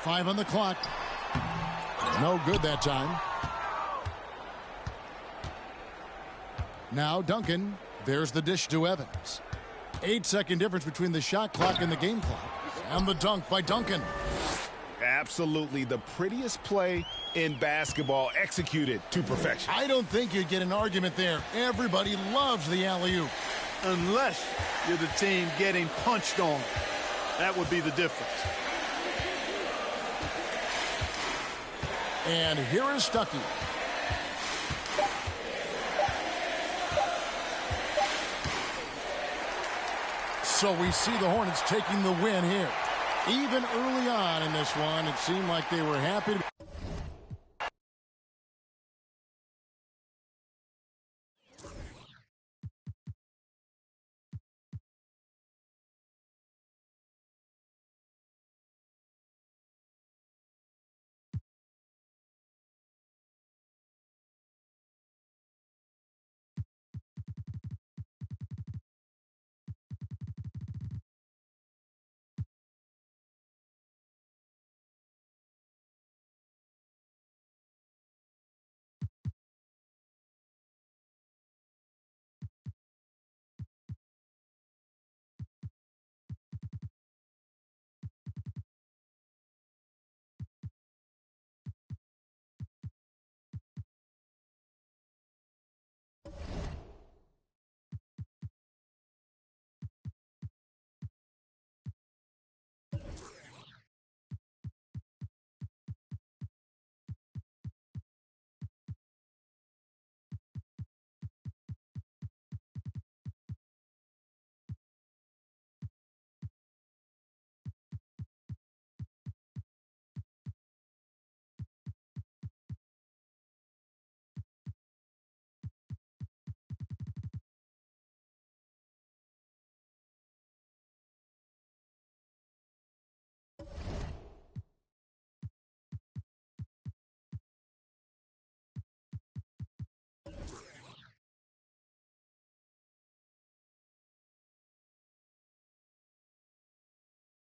5 on the clock. No good that time. Now Duncan. There's the dish to Evans. 8-second difference between the shot clock and the game clock. And the dunk by Duncan. Absolutely the prettiest play in basketball, executed to perfection. I don't think you'd get an argument there. Everybody loves the alley-oop. Unless you're the team getting punched on. That would be the difference. And here is Stuckey. So we see the Hornets taking the win here. Even early on in this one, it seemed like they were happy to